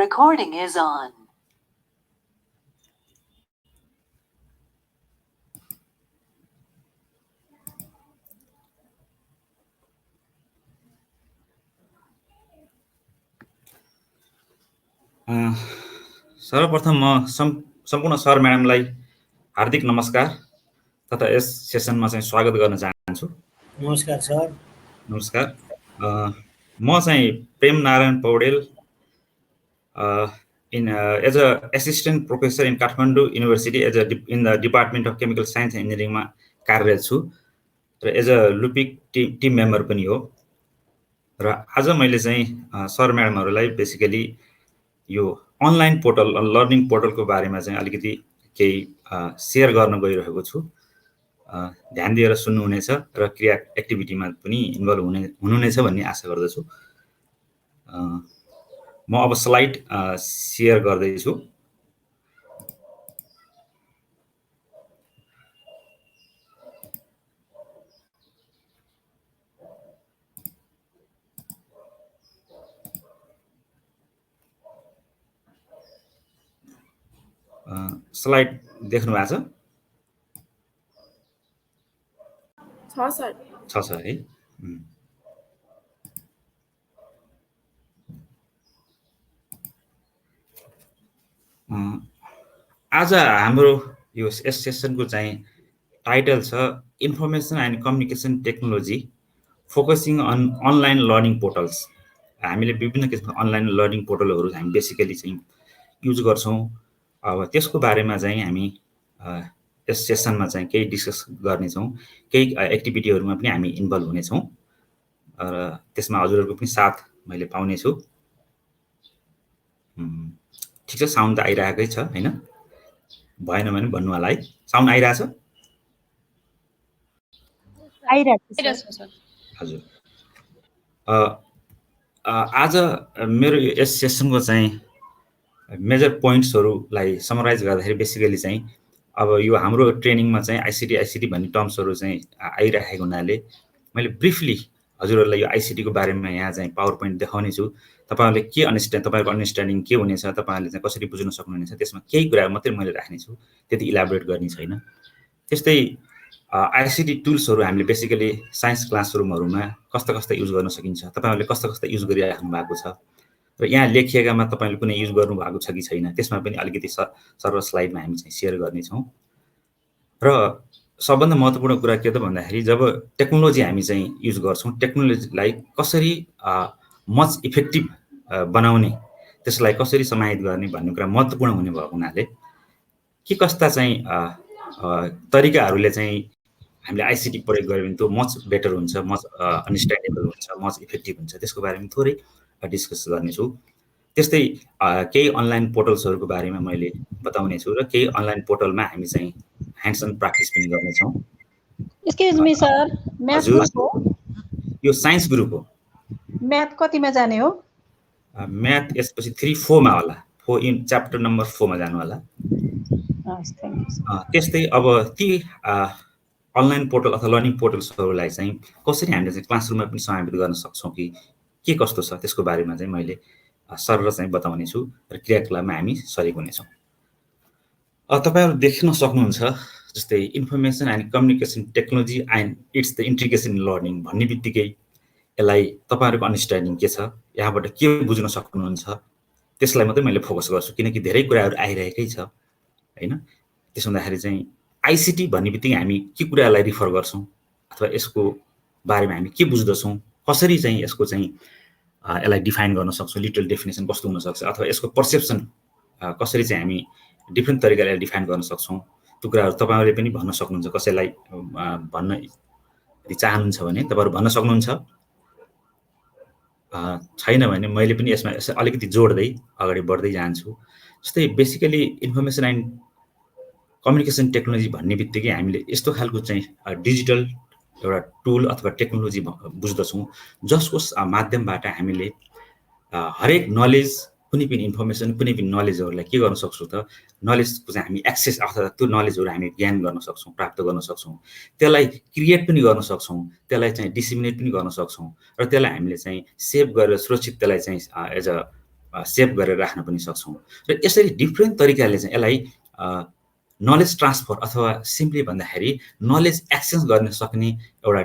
Recording is on. सर्वप्रथम म सम्पूर्ण सर म्याडमलाई हार्दिक नमस्कार तथा यस सेसनमा चाहिँ स्वागत गर्न चाहन्छु। नमस्कार सर। नमस्कार। म चाहिँ Prem Narayan Poudel as a assistant professor in Kathmandu university in the department of chemical science and इन्जिनियरिङमा कार्यरत छु र एज अ लुपिक टिम मेम्बर पनि हो। र आज मैले चाहिँ सर म्याडमहरूलाई बेसिकली यो अनलाइन पोर्टल लर्निङ पोर्टलको बारेमा चाहिँ अलिकति केही सेयर गर्न गइरहेको छु। ध्यान दिएर सुन्नुहुनेछ र क्रिया एक्टिभिटीमा पनि इन्भल्भ हुनुहुनेछ भन्ने आशा गर्दछु। म अब स्लाइड सेयर गर्दैछु। स्लाइड देख्नु भएको छ सर है। आज हाम्रो यो यस सेसनको चाहिँ टाइटल छ information and communication technology focusing on online learning portals. हामीले विभिन्न किसिमका अनलाइन लर्निङ पोर्टलहरू हामी बेसिकली चाहिँ युज गर्छौँ। अब त्यसको बारेमा चाहिँ हामी यस सेसनमा चाहिँ केही डिस्कस गर्नेछौँ। केही एक्टिभिटीहरूमा पनि हामी इन्भल्भ हुनेछौँ र त्यसमा हजुरहरूको पनि साथ मैले पाउनेछु। ठिक छ, साउन्ड त आइरहेकै छ हैन? भएन भने भन्नु होला है। साउन्ड आइरहेछ? हजुर। आज मेरो यस सेसनको चाहिँ मेजर पोइन्ट्सहरूलाई समराइज गर्दाखेरि बेसिकली चाहिँ अब यो हाम्रो ट्रेनिङमा चाहिँ आइसिटी भन्ने टर्म्सहरू चाहिँ आइरहेको हुनाले मैले ब्रिफली हजुरहरूलाई यो आइसिटीको बारेमा यहाँ चाहिँ पावर पोइन्ट देखाउने छु। तपाईँहरूले तपाईँहरूको अन्डरस्ट्यान्डिङ के हुनेछ, तपाईँहरूले चाहिँ कसरी बुझ्न सक्नुहुनेछ, त्यसमा केही कुरा मात्रै मैले राख्नेछु, त्यति इलाबोरेट गर्ने छैन। त्यस्तै आइसिटी टुल्सहरू हामीले बेसिकली साइन्स क्लासरुमहरूमा कस्ता युज गर्न सकिन्छ, तपाईँहरूले कस्ता युज गरिराख्नु भएको छ र यहाँ लेखिएकामा तपाईँले कुनै युज गर्नुभएको छ कि छैन, त्यसमा पनि अलिकति सर्व स्लाइडमा हामी चाहिँ सेयर गर्नेछौँ। र सबभन्दा महत्त्वपूर्ण कुरा के त भन्दाखेरि जब टेक्नोलोजी हामी चाहिँ युज गर्छौँ, टेक्नोलोजीलाई कसरी मच इफेक्टिभ बनाउने, त्यसलाई कसरी समाहित गर्ने भन्ने कुरा महत्त्वपूर्ण हुने भएको हुनाले के कस्ता चाहिँ तरिकाहरूले चाहिँ हामीले आइसिटी प्रयोग गऱ्यो भने त्यो मच बेटर हुन्छ, मच अन्डरस्ट्यान्डेबल हुन्छ, मच इफेक्टिभ हुन्छ, त्यसको बारेमा थोरै डिस्कस गर्नेछु। त्यस्तै केही अनलाइन पोर्टल्सहरूको बारेमा मैले बताउने छु र केही अनलाइन पोर्टलमा हामी चाहिँ ह्यान्ड्स अन प्र्याक्टिस पनि गर्नेछौँ। Excuse me sir, math group हो? यो साइन्स ग्रुप हो। म्याथ कतिमा जाने हो? म्याथ यसपछि 3-4 मा होला। 4 इन च्याप्टर नम्बर 4 मा जानु होला। त्यस्तै अब ती अनलाइन पोर्टल अथवा लर्निङ पोर्टल्सहरूलाई चाहिँ कसरी हामीले चाहिँ क्लासरुममा पनि समावेश गर्न सक्छौँ कि के कस्तो छ, त्यसको बारेमा चाहिँ मैले सर चाहिँ बताउने छु र क्रियाकलापमा हामी सरेक हुनेछौँ। तपाईँहरू देख्न सक्नुहुन्छ जस्तै information and communication technology and it's the integration in learning भन्ने बित्तिकै यसलाई तपाईँहरूको अन्डरस्ट्यान्डिङ के छ, यहाँबाट के बुझ्न सक्नुहुन्छ, त्यसलाई मात्रै मैले फोकस गर्छु किनकि धेरै कुराहरू आइरहेकै छ हैन। त्यसो हुँदाखेरि चाहिँ आइसिटी भन्ने बित्तिकै हामी के कुरालाई रिफर गर्छौँ अथवा यसको बारेमा हामी के बुझ्दछौँ, कसरी चाहिँ यसको चाहिँ यसलाई डिफाइन गर्न सक्छौँ, लिटरल डेफिनेसन कस्तो हुनसक्छ अथवा यसको पर्सेप्सन कसरी चाहिँ हामी डिफ्रेन्ट तरिकाले डिफाइन गर्न सक्छौँ, त्यो कुराहरू तपाईँहरूले पनि भन्न सक्नुहुन्छ। कसैलाई भन्न यदि चाहनुहुन्छ भने तपाईँहरू भन्न सक्नुहुन्छ, छैन भने मैले पनि यसमा अलिकति जोड्दै अगाडि बढ्दै जान्छु। जस्तै basically information and communication technology भन्ने बित्तिकै हामीले यस्तो खालको चाहिँ डिजिटल एउटा टुल अथवा टेक्नोलोजी बुझ्दछौँ जसको माध्यमबाट हामीले हरेक नलेज, कुनै पनि इन्फर्मेसन, कुनै पनि नलेजहरूलाई के गर्न सक्छौँ त नलेजको चाहिँ हामी एक्सेस अथवा त्यो नलेजहरू हामी ज्ञान गर्न सक्छौँ, प्राप्त गर्न सक्छौँ, त्यसलाई क्रिएट पनि गर्न सक्छौँ, त्यसलाई चाहिँ डिसिमिनेट पनि गर्न सक्छौँ र त्यसलाई हामीले चाहिँ सेभ गरेर सुरक्षित त्यसलाई चाहिँ एज अ सेभ गरेर राख्न पनि सक्छौँ। र यसरी डिफ्रेन्ट तरिकाले चाहिँ यसलाई नलेज ट्रान्सफर अथवा सिम्पली भन्दाखेरि नलेज एक्सेस गर्न सक्ने एउटा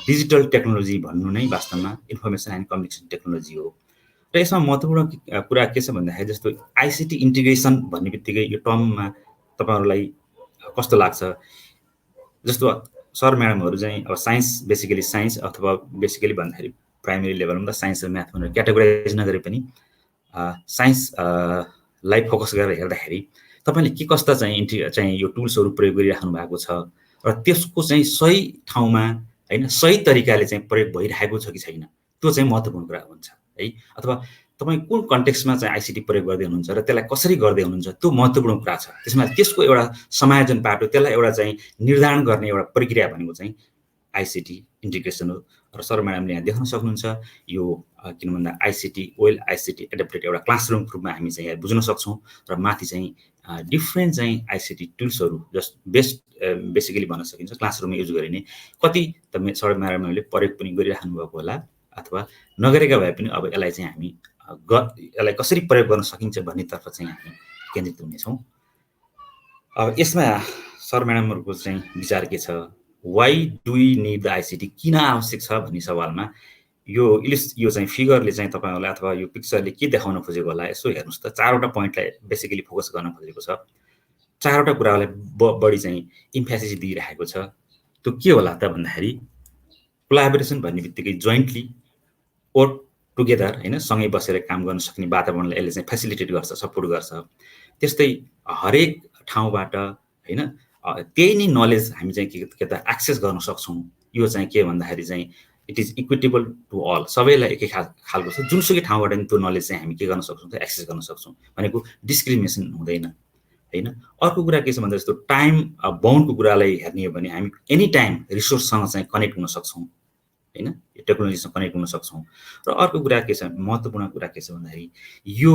डिजिटल टेक्नोलोजी भन्नु नै वास्तवमा इन्फर्मेसन एन्ड कम्युनिकेसन टेक्नोलोजी हो। र यसमा महत्त्वपूर्ण कुरा के छ भन्दाखेरि जस्तो आइसिटी इन्टिग्रेसन भन्ने बित्तिकै यो टर्ममा तपाईँहरूलाई कस्तो लाग्छ? जस्तो सर म्याडमहरू चाहिँ अब साइन्स बेसिकली साइन्स अथवा बेसिकली भन्दाखेरि प्राइमेरी लेभलमा त साइन्स र म्याथ भनेर क्याटेगोराइज नगरे पनि साइन्सलाई फोकस गरेर हेर्दाखेरि तपाईँले के कस्ता चाहिँ यो टुल्सहरू प्रयोग गरिराख्नु भएको छ र त्यसको चाहिँ सही ठाउँमा होइन सही तरिकाले चाहिँ प्रयोग भइरहेको छ कि छैन, त्यो चाहिँ महत्त्वपूर्ण कुरा हुन्छ है। अथवा तपाईँ कुन कन्टेक्स्टमा चाहिँ आइसिटी प्रयोग गर्दै हुनुहुन्छ र त्यसलाई कसरी गर्दै हुनुहुन्छ, त्यो महत्त्वपूर्ण कुरा छ। त्यसमा त्यसको एउटा समायोजन पाटो, त्यसलाई एउटा चाहिँ निर्धारण गर्ने एउटा प्रक्रिया भनेको चाहिँ आइसिटी इन्टिग्रेसन हो। र सर म्याडमले यहाँ देख्न सक्नुहुन्छ यो किन भन्दा आइसिटी वेल आइसिटी एडप्टेड एउटा क्लासरुम रूपमा हामी चाहिँ यहाँ बुझ्न सक्छौँ। र माथि चाहिँ डिफ्रेन्ट चाहिँ आइसिटी टुल्सहरू जस्ट बेसिकली भन्न सकिन्छ क्लासरुममा युज गरिने कति त सर म्याडमहरूले प्रयोग पनि गरिराख्नु भएको होला अथवा नगरेका भए पनि अब यसलाई चाहिँ हामी यसलाई कसरी प्रयोग गर्न सकिन्छ भन्नेतर्फ चाहिँ हामी केन्द्रित हुनेछौँ। अब यसमा सर म्याडमहरूको चाहिँ विचार के छ? Why do we need the ICT, किन आवश्यक छ भन्ने सवालमा यो चाहिँ फिगरले चाहिँ तपाईँहरूलाई अथवा यो पिक्चरले के देखाउन खोजेको होला यसो हेर्नुहोस् त। 4वटा पोइन्टलाई बेसिकली फोकस गर्न खोजेको छ, 4वटा कुरालाई बढी चाहिँ इम्फेसिस दिइरहेको छ। त्यो के होला त भन्दाखेरि कोलाबोरेसन भन्ने बित्तिकै जोइन्टली वर्क टुगेदर होइन सँगै बसेर काम गर्न सक्ने वातावरणलाई यसले चाहिँ फेसिलिटेट गर्छ, सपोर्ट गर्छ। त्यस्तै हरेक ठाउँबाट होइन त्यही नै नलेज हामी चाहिँ के त एक्सेस गर्न सक्छौँ। यो चाहिँ के भन्दाखेरि चाहिँ it is equitable to all, सबैलाई एकै खालको छ। जुनसुकै ठाउँबाट नि त्यो नलेज चाहिँ हामी के गर्न सक्छौँ त एक्सेस गर्न सक्छौँ, भनेको डिस्क्रिमिनेसन हुँदैन होइन। अर्को कुरा के छ भन्दा जस्तो टाइम बाउन्डको कुरालाई हेर्ने हो भने हामी एनी टाइम रिसोर्ससँग चाहिँ कनेक्ट हुन सक्छौँ होइन, यो टेक्नोलोजीसँग कनेक्ट हुन सक्छौँ। र अर्को कुरा के छ, महत्त्वपूर्ण कुरा के छ भन्दाखेरि यो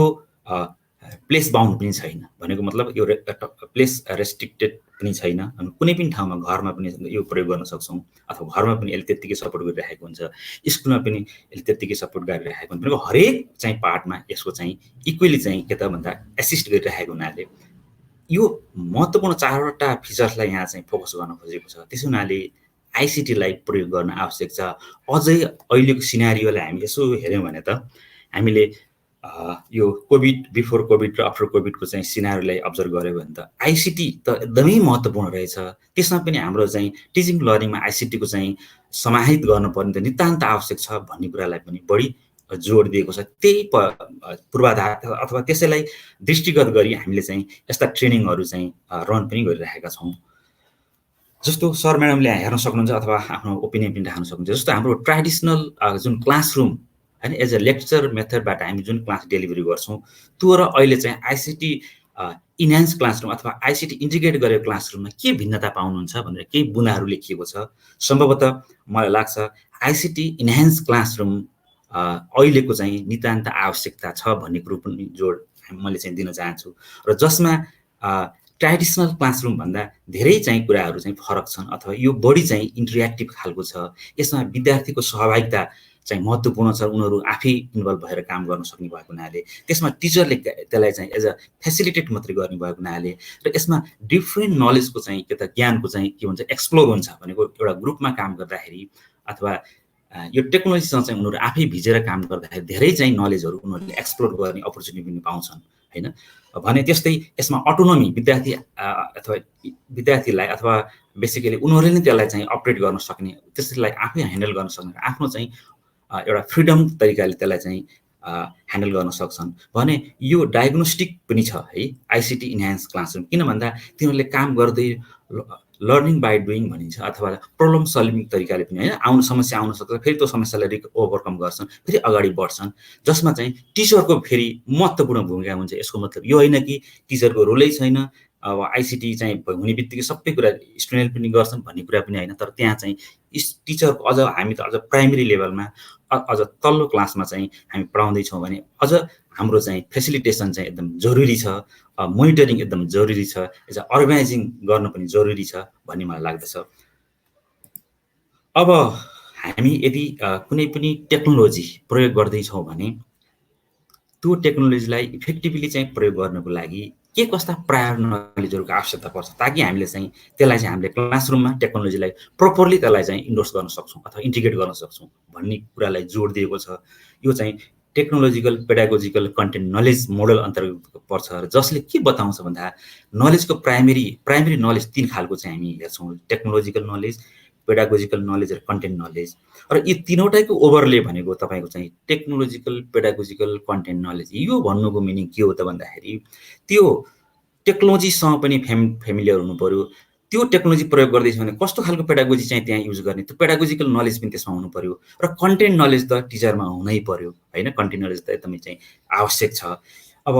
प्लेस बााउन्ड पनि छैन, भनेको मतलब यो प्लेस रेस्ट्रिक्टेड पनि छैन। हामी कुनै पनि ठाउँमा घरमा पनि यो प्रयोग गर्न सक्छौँ अथवा घरमा पनि यसले त्यत्तिकै सपोर्ट गरिरहेको हुन्छ, स्कुलमा पनि यसले त्यत्तिकै सपोर्ट गरिरहेको हुन्छ। भनेको हरेक चाहिँ पार्टमा यसको चाहिँ इक्वली चाहिँ के त भन्दा एसिस्ट गरिरहेको हुनाले यो महत्त्वपूर्ण 4वटा फिचर्सलाई यहाँ चाहिँ फोकस गर्न खोजेको छ। त्यसो हुनाले आइसिटीलाई प्रयोग गर्न आवश्यक छ। अझै अहिलेको सिनारियोलाई हामी यसो हेऱ्यौँ भने त हामीले यो कोभिड बिफोर कोभिड र आफ्टर कोभिडको चाहिँ सिनारियोलाई अब्जर्भ गऱ्यो भने त आइसिटी त एकदमै महत्त्वपूर्ण रहेछ। त्यसमा पनि हाम्रो चाहिँ टिचिङ लर्निङमा आइसिटीको चाहिँ समाहित गर्नुपर्ने त नितान्त आवश्यक छ भन्ने कुरालाई पनि बढी जोड दिएको छ। त्यही पूर्वाधार अथवा त्यसैलाई दृष्टिगत गरी हामीले चाहिँ यस्ता ट्रेनिङहरू चाहिँ रन पनि गरिरहेका छौँ। जस्तो सर म्याडमले हेर्न सक्नुहुन्छ अथवा आफ्नो ओपिनियन पनि राख्न सक्नुहुन्छ। जस्तो हाम्रो ट्रेडिसनल जुन क्लासरुम होइन एज अ लेक्चर मेथडबाट हामी जुन क्लास डेलिभरी गर्छौँ त्यो र अहिले चाहिँ आइसिटी इन्हान्स क्लासरुम अथवा आइसिटी इन्टिग्रेट गरेको क्लासरुममा के भिन्नता पाउनुहुन्छ भनेर केही बुँदाहरू लेखिएको छ। सम्भवतः मलाई लाग्छ आइसिटी इन्हान्स क्लासरुम अहिलेको चाहिँ नितान्त आवश्यकता छ भन्ने कुरो पनि जोड मैले चाहिँ दिन चाहन्छु। र जसमा ट्रेडिसनल क्लासरुम भन्दा धेरै चाहिँ कुराहरू चाहिँ फरक छन् अथवा यो बढी चाहिँ इन्टरेक्टिभ खालको छ। यसमा विद्यार्थीको सहभागिता चाहिँ महत्त्वपूर्ण छ, उनीहरू आफै इन्भल्भ भएर काम गर्न सक्ने भएको हुनाले। त्यसमा टिचरले त्यसलाई चाहिँ एज अ फेसिलिटेट मात्रै गर्ने भएको हुनाले र यसमा डिफ्रेन्ट नलेजको चाहिँ के त ज्ञानको चाहिँ के भन्छ एक्सप्लोर हुन्छ, भनेको एउटा ग्रुपमा काम गर्दाखेरि अथवा यो टेक्नोलोजीसँग चाहिँ उनीहरू आफै भिजेर काम गर्दाखेरि धेरै चाहिँ नलेजहरू उनीहरूले एक्सप्लोर गर्ने अपर्च्युनिटी पनि पाउँछन् होइन। भने त्यस्तै यसमा अटोनोमी विद्यार्थीलाई अथवा बेसिकली उनीहरूले नै त्यसलाई चाहिँ अपरेट गर्न सक्ने, त्यसलाई आफै ह्यान्डल गर्न सक्ने, आफ्नो चाहिँ एउटा फ्रिडम तरिकाले त्यसलाई चाहिँ ह्यान्डल गर्न सक्छन्। भने यो डायग्नोस्टिक पनि छ है आइसिटी इन्हान्स क्लासरुम। किन भन्दा तिनीहरूले काम गर्दै लर्निङ बाई डुइङ भनिन्छ अथवा प्रब्लम सल्भिङ तरिकाले पनि होइन समस्या आउन सक्छ, फेरि त्यो समस्यालाई ओभरकम गर्छन्, फेरि अगाडि बढ्छन्, जसमा चाहिँ टिचरको फेरि महत्त्वपूर्ण भूमिका हुन्छ। यसको मतलब यो होइन कि टिचरको रोलै छैन, अब आइसिटी चाहिँ हुने बित्तिकै सबै कुरा स्टुडेन्ट पनि गर्छन् भन्ने कुरा पनि होइन। तर त्यहाँ चाहिँ टिचरको हामी त अझ प्राइमेरी लेभलमा अझ तल्लो क्लासमा चाहिँ हामी पढाउँदैछौँ भने अझ हाम्रो चाहिँ फेसिलिटेसन चाहिँ एकदम जरुरी छ, मोनिटरिङ एकदम जरुरी छ, एज अर्गनाइजिङ गर्न पनि जरुरी छ भन्ने मलाई लाग्दछ। अब हामी यदि कुनै पनि टेक्नोलोजी प्रयोग गर्दैछौँ भने त्यो टेक्नोलोजीलाई इफेक्टिभली चाहिँ प्रयोग गर्नको लागि के कस्ता प्रायर नलेजहरूको आवश्यकता पर्छ ताकि हामीले चाहिँ त्यसलाई चाहिँ हामीले क्लासरुममा टेक्नोलोजीलाई प्रपरली त्यसलाई चाहिँ इन्डोर्स गर्न सक्छौँ अथवा इन्टिग्रेट गर्न सक्छौँ भन्ने कुरालाई जोड दिएको छ। यो चाहिँ technological pedagogical content knowledge model अन्तर्गत पर्छ र जसले के बताउँछ भन्दा नलेजको प्राइमेरी नलेज 3 खालको चाहिँ हामी हेर्छौँ, टेक्नोलोजिकल नलेज, पेडागोजिकल नलेज र कन्टेन्ट नलेज। र यी तीनवटैको ओभरले भनेको तपाईँको चाहिँ टेक्नोलोजिकल पेडागोजिकल कन्टेन्ट नलेज। यो भन्नुको मिनिङ के हो त भन्दाखेरि त्यो टेक्नोलोजीसँग पनि फेमिलियर हुनु पर्यो, त्यो टेक्नोलोजी प्रयोग गर्दैछ भने कस्तो खालको पेडागोजी चाहिँ त्यहाँ युज गर्ने, त्यो पेडागोजिकल नलेज पनि त्यसमा हुनु पर्यो र कन्टेन्ट नलेज त टिचरमा हुनै पर्यो होइन। कन्टेन्ट नलेज त एकदमै चाहिँ आवश्यक छ। अब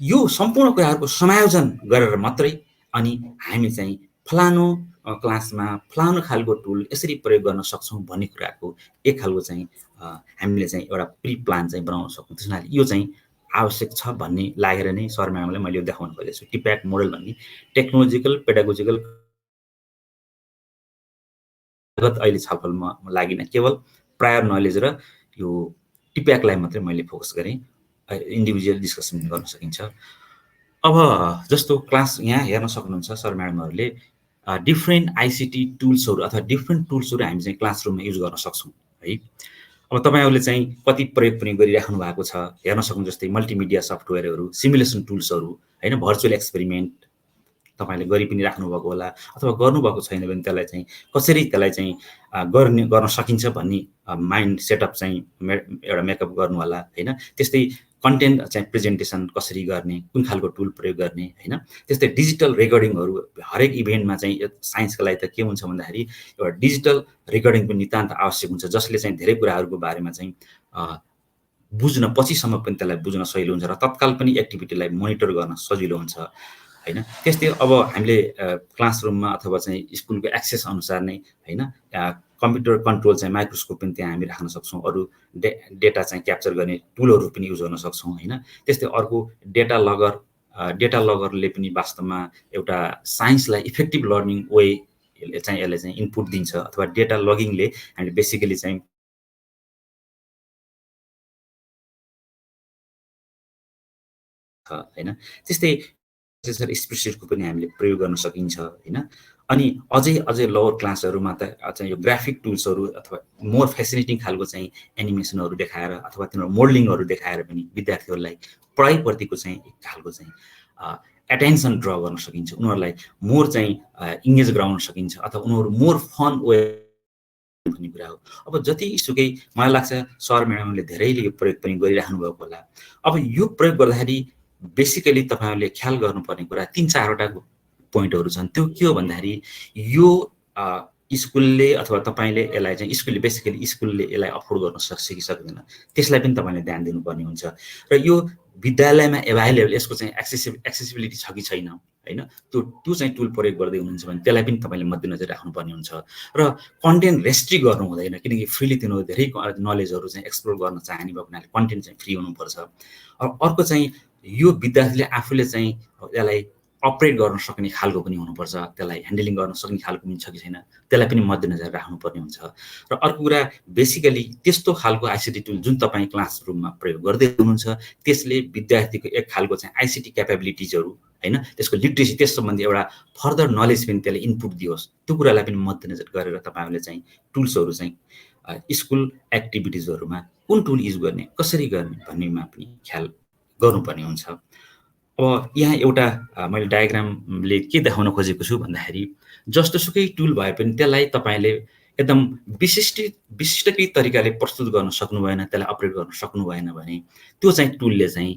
यो सम्पूर्ण कुराहरूको समायोजन गरेर मात्रै अनि हामी चाहिँ फलानु क्लासमा फलानु खालको टुल यसरी प्रयोग गर्न सक्छौँ भन्ने कुराको एक खालको चाहिँ हामीले चाहिँ एउटा प्री प्लान चाहिँ बनाउन सक्छौँ। त्यसैले यो चाहिँ आवश्यक छ भन्ने लागेर नै सर म्यामलाई मैले यो देखाउन खोजेको छु। टिप्याक मोडल भन्ने टेक्नोलोजिकल पेडागोजिकल अहिले छलफलमा लागिन, केवल प्रायर नलेज र यो टिप्याकलाई मात्रै मैले फोकस गरेँ। इन्डिभिजुअल डिस्कसन गर्न सकिन्छ। अब जस्तो क्लास यहाँ हेर्न सक्नुहुन्छ सर म्याडमहरूले डिफ्रेन्ट आइसिटी टुल्सहरू अथवा डिफ्रेन्ट टुल्सहरू हामी चाहिँ क्लासरुममा युज गर्न सक्छौँ है। अब तपाईँहरूले चाहिँ कति प्रयोग पनि गरिराख्नु भएको छ हेर्न सक्नुहुन्छ। जस्तै मल्टिमिडिया सफ्टवेयरहरू, सिमुलेसन टुल्सहरू होइन, भर्चुअल एक्सपेरिमेन्ट तपाईँले गरि पनि राख्नुभएको होला अथवा गर्नुभएको छैन भने त्यसलाई चाहिँ कसरी त्यसलाई चाहिँ गर्न सकिन्छ भन्ने माइन्ड सेटअप चाहिँ एउटा मेकअप गर्नु होला होइन। त्यस्तै कन्टेन्ट चाहिँ प्रेजेन्टेसन कसरी गर्ने, कुन खालको टुल प्रयोग गर्ने होइन। त्यस्तै डिजिटल रेकर्डिङहरू हरेक इभेन्टमा चाहिँ साइन्सको लागि त के हुन्छ भन्दाखेरि एउटा डिजिटल रेकर्डिङ पनि नितान्त आवश्यक हुन्छ, जसले चाहिँ धेरै कुराहरूको बारेमा चाहिँ बुझ्न पछिसम्म पनि त्यसलाई बुझ्न सजिलो हुन्छ र तत्काल पनि एक्टिभिटीलाई मोनिटर गर्न सजिलो हुन्छ होइन। त्यस्तै अब हामीले क्लासरुममा अथवा चाहिँ स्कुलको एक्सेस अनुसार नै होइन कम्प्युटर कन्ट्रोल चाहिँ माइक्रोस्कोप पनि त्यहाँ हामी राख्न सक्छौँ, अरू डेटा चाहिँ क्याप्चर गर्ने टुलहरू पनि युज गर्न सक्छौँ होइन। त्यस्तै अर्को डेटा लगरले पनि वास्तवमा एउटा साइन्सलाई इफेक्टिभ लर्निङ वे चाहिँ यसले चाहिँ इनपुट दिन्छ अथवा डेटा लगिङले हामीले बेसिकली चाहिँ होइन। त्यस्तै स्प्रेडसिटको पनि हामीले प्रयोग गर्न सकिन्छ होइन। अनि अझै लोवर क्लासहरूमा त चाहिँ यो ग्राफिक टुल्सहरू अथवा मोर फेसिनेटिङ खालको चाहिँ एनिमेसनहरू देखाएर अथवा तिनीहरू मोडलिङहरू देखाएर पनि विद्यार्थीहरूलाई पढाइप्रतिको चाहिँ एक खालको चाहिँ एटेन्सन ड्र गर्न सकिन्छ, उनीहरूलाई मोर चाहिँ इङ्गेज गराउन सकिन्छ अथवा उनीहरू मोर फन वे भन्ने कुरा हो। अब जतिसुकै मलाई लाग्छ सर म्याडमले धेरैले यो प्रयोग पनि गरिराख्नु भएको होला। अब यो प्रयोग गर्दाखेरि बेसिकली तपाईँहरूले ख्याल गर्नुपर्ने कुरा 3-4वटा पोइन्टहरू छन्। त्यो के हो भन्दाखेरि यो स्कुलले अथवा तपाईँले यसलाई चाहिँ स्कुलले यसलाई अफोर्ड गर्न सक्छ कि सक्दैन त्यसलाई पनि तपाईँले ध्यान दिनुपर्ने हुन्छ। र यो विद्यालयमा एभाइलेबल यसको चाहिँ एक्सेसिबिलिटी छ कि छैन होइन, त्यो चाहिँ टुल प्रयोग गर्दै हुनुहुन्छ भने त्यसलाई पनि तपाईँले मध्यनजर राख्नुपर्ने हुन्छ। र कन्टेन्ट रेस्ट्रिक्ट गर्नु हुँदैन, किनकि फ्रीली तिनीहरू धेरै नलेजहरू चाहिँ एक्सप्लोर गर्न चाहने भएको हुनाले कन्टेन्ट चाहिँ फ्री हुनुपर्छ। अर्को चाहिँ यो विद्यार्थीले आफूले चाहिँ यसलाई अपरेट गर्न सक्ने खालको पनि हुनुपर्छ, त्यसलाई ह्यान्डलिङ गर्न सक्ने खालको पनि छ कि छैन त्यसलाई पनि मध्यनजर राख्नुपर्ने हुन्छ। र अर्को कुरा बेसिकली त्यस्तो खालको आइसिटी टुल जुन तपाईँ क्लासरुममा प्रयोग गर्दै हुनुहुन्छ त्यसले विद्यार्थीको एक खालको चाहिँ आइसिटी क्यापेबिलिटिजहरू होइन, त्यसको लिट्रेसी, त्यस सम्बन्धी एउटा फर्दर नलेज पनि त्यसले इनपुट दियोस्, त्यो कुरालाई पनि मध्यनजर गरेर तपाईँहरूले चाहिँ टुल्सहरू चाहिँ स्कुल एक्टिभिटिजहरूमा कुन टुल युज गर्ने, कसरी गर्ने भन्नेमा पनि ख्याल गर्नुपर्ने हुन्छ। अब यहाँ एउटा मैले डायग्रामले के देखाउन खोजेको छु भन्दाखेरि जस्तोसुकै टुल भए पनि त्यसलाई तपाईँले एकदम विशिष्टकै तरिकाले प्रस्तुत गर्न सक्नु भएन, त्यसलाई अपरेट गर्न सक्नु भएन भने त्यो चाहिँ टुलले चाहिँ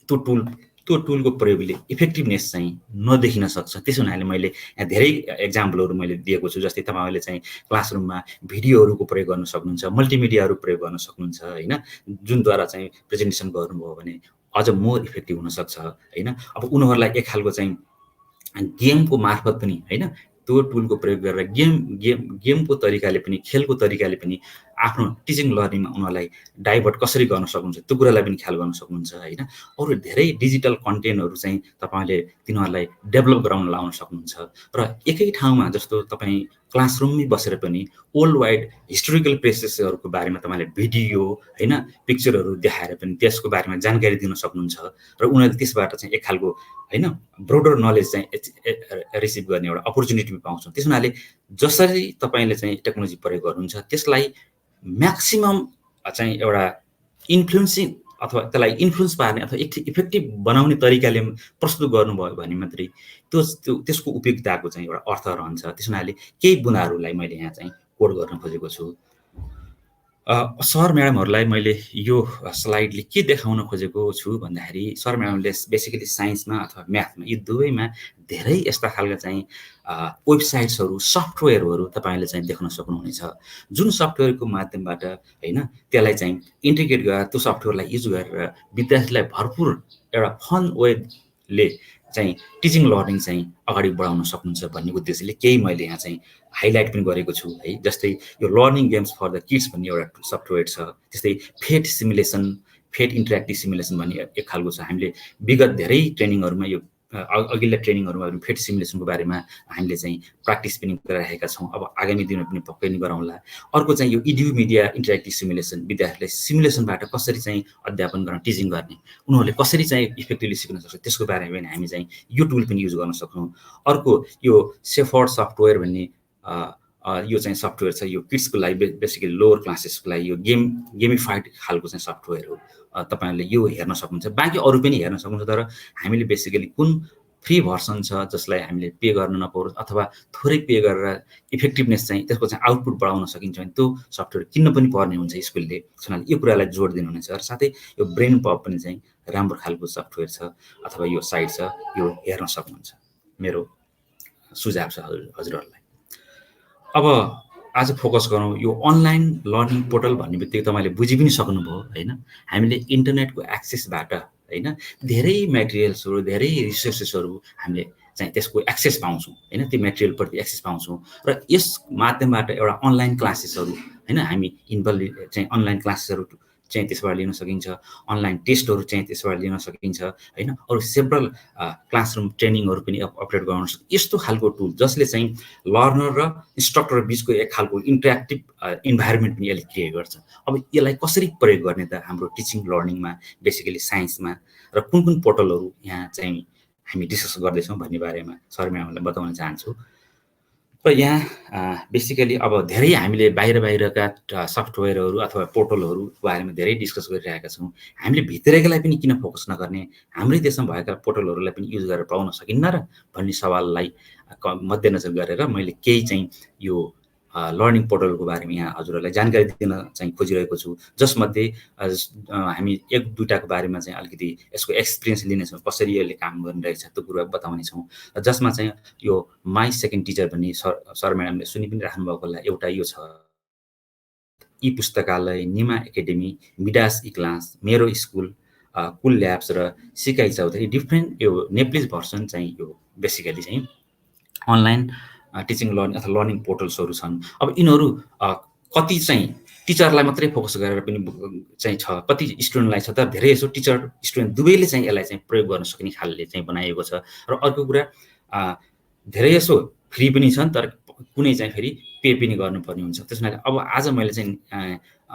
त्यो टुलको प्रयोगले इफेक्टिभनेस चाहिँ नदेखिन सक्छ। त्यसो हुनाले मैले यहाँ धेरै एक्जाम्पलहरू मैले दिएको छु। जस्तै तपाईँहरूले चाहिँ क्लासरुममा भिडियोहरूको प्रयोग गर्न सक्नुहुन्छ, मल्टिमिडियाहरू प्रयोग गर्न सक्नुहुन्छ होइन, जुनद्वारा चाहिँ प्रेजेन्टेसन गर्नुभयो भने अझ मोर इफेक्टिभ हुनसक्छ होइन। अब उनीहरूलाई एक खालको चाहिँ गेमको मार्फत पनि होइन त्यो टुलको प्रयोग गरेर गेमको तरिकाले पनि, खेलको तरिकाले पनि आफ्नो टिचिङ लर्निङमा उनीहरूलाई डाइभर्ट कसरी गर्न सक्नुहुन्छ त्यो कुरालाई पनि ख्याल गर्न सक्नुहुन्छ होइन। अरू धेरै डिजिटल कन्टेन्टहरू चाहिँ तपाईँले तिनीहरूलाई डेभलप गराउन लाउन सक्नुहुन्छ। र एकै ठाउँमा जस्तो तपाईँ क्लासरुममै बसेर पनि वर्ल्ड वाइड हिस्टोरिकल प्लेसेसहरूको बारेमा तपाईँले भिडियो होइन पिक्चरहरू देखाएर पनि त्यसको बारेमा जानकारी दिन सक्नुहुन्छ र उनीहरूले त्यसबाट चाहिँ एक खालको होइन ब्रोडर नलेज चाहिँ रिसिभ गर्ने एउटा अपर्च्युनिटी पाउँछ। त्यस हुनाले जसरी तपाईँले चाहिँ टेक्नोलोजी प्रयोग गर्नुहुन्छ त्यसलाई म्याक्सिमम चाहिँ एउटा इन्फ्लुएन्सिङ अथवा त्यसलाई इन्फ्लुएन्स पार्ने अथवा इफेक्टिभ बनाउने तरिकाले प्रस्तुत गर्नुभयो भने मात्रै त्यसको उपयोगिताको चाहिँ एउटा अर्थ रहन्छ। त्यस हुनाले केही बुँदाहरूलाई मैले यहाँ चाहिँ कोड गर्न खोजेको छु। सर म्याडमहरूलाई मैले यो स्लाइडले के देखाउन खोजेको छु भन्दाखेरि सर म्याडमले बेसिकली साइन्समा अथवा म्याथमा यी दुवैमा धेरै यस्ता खालका चाहिँ वेबसाइट्सहरू सफ्टवेयरहरू तपाईँले चाहिँ देख्न सक्नुहुनेछ, जुन सफ्टवेयरको माध्यमबाट होइन त्यसलाई चाहिँ इन्टिग्रेट गरेर त्यो सफ्टवेयरलाई युज गरेर विद्यार्थीलाई भरपुर एउटा फन वेले चाहिँ टिचिङ लर्निङ चाहिँ अगाडि बढाउन सक्नुहुन्छ भन्ने उद्देश्यले केही मैले यहाँ चाहिँ हाइलाइट पनि गरेको छु है। जस्तै यो learning games for the kids भन्ने एउटा सफ्टवेयर छ, त्यस्तै PhET simulation, PhET interactive simulation भन्ने एक खालको छ। हामीले विगत धेरै ट्रेनिङहरूमा यो अघिल्ला ट्रेनिङहरूमा फेट सिमुलेसनको बारेमा हामीले चाहिँ प्र्याक्टिस पनि गरिरहेका छौँ। अब आगामी दिनमा पनि पक्कै नै गराउँला। अर्को चाहिँ यो इडियो मिडिया इन्टरेक्टिभ सिमुलेसन, विद्यार्थीलाई सिमुलेसनबाट कसरी चाहिँ अध्यापन गर्न टिचिङ गर्ने, उनीहरूले कसरी चाहिँ इफेक्टिभली सिक्न सक्छ त्यसको बारेमा पनि हामी चाहिँ यो टुल पनि युज गर्न सक्छौँ। अर्को यो सेफर्ड सफ्टवेयर भन्ने यो चाहिँ सफ्टवेयर छ, यो किड्सको लागि बेसिकली लोवर क्लासेसको लागि यो गेमिफाइड खालको चाहिँ सफ्टवेयर हो। तपाईँहरूले यो हेर्न सक्नुहुन्छ, बाँकी अरू पनि हेर्न सक्नुहुन्छ। तर हामीले बेसिकली कुन फ्री भर्सन छ जसलाई हामीले पे गर्न नपरोस् अथवा थोरै पे गरेर इफेक्टिभनेस चाहिँ त्यसको चाहिँ आउटपुट बढाउन सकिन्छ भने त्यो सफ्टवेयर किन्न पनि पर्ने हुन्छ स्कुलले। त्यसैले यो कुरालाई जोड दिनुहुनेछ। र साथै यो ब्रेन पप पनि चाहिँ राम्रो खालको सफ्टवेयर छ अथवा यो साइट छ, यो हेर्न सक्नुहुन्छ। मेरो सुझाव छ हजुरहरूलाई। अब आज फोकस गरौँ यो अनलाइन लर्निङ पोर्टल भन्ने बित्तिकै तपाईँले बुझि पनि सक्नुभयो होइन। हामीले इन्टरनेटको एक्सेसबाट होइन धेरै मेटेरियल्सहरू, धेरै रिसोर्सेसहरू हामीले चाहिँ त्यसको एक्सेस पाउँछौँ होइन, त्यो मेटेरियलप्रति एक्सेस पाउँछौँ। र यस माध्यमबाट एउटा अनलाइन क्लासेसहरू होइन हामी इन्भल्भ चाहिँ अनलाइन क्लासेसहरू चाहिँ त्यसबाट लिन सकिन्छ, अनलाइन टेस्टहरू चाहिँ त्यसबाट लिन सकिन्छ होइन। अरू सेभरल क्लासरुम ट्रेनिङहरू पनि अपडेट गराउन सक्छ। यस्तो खालको टुल जसले चाहिँ लर्नर र इन्स्ट्रक्टर बिचको एक खालको इन्टरेक्टिभ इन्भाइरोमेन्ट पनि यसले क्रिएट गर्छ। अब यसलाई कसरी प्रयोग गर्ने त हाम्रो टिचिङ लर्निङमा बेसिकली साइन्समा र कुन कुन पोर्टलहरू यहाँ चाहिँ हामी डिस्कस गर्दैछौँ भन्ने बारेमा सर म्याडमलाई बताउन चाहन्छु। र यहाँ बेसिकली अब धेरै हामीले बाहिरका सफ्टवेयरहरू अथवा पोर्टलहरू बारेमा धेरै डिस्कस गरिरहेका छौँ। हामीले भित्रैकालाई पनि किन फोकस नगर्ने, हाम्रै देशमा भएका पोर्टलहरूलाई पनि युज गरेर पाउन सकिन्न र भन्ने सवाललाई मध्यनजर गरेर मैले केही चाहिँ यो लर्निङ पोर्टलको बारेमा यहाँ हजुरहरूलाई जानकारी दिन चाहिँ खोजिरहेको छु, जसमध्ये हामी एक दुईटाको बारेमा चाहिँ अलिकति यसको एक्सपिरियन्स लिनेछौँ, कसरी यसले काम गरिरहेछ त्यो कुरा बताउनेछौँ। जसमा चाहिँ यो माई सेकेन्ड टिचर भन्ने सर म्याडमले सुनि पनि राख्नुभएको होला। एउटा यो छ ई पुस्तकालय, निमा एकाडेमी, मिडास ई क्लास, मेरो स्कुल, कुल ल्याब्स र सिकाइ चौधरी डिफ्रेन्ट यो नेप्लिज भर्सन चाहिँ यो बेसिकली चाहिँ अनलाइन टिचिङ लर्निङ अथवा लर्निङ पोर्टल्सहरू छन्। अब यिनीहरू कति चाहिँ टिचरलाई मात्रै फोकस गरेर पनि चाहिँ छ, कति स्टुडेन्टलाई छ, तर धेरै जसो टिचर स्टुडेन्ट दुवैले चाहिँ यसलाई चाहिँ प्रयोग गर्न सक्ने खालले चाहिँ बनाइएको छ। र अर्को कुरा धेरै जसो फ्री पनि छन्, तर कुनै चाहिँ फेरि पे पनि गर्नुपर्ने हुन्छ। त्यसैले अब आज मैले चाहिँ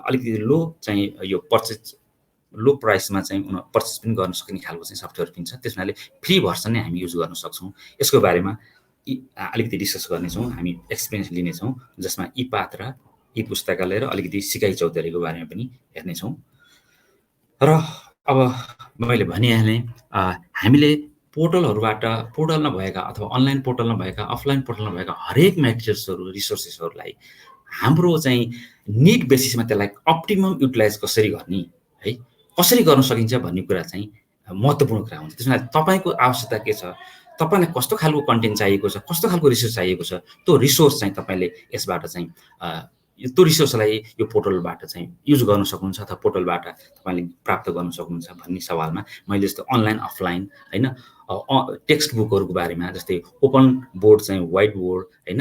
अलिकति लो चाहिँ यो लो प्राइसमा चाहिँ पर्चेस पनि गर्न सक्ने खालको चाहिँ सफ्टवेयर पनि छ। त्यसैले फ्री भर्सन नै हामी युज गर्न सक्छौँ। यसको बारेमा अलिकति डिस्कस गर्नेछौँ, हामी एक्सपिरियन्स लिनेछौँ, जसमा ई पाथ र ई पुस्तकालय र अलिकति सिकाइ चौधरीको बारेमा पनि हेर्नेछौँ। र अब मैले भनिहालेँ हामीले पोर्टलहरूबाट, पोर्टल नभएका अथवा अनलाइन पोर्टल नभएका, अफलाइन पोर्टल नभएका हरेक मेटेरियल्सहरू, रिसोर्सेसहरूलाई हाम्रो चाहिँ निड बेसिसमा त्यसलाई अप्टिमम युटिलाइज कसरी गर्ने है, कसरी गर्न सकिन्छ भन्ने कुरा चाहिँ महत्त्वपूर्ण कुरा हुन्छ। त्यसमा तपाईँको आवश्यकता के छ, तपाईँलाई कस्तो खालको कन्टेन्ट चाहिएको छ, कस्तो खालको रिसोर्स चाहिएको छ, त्यो रिसोर्स चाहिँ तपाईँले यसबाट चाहिँ त्यो रिसोर्सलाई यो पोर्टलबाट चाहिँ युज गर्न सक्नुहुन्छ अथवा पोर्टलबाट तपाईँले प्राप्त गर्न सक्नुहुन्छ भन्ने सवालमा मैले जस्तो अनलाइन अफलाइन हैन टेक्स्ट बुकहरूको बारेमा जस्तै ओपन बोर्ड चाहिँ व्हाइट बोर्ड हैन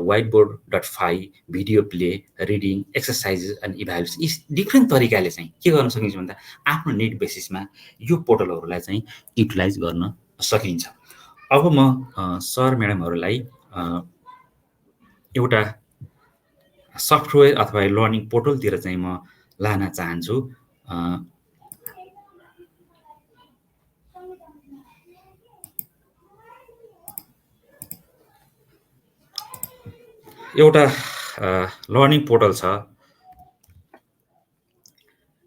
whiteboard.fi video play reading exercises and evaluation यी डिफ्रेन्ट तरिकाले चाहिँ के गर्न सकिन्छ भन्दा आफ्नो निड बेसिसमा यो पोर्टलहरूलाई चाहिँ युटिलाइज गर्न सकिन्छ। अब म सर म्याडमहरूलाई एउटा सफ्टवेयर अथवा लर्निङ पोर्टलतिर चाहिँ म लान चाहन्छु। एउटा लर्निङ पोर्टल छ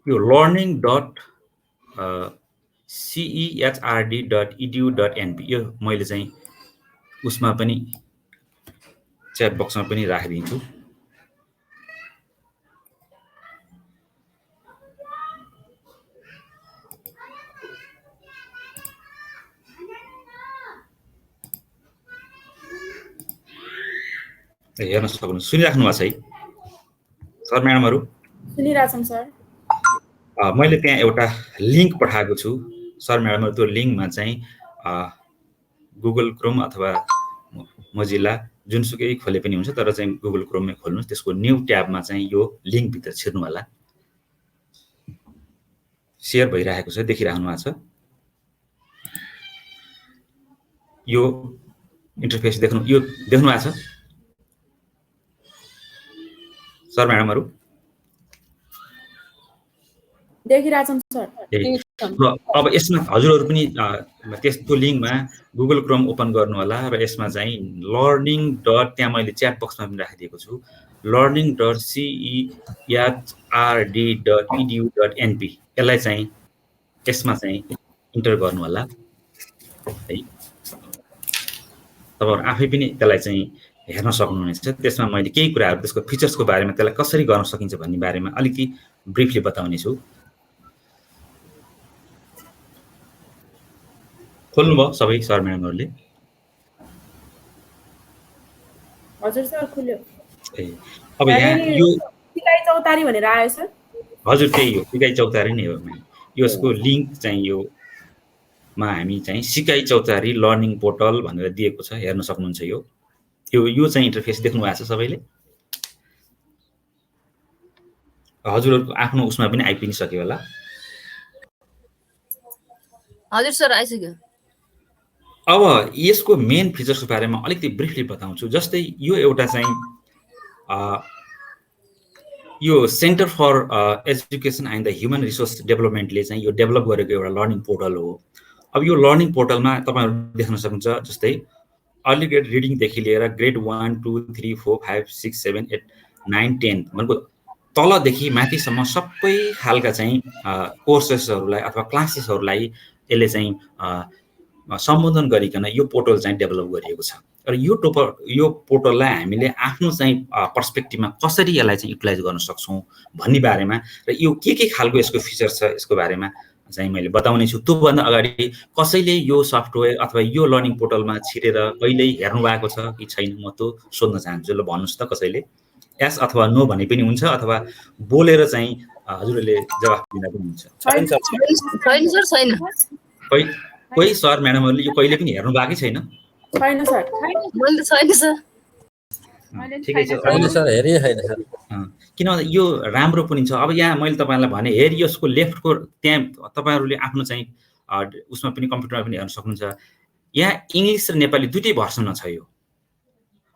यो learning.ceherd.edu.np यो मैले चाहिँ उसमा पनि च्याट बक्समा पनि राखिदिन्छु। हेर्न सक्नुहुन्छ सुनिराख्नु भएको छ है सर म्याडमहरु? सुनिराछौं सर। मैले त्यहाँ एउटा लिंक पठाएको छु सर म्याडमहरु। त्यो लिंकमा चाहिँ गुगल क्रोम अथवा मोजिला जुनसुकै खोले पनि हुन्छ, तर चाहिँ गुगल क्रोममै खोल्नुस्। त्यसको न्यू ट्याबमा चाहिँ यो लिंक भित्र छिर्नु होला। शेयर भइरहेको छ, देखिराख्नु भएको छ। यो इन्टरफेस देख्नु भएको छ सर म्याडमहरु? देखिराछौं सर। अब यसमा हजुरहरु पनि त्यसको लिंकमा गुगल क्रोम ओपन गर्नु होला र यसमा चाहिँ लर्निङ डट त्यहाँ मैले च्याट बक्समा पनि राखिदिएको छु learning.ceherd.edu.np यसलाई चाहिँ यसमा चाहिँ इन्टर गर्नु होला है। तपाईहरु आफै पनि त्यसलाई चाहिँ हेर्न सक्नुहुनेछ। त्यसमा मैले केही कुराहरु त्यसको फिचर्सको बारेमा, त्यसलाई कसरी गर्न सकिन्छ भन्ने बारेमा अलिकति ब्रिफली बताउने छु। खोल्नुभयो सबै सर म्याडमहरुले? हजुर सर खुल्यो। अब यहाँ यो सिकाइ चौतारी भनेर आयो सर? हजुर त्यही हो, सिकाइ चौतारी नै हो। यसको लिंक चाहिँ यो मा हामी चाहिँ सिकाइ चौतारी लर्निङ पोर्टल भनेर दिएको छ, हेर्न सक्नुहुन्छ। यो चाहिँ इन्टरफेस देख्नु भएको छ सबैले? हजुरहरुको आफ्नो उसमा पनि आइपिनि सक्यो होला। हजुर सर आइसक्यो। अब यसको मेन फिचर्सको बारेमा अलिकति ब्रिफली बताउँछु। जस्तै यो एउटा चाहिँ यो center for education and the human resource डेभलपमेन्टले चाहिँ यो डेभलप गरेको एउटा लर्निङ पोर्टल हो। अब यो लर्निङ पोर्टलमा तपाईहरु देख्न सक्नुहुन्छ जस्तै अर्ली ग्रेड रिडिङदेखि लिएर ग्रेड 1 2 3 4 5 6 7 8 9 10 भनेको तलदेखि माथिसम्म सबै खालका चाहिँ कोर्सेसहरुलाई अथवा क्लासेसहरुलाई यसले चाहिँ सम्बोधन गरिकन यो पोर्टल चाहिँ डेभलप गरिएको छ। र यो पोर्टललाई हामीले आफ्नो चाहिँ पर्सपेक्टिभमा कसरी यसलाई चाहिँ युटिलाइज गर्न सक्छौं भन्ने बारेमा र यो के खालको यसको फिचर छ यसको बारेमा चाहिँ मैले बताउने छु। त्यो भन्दा अगाडि कसैले यो सफ्टवेयर अथवा यो लर्निङ पोर्टलमा छिरेर कहिल्यै हेर्नु भएको छ कि छैन म त्यो सोध्न चाहन्छु। ल भन्नुस् त कसैले यस अथवा नो भने पनि हुन्छ, अथवा बोलेर चाहिँ हजुरले जवाफ दिँदा पनि हुन्छ। छैन सर, छैन। कोही सर म्याडमहरुले यो कहिले पनि हेर्नु बाकी छैन? छैन सर। मैले छैन सर। ठिकै छ, छैन सर, हेरि छैन सर। किनभने यो राम्रो पनि छ। अब यहाँ मैले तपाईहरुलाई भने हेरि यसको लेफ्टको त्यहाँ तपाईहरुले आफ्नो चाहिँ उसमा पनि कम्प्युटरमा पनि हेर्न सक्नुहुन्छ। यहाँ इंग्लिश र नेपाली दुईटै भर्सनमा छ। यो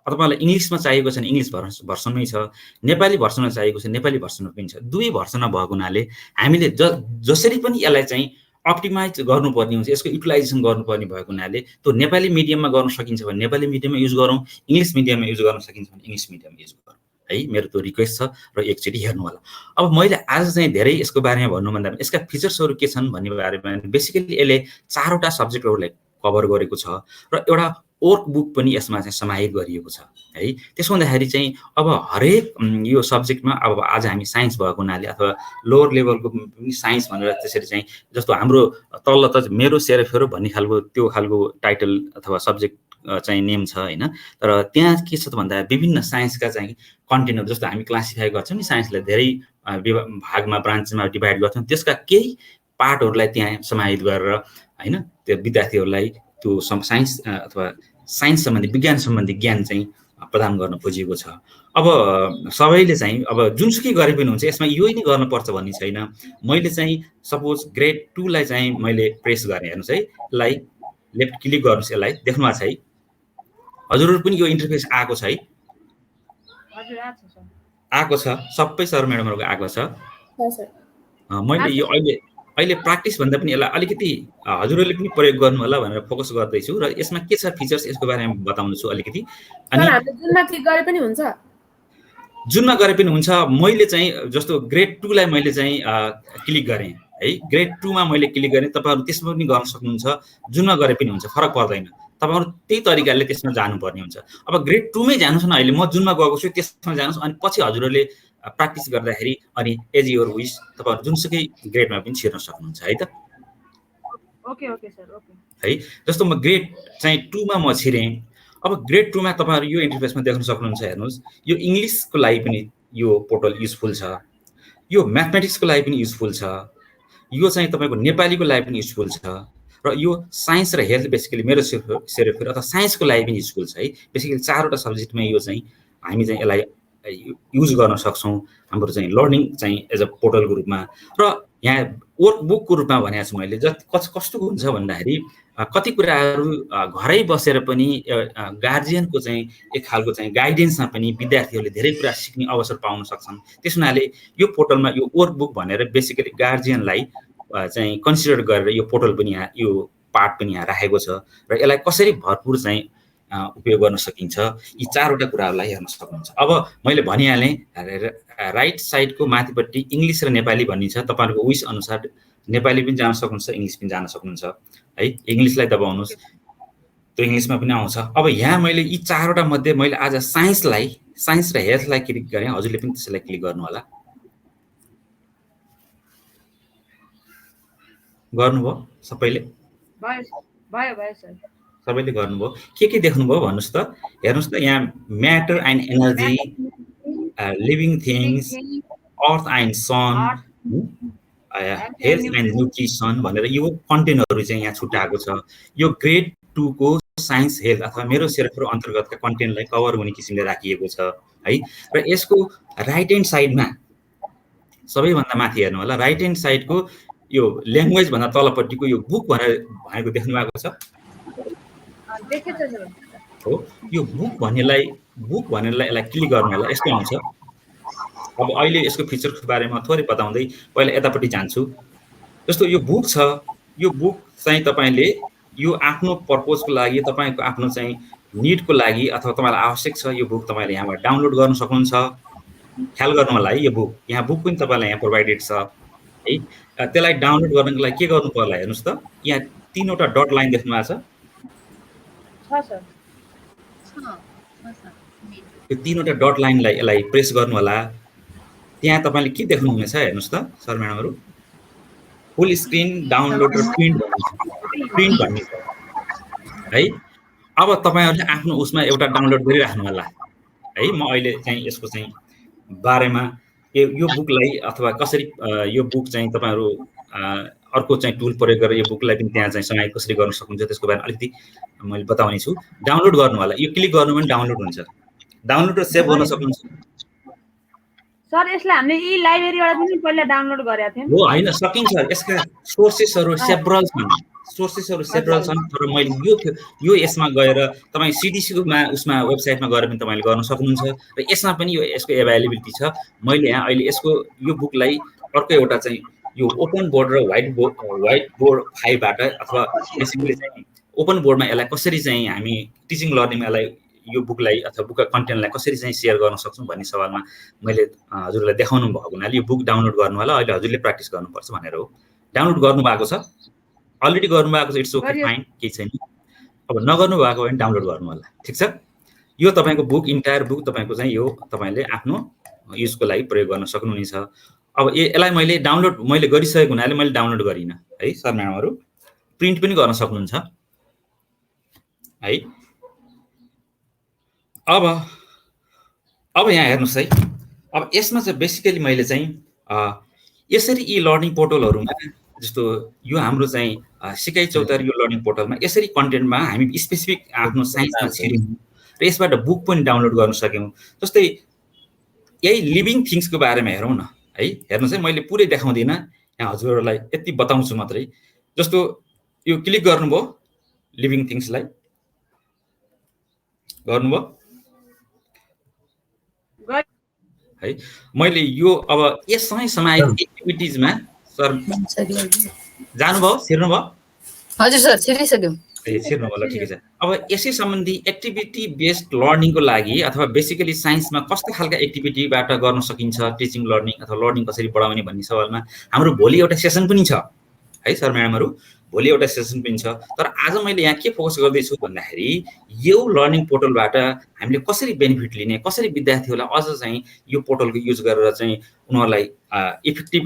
तपाईहरुलाई इंग्लिशमा चाहिएको छ भने इंग्लिश भर्सनमै छ, नेपाली भर्सनमा चाहिएको छ नेपाली भर्सनमा पनि छ। दुई भर्सनमा भएको हुनाले हामीले जसरी पनि यसलाई चाहिँ अप्टिमाइज गर्नुपर्ने हुन्छ, यसको युटिलाइजेसन गर्नुपर्ने भएको हुनाले त्यो नेपाली मिडियममा गर्न सकिन्छ भने नेपाली मिडियममा युज गरौँ, इंग्लिश मिडियममा युज गर्न सकिन्छ भने इंग्लिश मिडियममा युज गरौँ है। मेरो त्यो रिक्वेस्ट छ र एकचोटी हेर्नु होला। अब मैले आज चाहिँ धेरै यसको बारेमा भन्नुभन्दा यसका फिचर्सहरु के छन् भन्ने बारेमा बेसिकली यसले 4 वटा सब्जेक्टहरुलाई कभर गरेको छ र एउटा वर्क बुक पनि यसमा चाहिँ समाहित गरिएको छ है। त्यसो हुँदाखेरि चाहिँ अब हरेक यो सब्जेक्टमा अब आज हामी साइन्स भएको हुनाले अथवा लोअर लेभलको पनि साइन्स भनेर त्यसरी चाहिँ जस्तो हाम्रो तल्लो त मेरो सेरोफेरो भन्ने खालको त्यो खालको टाइटल अथवा सब्जेक्ट चाहिँ नेम छ हैन। तर त्यहाँ के छ त भन्दा विभिन्न साइन्सका चाहिँ कन्टेन्टहरु जस्तो हामी क्लासिफाई गर्छौँ नि साइन्सलाई धेरै भागमा ब्रान्चमा डिभाइड गर्छौँ, त्यसका केही पार्टहरुलाई त्यहाँ समाहित गरेर हैन त्यो विद्यार्थीहरुलाई त्यो साइन्स अथवा साइन्स सम्बन्धी विज्ञान सम्बन्धी ज्ञान चाहिँ प्रदान गर्न खोजिएको छ। अब सबैले चाहिँ अब जुनसुकै गरे पनि हुन्छ, यसमा यो नै गर्नुपर्छ भन्ने छैन। मैले चाहिँ सपोज ग्रेड 2 लाई चाहिँ मैले प्रेस गरेँ, हेर्नुस् है, यसलाई लेफ्ट क्लिक गर्नुस्, यसलाई देख्नु भएको छ है हजुरहरु पनि यो इन्टरफेस आएको छ है? हजुर आएको छ, सबै सर म्याडमहरुको आएको छ। मैले यो अहिले प्र्याक्टिस भन्दा पनि यसलाई अलिकति हजुरहरुले पनि प्रयोग गर्नु होला भनेर फोकस गर्दै छु र यसमा के छ फिचर्स यसको बारेमा बताउनु छु अलिकति। अनि जुनमा क्लिक गरे पनि हुन्छ? जुनमा गरे पनि हुन्छ। मैले चाहिँ जस्तो ग्रेड 2 लाई मैले चाहिँ क्लिक गरेँ है, ग्रेड 2 मा मैले क्लिक गरेँ, तपाईहरु त्यसमा पनि गर्न सक्नुहुन्छ, जुनमा गरे पनि हुन्छ, फरक पर्दैन। तपाईहरु त्यही तरिकाले त्यसमा जानुपर्ने हुन्छ। अब ग्रेड 2 मै जानुस् न, अहिले म जुनमा गएको छु त्यसमा जानुस्, अनि पछि हजुरहरुले प्र्याक्टिस गर्दाखेरि अनि एज योर विश तपाईहरु जुनसुकै ग्रेडमा पनि छिर्न सक्नुहुन्छ है त। ओके सर, ओके है। जस्तो म ग्रेड चाहिँ 2 मा म छिरेँ। अब ग्रेड 2 मा तपाईहरु यो इन्टरफेसमा देख्न सक्नुहुन्छ, हेर्नुस्, यो इंग्लिशको लागि पनि यो पोर्टल युजफुल छ, यो म्याथमेटिक्सको लागि पनि युजफुल छ, यो चाहिँ तपाईको नेपालीको लागि पनि युजफुल छ, र यो साइन्स र हेल्थ बेसिकली मेरो सेरोफेर अथवा साइन्सको लागि पनि युजफुल छ है। बेसिकली 4 वटा सब्जेक्टमा यो चाहिँ हामी चाहिँ यसलाई युज गर्न सक्छौं हाम्रो चाहिँ लर्निङ चाहिँ एज अ पोर्टलको रूपमा। र यहाँ वर्कबुकको रूपमा भनेको छु मैले। कस्तो हुन्छ भन्दाखेरि कति कुराहरू घरै बसेर पनि गार्जियनको चाहिँ एक खालको चाहिँ गाइडेन्समा पनि विद्यार्थीहरूले धेरै कुरा सिक्ने अवसर पाउन सक्छन्। त्यस हुनाले यो पोर्टलमा यो वर्कबुक भनेर बेसिकली गार्जियनलाई चाहिँ कन्सिडर गरेर यो पोर्टल पनि यहाँ यो पार्ट पनि यहाँ राखेको छ र यसलाई कसरी भरपुर चाहिँ उपयोग गर्न सकिन्छ यी 4 वटा कुराहरूलाई हेर्न सक्नुहुन्छ। अब मैले भनिहालेँ राइट साइडको माथिपट्टि इंग्लिश र नेपाली भन्ने छ, तपाईहरुको विश अनुसार नेपाली पनि जान सक्नुहुन्छ, इंग्लिश पनि जान सक्नुहुन्छ है। इंग्लिशलाई दबाउनुस्, त्यो इंग्लिशमा पनि आउँछ। अब यहाँ मैले यी 4 वटा मध्ये मैले आज साइन्स र हेल्थलाई क्लिक गरेँ, हजुरले पनि त्यसलाई क्लिक गर्नु होला। गर्नुभयो सबैले? भयो सर, सबैले गर्नुभयो? के देख्नुभयो भन्नुस् त? हेर्नुस् त, यहाँ matter and energy, living things, earth and sun, health and nutrition भनेर यो कन्टेन्टहरु चाहिँ यहाँ छुट्याएको छ। यो ग्रेड 2 को साइन्स हेल्थ अथवा मेरो सेरोफेर अन्तर्गतका कन्टेन्टलाई कभर हुने किसिमले राखिएको छ है। र यसको राइट ह्यान्ड साइडमा सबैभन्दा माथि हेर्नु होला, राइट ह्यान्ड साइडको यो ल्याङ्ग्वेज भन्दा तलपट्टिको यो बुक भनेको देख्नु भएको छ हो। यो बुक भन्नेलाई यसलाई क्लिक गर्नु होला, यस्तो आउँछ। अब अहिले यसको फिचरको बारेमा थोरै बताउँदै पहिला यतापट्टि जान्छु। जस्तो यो बुक छ, यो बुक चाहिँ तपाईले यो आफ्नो पर्पजको लागि, तपाईको आफ्नो चाहिँ निडको लागि अथवा तपाईलाई आवश्यक छ यो बुक तपाईले यहाँबाट डाउनलोड गर्न सक्नुहुन्छ। ख्याल गर्नु होला है, यो बुक यहाँ बुक पनि तपाईलाई यहाँ प्रोभाइडेड छ है। त्यसलाई डाउनलोड गर्नको लागि के गर्नु पर्ला हेर्नुस् त, यहाँ 3 वटा डट लाइन देख्नु भएको छ सर। यो 3 वटा डट लाइनलाई यसलाई प्रेस गर्नु होला। त्यहाँ तपाईले के देख्नुहुनेछ हेर्नुस् त सर म्याडमहरु, फुल स्क्रिन डाउनलोड र प्रिन्ट भन्ने छ है। अब तपाईहरुले आफ्नो उसमा एउटा डाउनलोड गरिराख्नु होला है। म अहिले चाहिँ यसको चाहिँ बारेमा यो बुकलाई अथवा कसरी यो बुक चाहिँ तपाईहरु अर्को चाहिँ टुल प्रयोग गरेर यो बुकलाई पनि त्यहाँ चाहिँ समाहित कसरी गर्न सक्नुहुन्छ त्यसको बारेमा अलिकति मैले बताउने छु। डाउनलोड गर्नु होला, यो क्लिक गर्नु पनि डाउनलोड हुन्छ, डाउनलोड र सेभ गर्न सक्नुहुन्छ। सर यसलाई हामीले ई लाइब्रेरीबाट पनि पहिला डाउनलोड गरेका थियौं हो हैन, सकिन्छ। यसका सोर्सेसहरु सेभरल छन्, तर मैले यो यसमा गएर तपाई सीडीसी को उसमा वेबसाइटमा गएर पनि तपाईले गर्न सक्नुहुन्छ र यसमा पनि यसको अवेलेबिलिटी छ। मैले यहाँ अहिले यसको यो बुकलाई अर्को एउटा चाहिँ यो ओपन बोर्ड र व्हाइट बोर्ड 5 बाट अथवा बेसिकली चाहिँ ओपन बोर्डमा यसलाई कसरी चाहिँ हामी टिचिङ लर्निङ यसलाई यो बुकलाई अथवा बुकका कन्टेन्टलाई कसरी चाहिँ शेयर गर्न सक्छौं भन्ने सवालमा मैले हजुरलाई देखाउनु भएको हुनाले यो बुक डाउनलोड गर्नु होला। अहिले हजुरले प्र्याक्टिस गर्नुपर्छ भनेर हो। डाउनलोड गर्नु भएको छ, अलरेडी गर्नु भएको छ, इट्स ओके फाइन, केही छैन। अब नगर्नु भएको भने डाउनलोड गर्नु होला, ठीक छ। यो तपाईको बुक इन्टायर बुक तपाईको चाहिँ यो तपाईले आफ्नो युजको लागि प्रयोग गर्न सक्नुहुनेछ। अब यसलाई मैले गरिसकेको हुनाले मैले डाउनलोड गरिन है। सर म्याडमहरु प्रिन्ट पनि गर्न सक्नुहुन्छ है। अब अब यहाँ हेर्नुहोस् है, अब यसमा चाहिँ बेसिकली मैले चाहिँ यसरी यी लर्निङ पोर्टलहरूमा जस्तो यो हाम्रो चाहिँ सिकाइ चौतारी यो लर्निङ पोर्टलमा यसरी कन्टेन्टमा हामी स्पेसिफिक आफ्नो साइन्समा छिर्यौँ र यसबाट बुक पनि डाउनलोड गर्न सक्यौँ। जस्तै यही लिभिङ थिङ्सको बारेमा हेरौँ न है, हेर्नुहोस् है, मैले पुरै देखाउँदिनँ, यहाँ हजुरहरूलाई यति बताउँछु मात्रै। जस्तो यो क्लिक गर्नुभयो लिभिङ थिङ्सलाई, गर्नुभयो है। मैले यो अब यससँगै समाएको एक्टिभिटिजमा सर जानुभयो, छिर्नुभयो? हजुर सर, छिरिसक्यौँ। छिर्नु होला, ठिकै छ। अब यसै सम्बन्धी एक्टिभिटी बेस्ड लर्निङको लागि अथवा बेसिकली साइन्समा कस्तो खालका एक्टिभिटीबाट गर्न सकिन्छ टिचिङ लर्निङ अथवा लर्निङ कसरी बढाउने भन्ने सवालमा हाम्रो भोलि एउटा सेसन पनि छ है सर म्याडमहरू, भोलि एउटा सेसन पनि छ। तर आज मैले यहाँ के फोकस गर्दैछु भन्दाखेरि यो लर्निङ पोर्टलबाट हामीले कसरी बेनिफिट लिने, कसरी विद्यार्थीहरूलाई अझ चाहिँ यो पोर्टलको युज गरेर चाहिँ उनीहरूलाई इफेक्टिभ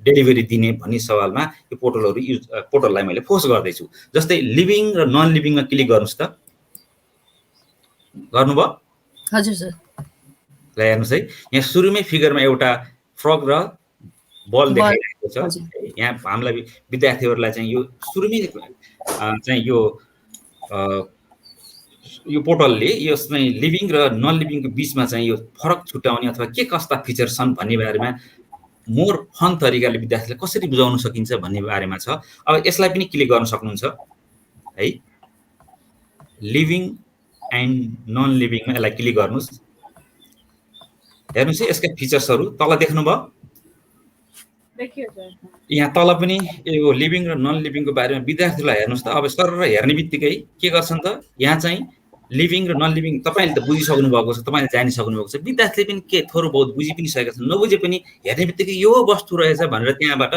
डेलिभरी दिने भन्ने सवालमा यो पोर्टललाई मैले फोकस गर्दैछु। जस्तै लिभिङ र नन लिभिङमा क्लिक गर्नुहोस् त, गर्नुभयो? हजुर सर। ल हेर्नुहोस् है, यहाँ सुरुमै फिगरमा एउटा फ्रग र बल देखाइरहेको छ। यहाँ हामीलाई विद्यार्थीहरूलाई चाहिँ यो सुरुमै चाहिँ यो पोर्टलले यो चाहिँ लिभिङ र नन लिभिङको बिचमा चाहिँ यो फरक छुट्याउने अथवा के कस्ता फिचर छन् भन्ने बारेमा मोर फन तरिकाले विद्यार्थीलाई कसरी बुझाउन सकिन्छ भन्ने बारेमा छ। अब यसलाई पनि क्लिक गर्न सक्नुहुन्छ है, लिभिङ एन्ड नन लिभिङमा यसलाई क्लिक गर्नुहोस्। हेर्नुहोस् है, यसका फिचर्सहरू तल देख्नुभयो? यहाँ तल पनि यो लिभिङ र नन लिभिङको बारेमा विद्यार्थीलाई हेर्नुहोस् त। अब सर हेर्ने बित्तिकै के गर्छन् त, यहाँ चाहिँ लिभिङ र नन लिभिङ तपाईँले त बुझिसक्नु भएको छ, तपाईँले जानिसक्नु भएको छ, विद्यार्थीले पनि के थोरो बहुत बुझि पनि सकेका छन्, नबुझे पनि हेर्ने बित्तिकै यो वस्तु रहेछ भनेर त्यहाँबाट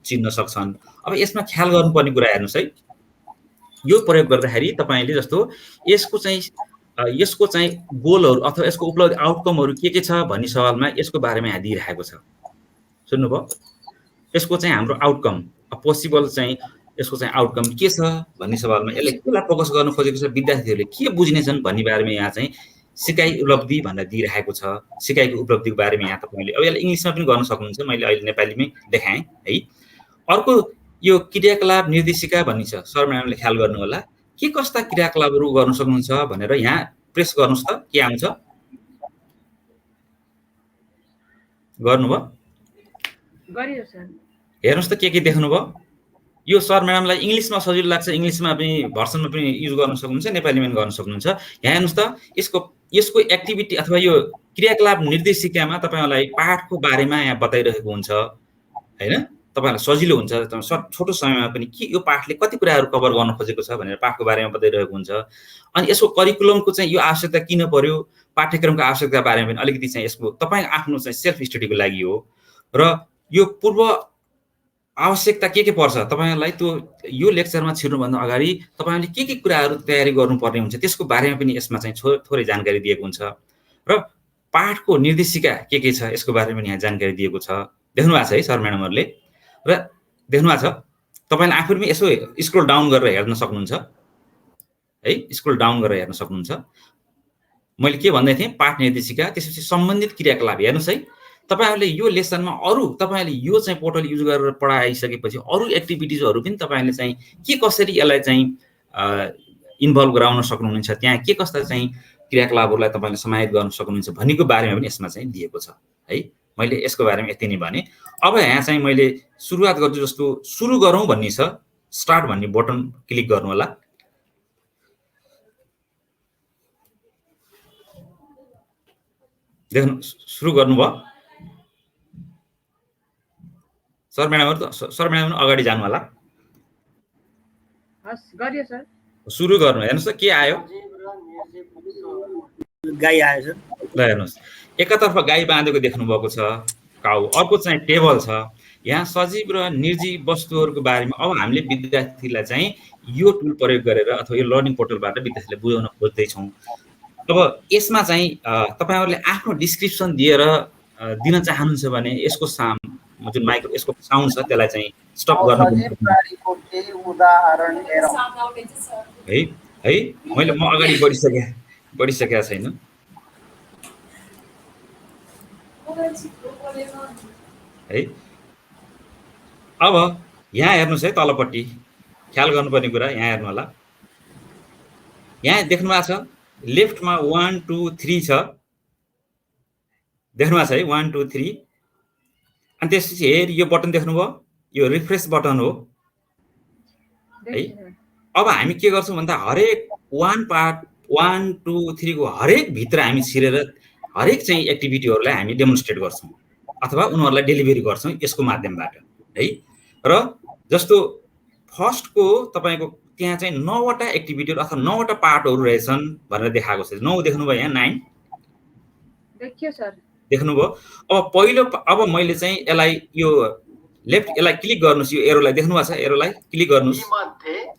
चिन्न सक्छन्। अब यसमा ख्याल गर्नुपर्ने कुरा हेर्नुहोस् है, यो प्रयोग गर्दाखेरि तपाईँले जस्तो यसको चाहिँ गोलहरू अथवा यसको उपलब्धि आउटकमहरू के छ भन्ने सवालमा यसको बारेमा यहाँ दिइरहेको छ। सुन्नुभयो? यसको चाहिँ हाम्रो आउटकम पोसिबल चाहिँ यसको चाहिँ आउटकम के छ भन्ने सवालमा यसले केलाई फोकस गर्न खोजेको छ, विद्यार्थीहरूले के बुझ्नेछन् भन्ने बारेमा यहाँ चाहिँ सिकाइ उपलब्धि भनेर दिइरहेको छ। सिकाइको उपलब्धिको बारेमा यहाँ तपाईँले अब यसलाई इङ्ग्लिसमा पनि गर्न सक्नुहुन्छ, मैले अहिले नेपालीमै देखाएँ है। अर्को यो क्रियाकलाप निर्देशिका भन्ने छ, सर म्याडमले ख्याल गर्नु होला, के कस्ता क्रियाकलापहरू गर्न सक्नुहुन्छ भनेर यहाँ प्रेस गर्नुहोस् त, के आउँछ? गर्नुभयो? हेर्नुहोस् त के देख्नुभयो? यो सर म्याडमलाई इङ्ग्लिसमा सजिलो लाग्छ, इङ्ग्लिसमा पनि भर्सनमा पनि युज गर्न सक्नुहुन्छ, नेपालीमा पनि गर्न सक्नुहुन्छ। यहाँ हेर्नुहोस् त, यसको एक्टिभिटी अथवा यो क्रियाकलाप निर्देशिकामा तपाईँलाई पाठको बारेमा यहाँ बताइरहेको हुन्छ होइन, तपाईँलाई सजिलो हुन्छ। छोटो समयमा पनि के यो पाठले कति कुराहरू कभर गर्न खोजेको छ भनेर पाठको बारेमा बताइरहेको हुन्छ। अनि यसको करिकुलमको चाहिँ यो आवश्यकता किन पर्यो, पाठ्यक्रमको आवश्यकता बारेमा पनि अलिकति चाहिँ यसको तपाईँ आफ्नो चाहिँ सेल्फ स्टडीको लागि हो। र यो पूर्व आवश्यकता के पर्छ तपाईँहरूलाई, त्यो यो लेक्चरमा छिर्नुभन्दा अगाडि तपाईँले के कुराहरू तयारी गर्नुपर्ने हुन्छ त्यसको बारेमा पनि यसमा चाहिँ थोरै जानकारी दिएको हुन्छ। र पाठको निर्देशिका के छ यसको बारेमा पनि यहाँ जानकारी दिएको छ। देख्नु भएको छ है सर म्याडमहरूले? र देख्नु भएको छ? तपाईँले आफू पनि यसो स्क्रोल डाउन गरेर हेर्न सक्नुहुन्छ है, स्क्रोल डाउन गरेर हेर्न सक्नुहुन्छ। मैले के भन्दै थिएँ, पाठ निर्देशिका, त्यसपछि सम्बन्धित क्रियाकलाप। हेर्नुहोस् है, तपाईँहरूले यो लेसनमा अरू तपाईँले यो चाहिँ पोर्टल युज गरेर पढाइसकेपछि अरू एक्टिभिटिजहरू पनि तपाईँले चाहिँ के कसरी यसलाई चाहिँ इन्भल्भ गराउन सक्नुहुनेछ, त्यहाँ के कस्ता चाहिँ क्रियाकलापहरूलाई तपाईँले समाहित गर्न सक्नुहुन्छ भन्नेको बारेमा पनि यसमा चाहिँ दिएको छ है। मैले यसको बारेमा यति नै भने। अब यहाँ चाहिँ मैले सुरुवात गर्छु, जस्तो सुरु गरौँ भन्ने छ, स्टार्ट भन्ने बटन क्लिक गर्नु होला। देख्नु, सुरु गर्नुभयो सर म्याडमहरू अगाडि जानु होला। सुरु गर्नु, हेर्नुहोस् त के आयो, गाई आयो सर। ल हेर्नुहोस्, एकातर्फ गाई बाँधेको देख्नु भएको छ, काउ, अर्को चाहिँ टेबल छ। यहाँ सजीव र निर्जीव वस्तुहरूको बारेमा अब हामीले विद्यार्थीलाई चाहिँ यो टुल प्रयोग गरेर अथवा यो लर्निङ पोर्टलबाट विद्यार्थीलाई बुझाउन खोज्दैछौँ। अब यसमा चाहिँ तपाईँहरूले आफ्नो डिस्क्रिप्सन दिएर दिन चाहनुहुन्छ भने यसको जुन माइक्रो यसको साउन्ड छ त्यसलाई चाहिँ स्टप गर्नु है। मैले म अगाडि बढिसकेका छैन। है। अब यहाँ हेर्नुहोस् है, तलपट्टि ख्याल गर्नुपर्ने कुरा यहाँ हेर्नु होला। यहाँ देख्नु भएको छ लेफ्टमा 1 2 3 छ, देख्नु भएको छ है 1 2 3। अनि त्यसपछि हेर यो बटन देख्नुभयो, यो रिफ्रेस बटन हो है। अब हामी के गर्छौँ भन्दा हरेक 1 पार्ट 1 2 3 को हरेक भित्र हामी छिरेर हरेक चाहिँ एक्टिभिटीहरूलाई हामी डेमोन्स्ट्रेट गर्छौँ अथवा उनीहरूलाई डेलिभरी गर्छौँ यसको माध्यमबाट है। र जस्तो फर्स्टको तपाईँको त्यहाँ चाहिँ 9 वटा एक्टिभिटीहरू अथवा 9 वटा पार्टहरू रहेछन् भनेर देखाएको छ। 9 देख्नुभयो यहाँ, 9 देखियो सर, देख्नुभयो। अब पहिलो अब मैले चाहिँ यसलाई यो लेफ्ट यसलाई क्लिक गर्नुस्, यो एरोलाई देख्नु भएको छ, एरोलाई क्लिक गर्नुस्,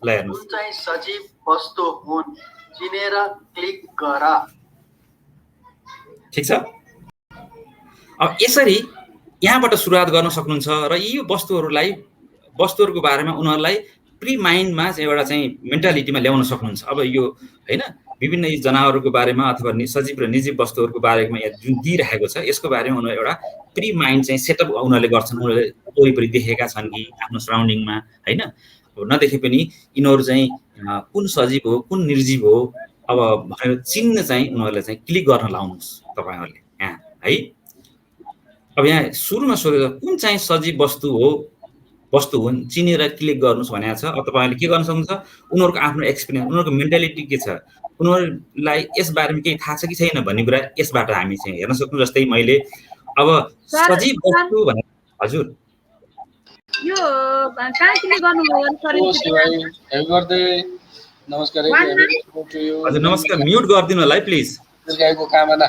ल हेर्नुस् कुन चाहिँ सजीव वस्तु हुन् चिनेर क्लिक गर। ठिक छ। अब यसरी यहाँबाट सुरुवात गर्न सक्नुहुन्छ र यी वस्तुहरूको बारेमा उनीहरूलाई प्री माइन्डमा चाहिँ एउटा चाहिँ मेन्टालिटीमा ल्याउन सक्नुहुन्छ। अब यो हैन विभिन्न यी जनावरहरूको बारेमा अथवा सजीव र निर्जीव वस्तुहरूको बारेमा यहाँ जुन दिइरहेको छ यसको बारेमा उनीहरू एउटा प्री माइन्ड चाहिँ सेटअप उनीहरूले गर्छन्। उनीहरूले वरिपरि देखेका छन् कि आफ्नो सराउन्डिङमा हैन, नदेखे पनि यिनीहरू चाहिँ कुन सजीव हो कुन निर्जीव हो अब भनेर चिन्न चाहिँ उनीहरूले चाहिँ क्लिक गर्न लाउनुहोस् तपाईँहरूले यहाँ है। अब यहाँ सुरुमा सोधेको कुन चाहिँ सजीव वस्तु हुन् चिनेर क्लिक गर्नुहोस् भनेको छ। अब तपाईँहरूले के गर्न सक्नुहुन्छ, उनीहरूको आफ्नो एक्सपिरियन्स, उनीहरूको मेन्टालिटी के छ, उनीहरूलाई यस बारेमा केही थाहा छ कि छैन भन्ने कुरा यसबाट हामी चाहिँ हेर्न सक्छौँ। जस्तै मैले अब सजीव वस्तु भने हजुर यो कहाँ क्लिक गर्नुभयो सर? नमस्कार हजुर नमस्कार, म्युट गरिदिनु होला है प्लिज। दीर्घायुको कामना।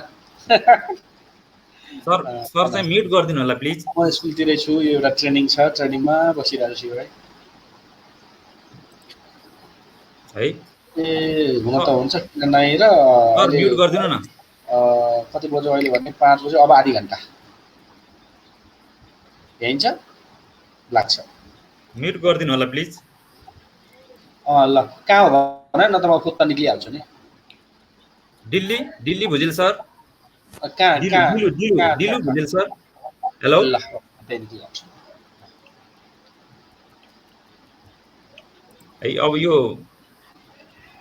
सर चाहिँ म्युट गरिदिनु होला प्लिज। म स्कुलतिरै छु, यो एउटा ट्रेनिङ छ, ट्रेनिङमा बसिरहेको छु है। ए हुन त हुन्छ नै र म्युट गरिदिनु न। कति बज्यो अहिले भने 5 बज्यो, अब आधी घण्टा भ्याइन्छ लाग्छ। म्युट गरिदिनु होला प्लिज। ल कहाँ हो भने न त म खुत्ता निक्लिहाल्छु नि। दिल्ली भुजेल सर। कहाँ दिलु भुजेल सर। हेलो ल त्यही निक्लिहाल्छु है। अब यो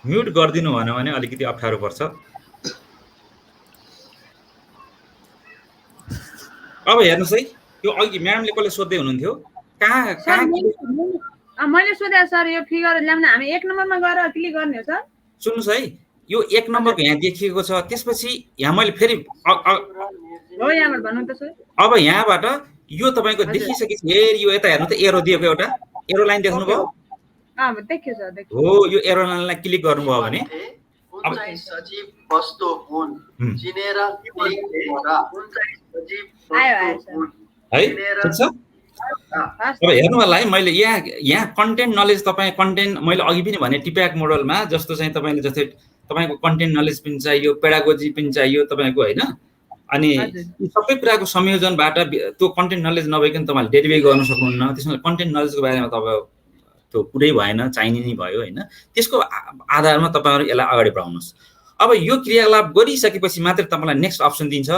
म्युट गरिदिनु भन्यो भने अलिकति अप्ठ्यारो पर्छ। अब हेर्नुहोस् है, यो अघि म्याडमले कसले सोध्दै हुनुहुन्थ्यो कहाँ मैले सोधे सर यो फिगर ल्याउन हामी 1 नम्बरमा गएर क्लिक गर्ने हो सर? सुन्नुहोस् है, यो 1 नम्बरको यहाँ देखिएको छ। त्यसपछि यहाँ मैले फेरि हो यहाँबाट भन्नु त सर। अब यहाँबाट यो तपाईँको देखिसकेपछि यो यता हेर्नु त, एरो दिएको एउटा एरो लाइन देख्नुभयो? देखियो सर, देखियो। हो यो एरो लाइनलाई क्लिक गर्नुभयो भने कुन चाहिँ सजीव वस्तु हुन् चिनेर क्लिक गर। कुन चाहिँ सजीव वस्तु हुन् है, ठीक छ। अब हेर्नु होला है, मैले यहाँ कन्टेन्ट नलेज तपाईँ कन्टेन्ट मैले अघि पनि भने टिप्याक मोडलमा जस्तो चाहिँ तपाईँले जस्तै तपाईँको कन्टेन्ट नलेज पनि चाहियो, पेडागोजी पनि चाहियो तपाईँको होइन। अनि सबै कुराको संयोजनबाट त्यो कन्टेन्ट नलेज नभइकन तपाईँले डेलिभरी गर्न सक्नुहुन्न। त्यसमा कन्टेन्ट नलेजको बारेमा तपाईँ त्यो कुरै भएन, चाहिने नै भयो होइन। त्यसको आधारमा तपाईँहरू यसलाई अगाडि बढाउनुहोस्। अब यो क्रियाकलाप गरिसकेपछि मात्रै तपाईँलाई नेक्स्ट अप्सन दिन्छ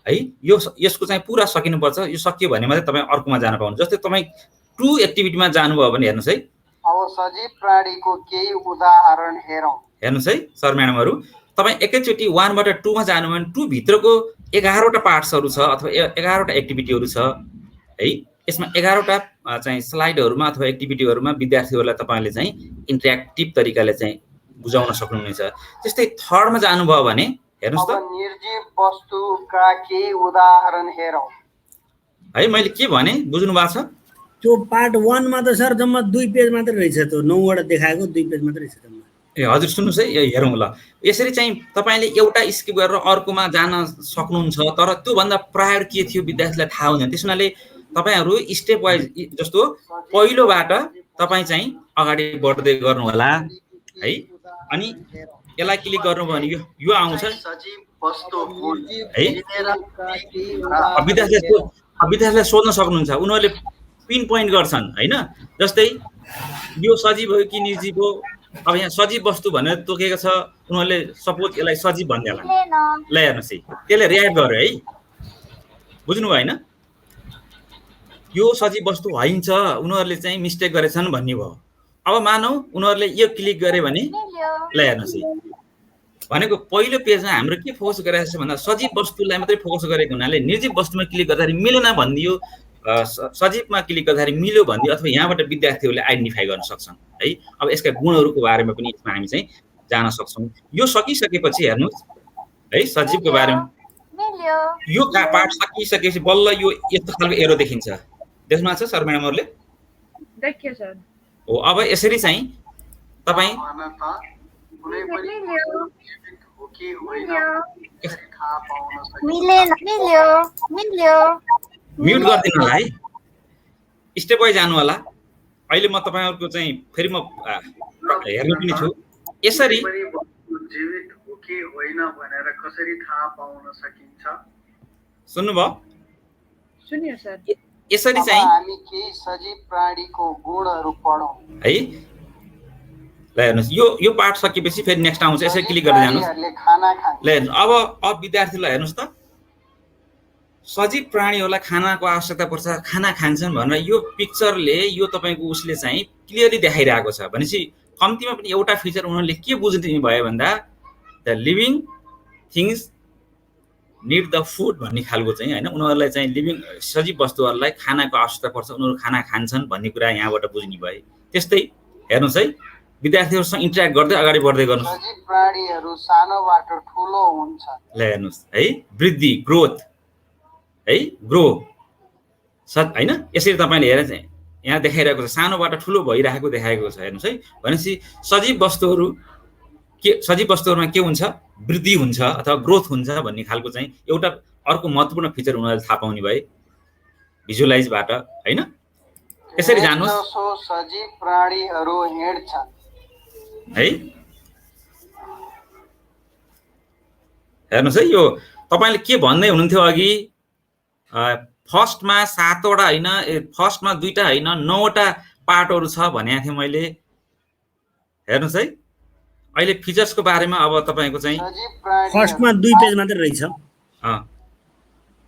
है। यसको चाहिँ पुरा सकिनुपर्छ। यो सकियो भने मात्रै तपाईँ अर्कोमा जान पाउनुहुन्छ। जस्तै तपाईँ 2 एक्टिभिटीमा जानुभयो भने हेर्नुहोस् है, अब सजीव प्राणीको केही उदाहरण हेरौँ। हेर्नुहोस् है सर म्याडमहरू, तपाईँ एकैचोटि 1 बाट 2 मा जानु भने 2 भित्रको 11वटा पार्ट्सहरू छ अथवा 11वटा एक्टिभिटीहरू छ है। यसमा 11वटा चाहिँ स्लाइडहरूमा अथवा एक्टिभिटीहरूमा विद्यार्थीहरूलाई तपाईँले चाहिँ इन्टरेक्टिभ तरिकाले चाहिँ बुझाउन सक्नुहुनेछ। जस्तै 3rd मा जानुभयो भने हेर्नुहोस् त, निर्जीव वस्तुका केही उदाहरण हेरौँ है। मैले के भने बुझ्नु भएको छ? त्यो पार्ट 1 मा त सर जम्मा 2 पेज मात्र रहेछ, त्यो 9 वटा देखाएको 2 पेज मात्र रहेछ जम्मा। ए हजुर सुन्नुहोस् है, हेरौँ ल। यसरी चाहिँ तपाईँले एउटा स्किप गरेर अर्कोमा जान सक्नुहुन्छ। तर त्योभन्दा प्रायर के थियो विद्यार्थीलाई थाहा हुँदैन। त्यसैले तपाईँहरू स्टेप वाइज जस्तो पहिलोबाट तपाईँ चाहिँ अगाडि बढ्दै गर्नु होला है। अनि यसलाई क्लिक गर्नुभयो भने यो आउँछ है। विद्यार्थीलाई सोध्न सक्नुहुन्छ, उनीहरूले पिन पोइन्ट गर्छन् होइन। जस्तै यो सजीव हो कि निर्जीव हो। अब यहाँ सजीव वस्तु भनेर तोकेको छ, उनीहरूले सपोज यसलाई सजीव भन्दै होला। ल हेर्नुहोस् है, त्यसले रियाक्ट गर्यो है। बुझ्नु होइन? यो सजीव वस्तु होइन, उनीहरूले चाहिँ मिस्टेक गरेछन् भन्ने भयो। अब मानौ उनीहरूले यो क्लिक गरे भने ल हेर्नुहोस् है, भनेको पहिलो पेजमा हाम्रो के फोकस गरेको छ भन्दा सजीव वस्तुलाई मात्रै फोकस गरेको हुनाले निर्जीव वस्तुमा क्लिक गर्दाखेरि मिलेन भनिदियो, सजीवमा क्लिक गर्दाखेरि मिल्यो भनिदियो, अथवा यहाँबाट विद्यार्थीहरूले आइडेन्टिफाई गर्न सक्छन् है। अब यसका गुणहरूको बारेमा पनि यसमा हामी चाहिँ जान सक्छौँ। यो सकिसकेपछि हेर्नुहोस् है, सजीवको बारेमा यो पार्ट सकिसकेपछि बल्ल यो यस्तो खालको एरो देखिन्छ, देख्नु भएको छ सर म्याडमहरूले? देखियो सर। हो, अब यसरी चाहिँ तपाईँ कुनै पनि जीवित हो कि होइन थाहा पाउन सकिन्छ। म्युट गरिदिनु होला है, स्टेप वाइज जानु होला। अहिले म तपाईँहरूको चाहिँ फेरि म हेर्नु पनि छु। यसरी जीवित हो कि होइन भनेर कसरी थाहा पाउन सकिन्छ? सुन्नुभयो? सुनियो सर। यसरी चाहिँ हामी केही सजीव प्राणीको गुणहरू पढौँ है। ल हेर्नुहोस्, यो पार्ट सकेपछि फेरि नेक्स्ट आउँछ, यसरी क्लिक गर्दै जानुहोस्। ल हेर्नु, अब विद्यार्थीलाई हेर्नुहोस् त, सजीव प्राणीहरूलाई खानाको आवश्यकता पर्छ, खाना खान्छन् भनेर यो पिक्चरले, यो तपाईँको उसले चाहिँ क्लियरली देखाइरहेको छ। भनेपछि कम्तीमा पनि एउटा फिचर उनीहरूले के बुझ्ने भयो भन्दा the living things need the food भन्ने खालको चाहिँ होइन, उनीहरूलाई चाहिँ लिभिङ सजीव वस्तुहरूलाई खानाको आवश्यकता पर्छ, उनीहरू खाना खान्छन् भन्ने कुरा यहाँबाट बुझ्ने भयो। त्यस्तै हेर्नुहोस् है, विद्यार्थीहरूसँग इन्टरेक्ट गर्दै अगाडि बढ्दै गर्नुहोस्। सजीव प्राणीहरू सानोबाट ठुलो हुन्छ। ल हेर्नुहोस् है, वृद्धि, ग्रोथ है, ग्रो होइन, यसरी तपाईँले हेरेर चाहिँ यहाँ देखाइरहेको छ, सानोबाट ठुलो भइरहेको देखाएको छ। हेर्नुहोस् है, भनेपछि सजीव वस्तुहरूमा के हुन्छ, वृद्धि हुन्छ अथवा ग्रोथ हुन्छ भन्ने खालको चाहिँ एउटा अर्को महत्त्वपूर्ण फिचर उनीहरूले थाहा पाउने भए भिजुअलाइजबाट होइन। यसरी जानुहोस्, सजीव प्राणीहरू हिँड्छन् है। हेर्नुहोस् है, यो तपाईँले के भन्दै हुनुहुन्थ्यो अघि, फर्स्टमा 7वटा होइन, फर्स्टमा 2टा होइन 9वटा पार्टहरू छ भनेको थिएँ मैले। हेर्नुहोस् है, अहिले फिचर्सको बारेमा अब तपाईँको चाहिँ फर्स्टमा 2 पेज मात्रै रहेछ।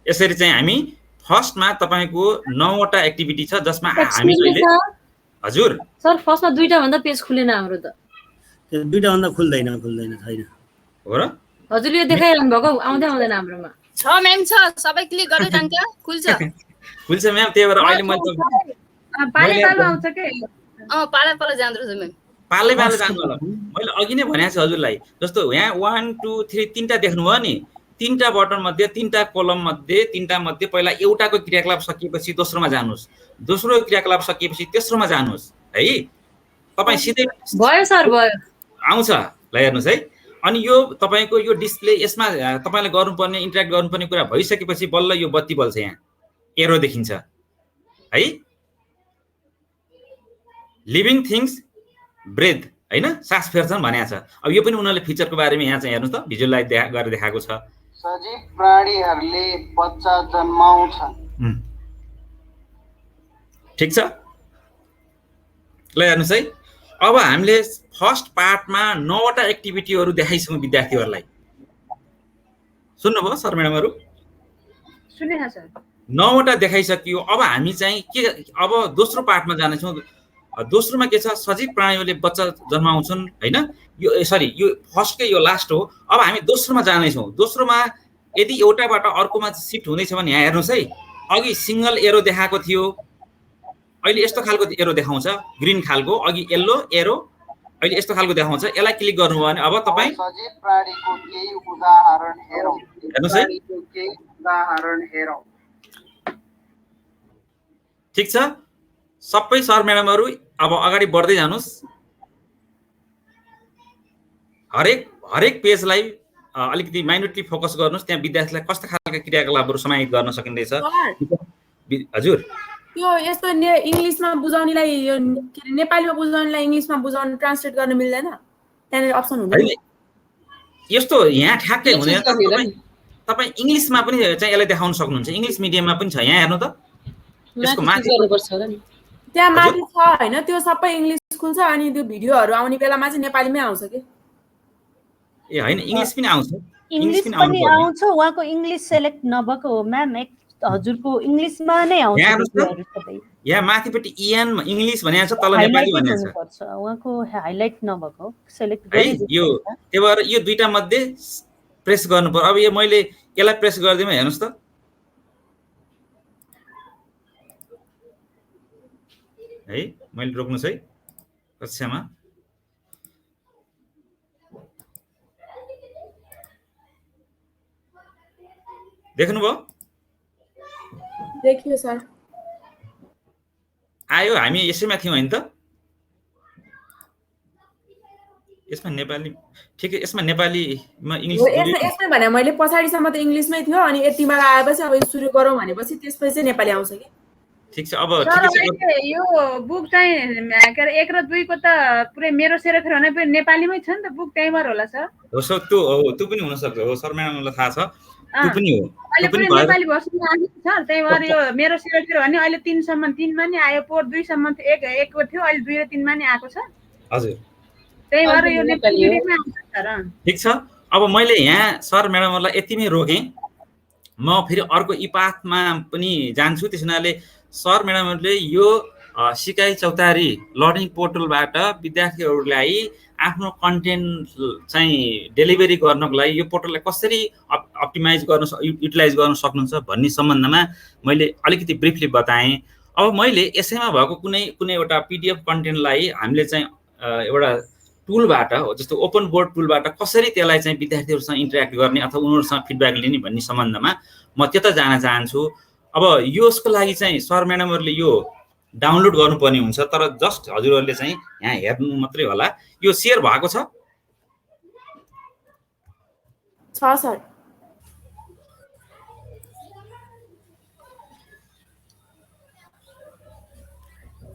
यसरी चाहिँ हामी फर्स्टमा तपाईँको 9वटा एक्टिभिटी छ जसमा हामी अहिले हजुर सर फर्स्टमा 2टा भन्दा पेज खुलेन हाम्रो त। त्यो 2टा भन्दा खुल्दैन छैन हो र? हजुर यो देखाइरहनु भएको आउँदै आउँदैन हाम्रोमा। छ म्याम, छ, सबै क्लिक गर्दै जान्छ, खुल्छ म्याम। त्यही भएर अहिले मैले पाले आउँछ के? पाला जाँदो रहेछ म्याम, पालै जानु होला। मैले अघि नै भनेको छु हजुरलाई, जस्तो यहाँ 1 2 3 3टा देख्नुभयो नि, 3टा बटन मध्ये 3टा कोलम मध्ये 3टा मध्ये पहिला एउटाको क्रियाकलाप सकिएपछि दोस्रोमा जानुहोस्, दोस्रो क्रियाकलाप सकिएपछि तेस्रोमा जानुहोस् है। तपाईँ सिधै भयो सर, भयो, आउँछ। ल हेर्नुहोस् है, अनि यो तपाईँको यो डिस्प्ले, यसमा तपाईँले गर्नुपर्ने इन्टरेक्ट गर्नुपर्ने कुरा भइसकेपछि बल्ल यो बत्ती बल्छ, यहाँ एरो देखिन्छ है। लिभिङ थिङ्स ब्रेथ होइन, सास फेर्छन् भनेको छ। अब यो पनि उनीहरूले फिचरको बारेमा यहाँ चाहिँ हेर्नुहोस् त, भिजुअलाइज गरेर देखाएको छ। सजीव प्राणीहरूले बच्चा जन्माउँछन्। ठिक छ। ल हेर्नुहोस् है, अब हामीले फर्स्ट पार्टमा 9वटा एक्टिभिटीहरू देखाइसक्यौँ विद्यार्थीहरूलाई। सुन्नुभयो सर म्याडमहरू? सुनेन सर। 9वटा देखाइसकियो। अब हामी चाहिँ के, अब दोस्रो पार्टमा जानेछौँ। दोस्रोमा के छ, सजीव प्राणीहरूले बच्चा जन्माउँछन् होइन, यो सरी यो फर्स्टकै यो लास्ट हो। अब हामी दोस्रोमा जानेछौँ। दोस्रोमा यदि एउटाबाट अर्कोमा सिफ्ट हुँदैछ भने यहाँ हेर्नुहोस् है, अघि सिङ्गल एरो देखाएको थियो, अहिले यस्तो खालको एरो देखाउँछ, ग्रिन खालको, अघि येल्लो एरो, अहिले यस्तो खालको देखाउँछ। यसलाई क्लिक गर्नुभयो भने अब तपाईँ सजीव प्राणीको केही उदाहरण हेरौँ। हेर्नुहोस् है, केही उदाहरण हेरौँ। ठिक छ। सबै सर म्याडमहरू अब अगाडि बढ्दै जानुहोस्। हरेक पेजलाई अलिकति माइन्युटली फोकस गर्नुहोस्, त्यहाँ विद्यार्थीलाई कस्ता खालका क्रियाकलापहरू समाहित गर्न सकिँदैछ। हजुर, यो यस्तो इङ्ग्लिसमा बुझाउनेलाई, यो के अरे नेपालीमा बुझाउनेलाई इङ्ग्लिसमा बुझाउन ट्रान्सलेट गर्न मिल्दैन, त्यहाँनिर अप्सन हुँदैन यस्तो यहाँ ठ्याक्कै हुँदैन। तपाईँ इङ्ग्लिसमा पनि चाहिँ यसलाई देखाउन सक्नुहुन्छ, इङ्ग्लिस मिडियममा पनि छ। यहाँ हेर्नु त, यसको माथि त्यहाँ माथि छ होइन, त्यो सबै इङ्ग्लिस खुल्छ, अनि त्यो भिडियोहरू आउने बेलामा चाहिँ नेपालीमै आउँछ कि? ए होइन, इङ्ग्लिस पनि आउँछ। इङ्ग्लिस पनि आउँछ, उहाँको इङ्ग्लिस सेलेक्ट नभएको हो म्याम। हजुरको इङ्ग्लिसमा नै आउँछ यहाँ हेर्नुहोस् त। भिडियोहरू सबै यहाँ माथिपट्टि इएन इङ्ग्लिस भनेको छ, तल नेपाली हाइलाइटेड भनेको छ हुनुपर्छ उहाँको हाइलाइट नभएको सेलेक्ट है। गरे यो त्यही भएर यो दुईटा मध्ये प्रेस गर्नु पर्यो। अब यो मैले यसलाई प्रेस गरिदिउँ, हेर्नुहोस् त है, मैले रोक्नुहोस् है कक्षामा। देख्नुभयो? देखियो सर। आयो, हामी यसैमा थियौँ होइन त? यसमा नेपाली ठिकै, यसमा नेपालीमा इङ्ग्लिस यसमै भने मैले पछाडिसम्म त इङ्ग्लिसमै थियो, अनि यतिमा आएपछि अब सुरु गरौँ भनेपछि त्यसपछि चाहिँ नेपाली आउँछ कि। ठिक छ। अब सर ठिकै छ। अहिले यो बुक चाहिँ के अरे 1 र 2 को त पुरै मेरो सेरोफेर भने पनि नेपालीमै छ नि त, बुक त्यहीँबाट होला सर। हो सर, त्यो पनि हुनसक्छ। हो सर, म्याडमलाई थाहा छ, त्यो पनि हो। अहिले पुरै नेपाली भर्सनमा आएको छ सर, त्यही भएर यो मेरो सेरोफेर भने अहिले 3 सम्म 3 मा नि आयो, पोहोर 2 सम्म 1 को थियो, अहिले 2 र 3 मा नि आएको छ। हजुर, त्यही भएर यो नेपाली मिडियममै आउँछ सर। ठिक छ। अब मैले यहाँ सर म्याडमहरूलाई यतिमै रोकेँ। म फेरि अर्को इपाथमा पनि जान्छु। त्यस हुनाले सर म्याडमहरूले यो सिकाइ चौतारी लर्निङ पोर्टलबाट विद्यार्थीहरूलाई आफ्नो कन्टेन्ट चाहिँ डेलिभरी गर्नको लागि यो पोर्टललाई कसरी अप्टिमाइज गर्न युटिलाइज गर्न सक्नुहुन्छ भन्ने सम्बन्धमा मैले अलिकति ब्रिफली बताएँ। अब मैले यसैमा भएको कुनै एउटा पिडिएफ कन्टेन्टलाई हामीले चाहिँ एउटा टुलबाट, जस्तो ओपन बोर्ड टुलबाट कसरी त्यसलाई चाहिँ विद्यार्थीहरूसँग इन्टरेक्ट गर्ने अथवा उनीहरूसँग फिडब्याक लिने भन्ने सम्बन्धमा म त्यता जान चाहन्छु। अब यसको लागि चाहिँ सर म्याडमहरूले यो डाउनलोड गर्नुपर्ने हुन्छ, तर जस्ट हजुरहरूले चाहिँ यहाँ हेर्नु मात्रै होला। यो सेयर भएको छ सर।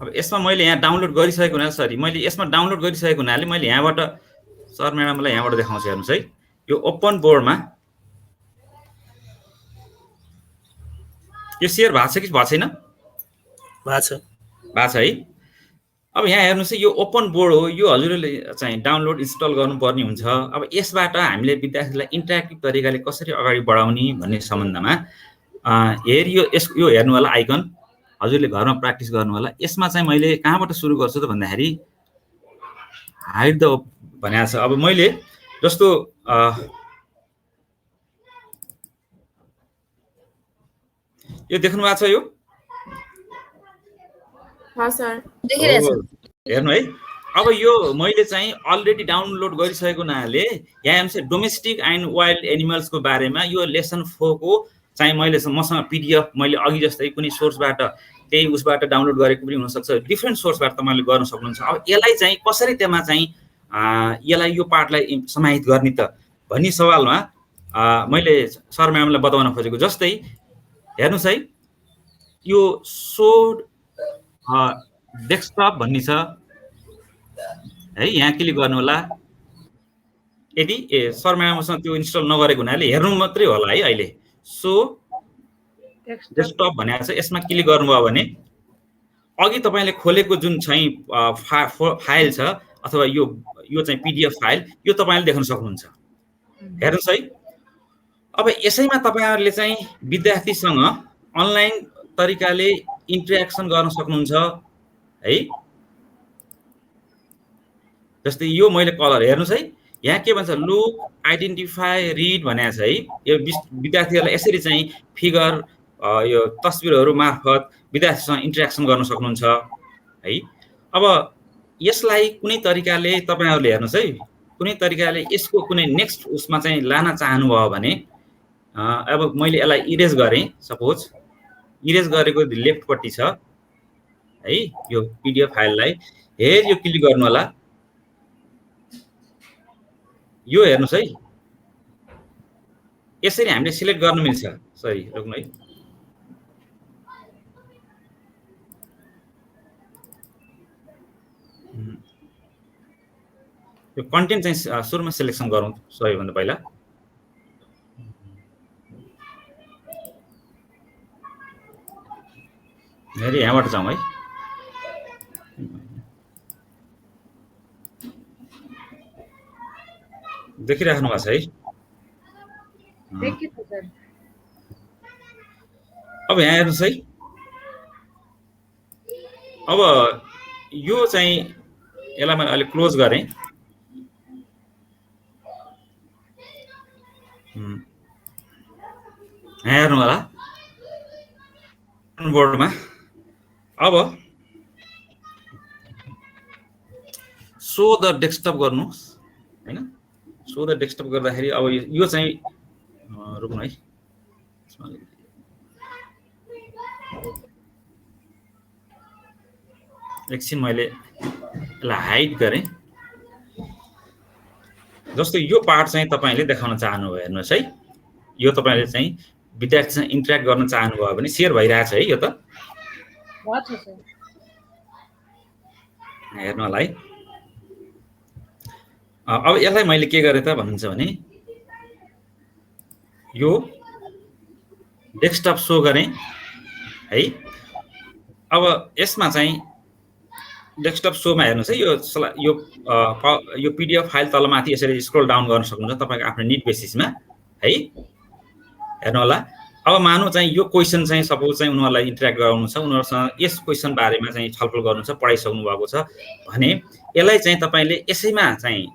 अब यसमा मैले यहाँ डाउनलोड गरिसकेको हुनाले मैले यसमा डाउनलोड गरिसकेको हुनाले मैले यहाँबाट सर म्याडमलाई यहाँबाट देखाउँछु। हेर्नुहोस् है, यो ओपन बोर्डमा यो सेयर भएको छ कि भएको छैन? भएको छ है। अब यहाँ हेर्नुहोस् है, यो ओपन बोर्ड हो। यो हजुरहरूले चाहिँ डाउनलोड इन्स्टल गर्नुपर्ने हुन्छ। अब यसबाट हामीले विद्यार्थीलाई इन्टरेक्टिभ तरिकाले कसरी अगाडि बढाउने भन्ने सम्बन्धमा यो हेर्नु होला आइकन, हजुरले घरमा प्र्याक्टिस गर्नु होला। यसमा चाहिँ मैले कहाँबाट सुरु गर्छु त भन्दाखेरि हाइड द भनेको छ। अब मैले जस्तो यो देख्नु भएको छ, यो हेर्नु है। अब यो मैले चाहिँ अलरेडी डाउनलोड गरिसकेको हुनाले यहाँ हेर्नुहोस् डोमेस्टिक एन्ड वाइल्ड एनिमल्सको बारेमा यो लेसन 4 को चाहिँ मैले मसँग पिडिएफ मैले अघि जस्तै कुनै सोर्सबाट त्यही उसबाट डाउनलोड गरेको पनि हुनसक्छ, डिफ्रेन्ट सोर्सबाट तपाईँले गर्न सक्नुहुन्छ। अब यसलाई चाहिँ कसरी त्यसमा चाहिँ यसलाई यो पार्टलाई समाहित गर्ने त भन्ने सवालमा मैले सर म्याडमलाई बताउन खोजेको। जस्तै हेर्नुहोस् है, यो सो डेस्कटप भन्ने छ है, यहाँ क्लिक गर्नु होला। यदि सर म्याडमसँग त्यो इन्स्टल नगरेको हुनाले हेर्नु मात्रै होला है। अहिले सो डेस्कटप भनेको छ, यसमा क्लिक गर्नुभयो भने अघि तपाईँले खोलेको जुन चाहिँ फाइल छ अथवा यो चाहिँ पिडिएफ फाइल, यो तपाईँले देख्न सक्नुहुन्छ। हेर्नुहोस् है, अब यसैमा तपाईँहरूले चाहिँ विद्यार्थीसँग अनलाइन तरिकाले इन्टरेक्सन गर्न सक्नुहुन्छ है। जस्तै यो मैले कलर हेर्नुहोस् है, यहाँ के भन्छ, लुक आइडेन्टिफाई रिड भनेको छ है। यो विद्यार्थीहरूलाई यसरी चाहिँ फिगर यो तस्बिरहरू मार्फत विद्यार्थीसँग इन्टरेक्सन गर्न सक्नुहुन्छ है। अब यसलाई कुनै तरिकाले तपाईँहरूले हेर्नुहोस् है, कुनै तरिकाले यसको कुनै नेक्स्ट उसमा चाहिँ लान चाहनुभयो भने अब मैले यसलाई इरेज गरेँ, सपोज इरेज गरेको लेफ्टपट्टि छ है यो पिडिएफ फाइललाई। यो क्लिक गर्नु होला। यो हेर्नुहोस् है, यसरी हामीले सिलेक्ट गर्न मिल्छ। सरी रोक्नु है, यो कन्टेन्ट चाहिँ सुरुमा सिलेक्सन गरौँ सबैभन्दा पहिला। यहाँबाट जाउँ है। देखिराख्नु भएको छ है? अब यहाँ हेर्नुहोस् है, अब यो चाहिँ यसलाई मैले अहिले क्लोज गरेँ। यहाँ हेर्नु होला बोर्डमा। अब सो द डेस्कटप गर्नुहोस् हैन। सो द डेस्कटप गर्दाखेरि अब यो चाहिँ रुक्नु है, एकछिन मैले यसलाई हाइड गरेँ। जस्तो यो पार्ट चाहिँ तपाईले देखाउन चाहनुभयो, हेर्नुहोस् है, यो तपाईले चाहिँ विद्यार्थीसँग इन्टरेक्ट गर्न चाहनुभयो भने शेयर भइरहेछ है, यो त हेर्नु होला है। अब यसलाई मैले के गरेँ त भन्नुहुन्छ भने यो डेस्कटप सो गरेँ है। अब यसमा चाहिँ डेस्कटप सोमा हेर्नुहोस् है, यो पीडीएफ फाइल तलमाथि यसरी स्क्रोल डाउन गर्न सक्नुहुन्छ तपाईको आफ्नो निड बेसिसमा है। हेर्नु होला। अब मानौ चाहिँ यो क्वेशन चाहिँ सपोज चाहिँ उनीहरुलाई इन्टरेक्ट गराउनु छ, उनीहरुसँग यस क्वेशन बारेमा चाहिँ छलफल गर्नु छ, पढाइसक्नु भएको छ भने यसलाई चाहिँ तपाईले यसैमा चाहिँ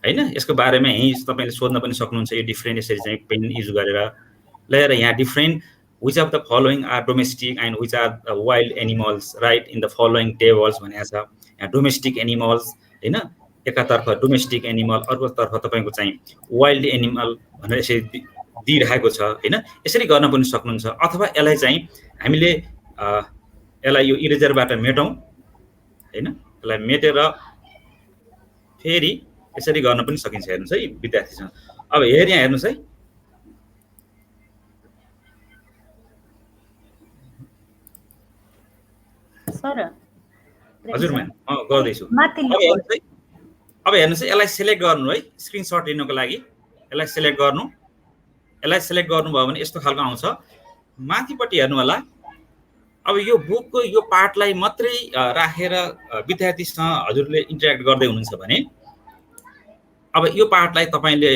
हैन यसको बारेमा यही तपाईले सोध्न पनि सक्नुहुन्छ। यो डिफरेन्ट यसरी चाहिँ पेन युज गरेर लिएर यहाँ different which of the following are domestic and which are the wild animals, right in the following tables भनेको छ। यहाँ डोमेस्टिक एनिमल्स हैन, एकातर्फ डोमेस्टिक एनिमल, अर्कोतर्फ तपाईको चाहिँ वाइल्ड एनिमल भनेर यसरी दिइरहेको छ हैन। यसरी गर्न पनि सक्नुहुन्छ। अथवा यसलाई चाहिँ हामीले यसलाई यो इरेजरबाट मेटौं हैन, यसलाई मेटेर फेरि यसरी गर्न पनि सकिन्छ। हेर्नुस् है विद्यार्थीसँग। अब यहाँ हेर्नुस् है, सर हजुर म्याम गर्दैछु। अब हेर्नुस् है, यसलाई सिलेक्ट गर्नु है, स्क्रिनशट लिनको लागि यसलाई सिलेक्ट गर्नु। यसलाई सिलेक्ट गर्नुभयो भने यस्तो खालको आउँछ। माथिपट्टि हेर्नु होला। अब यो बुकको यो पार्टलाई मात्रै राखेर विद्यार्थीसँग हजुरले इन्टरेक्ट गर्दै हुनुहुन्छ भने अब यो पार्टलाई तपाईले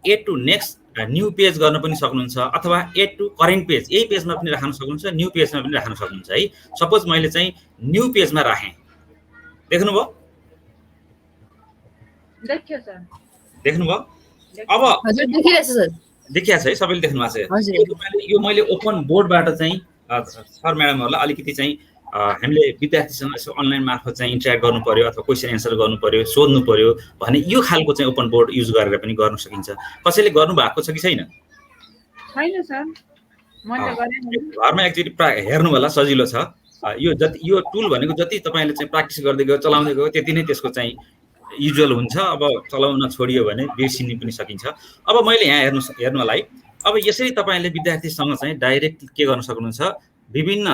add to next new page गर्न पनि सक्नुहुन्छ, अथवा एड टु करेन्ट पेज यही पेजमा पनि राख्न सक्नुहुन्छ, न्यू पेजमा पनि राख्न सक्नुहुन्छ है। सपोज मैले चाहिँ न्यू पेजमा राखेँ, देख्नुभयो? देख्नुभयो? अब हजुर देखिरहेछ सर, देखिरहेछ है, सबैले देख्नु भएको छ। यो मैले ओपन बोर्डबाट चाहिँ सर म्याडमहरुलाई अलिकति चाहिँ हामीले विद्यार्थीसँग यसो अनलाइन मार्फत चाहिँ इन्टरेक्ट गर्नु पर्यो अथवा क्वेशन एन्सर गर्नु पर्यो, सोध्नु पर्यो भने यो खालको चाहिँ ओपन बोर्ड युज गरेर पनि गर्न सकिन्छ। कसैले गर्नु भएको छ कि छैन? छैन सर, मैले गरेँ। घरमा एकचोटि हेर्नु होला, सजिलो छ। यो जति यो टुल भनेको जति तपाईले चाहिँ प्र्याक्टिस गर्दै गयो, चलाउँदै गयो, त्यति नै त्यसको चाहिँ युजुअल हुन्छ। अब चलाउन छोडियो भने बिर्सिनु पनि सकिन्छ। अब मैले यहाँ हेर्नु होला है। अब यसरी तपाईले विद्यार्थीसँग चाहिँ डाइरेक्ट के गर्न सक्नुहुन्छ, विभिन्न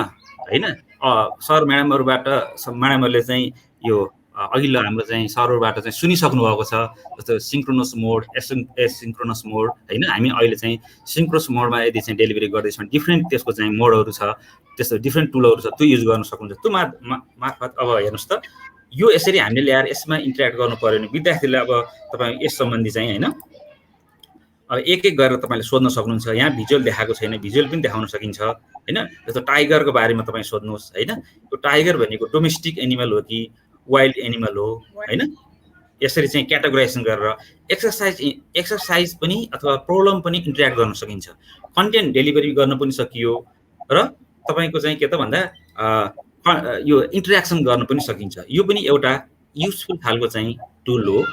हैन सर म्याडमहरुबाट म्याडमहरुले चाहिँ यो अघिल्लो हाम्रो चाहिँ सरहरुबाट चाहिँ सुनिसक्नु भएको छ। जस्तो सिन्क्रोनस मोड, एसिन्क्रोनस मोड हैन। हामी अहिले चाहिँ सिन्क्रोनस मोडमा यदि चाहिँ डेलिभरी गर्दैछौँ, डिफरेन्ट त्यसको चाहिँ मोडहरु छ, त्यस्तो डिफरेन्ट टुलहरु छ, त्यो युज गर्न सक्नुहुन्छ। त्यो मार्फत अब हेर्नुस् त, यो यसरी हामीले ल्याएर यसमा इन्टरेक्ट गर्नु पर्यो भने विद्यार्थीले अब तपाई यस सम्बन्धी चाहिँ हैन अब एक एक गरेर तपाईले सोध्न सक्नुहुन्छ। यहाँ भिजुअल देखाएको छैन, भिजुअल पनि देखाउन सकिन्छ हैन। जस्तो टाइगरको बारेमा तपाई सोध्नुहोस् हैन, यो टाइगर भनेको डोमेस्टिक एनिमल हो कि वाइल्ड एनिमल हो हैन। यसरी चाहिँ क्याटेगोराइजेसन गरेर एक्सरसाइज पनि अथवा प्रब्लम पनि इन्टरेक्ट गर्न सकिन्छ। कन्टेन्ट डेलिभरी गर्न पनि सकियो र तपाईको चाहिँ के त भन्दा यो इन्टरेक्सन गर्न पनि सकिन्छ। यो पनि एउटा युजफुल खालको चाहिँ टुल हो।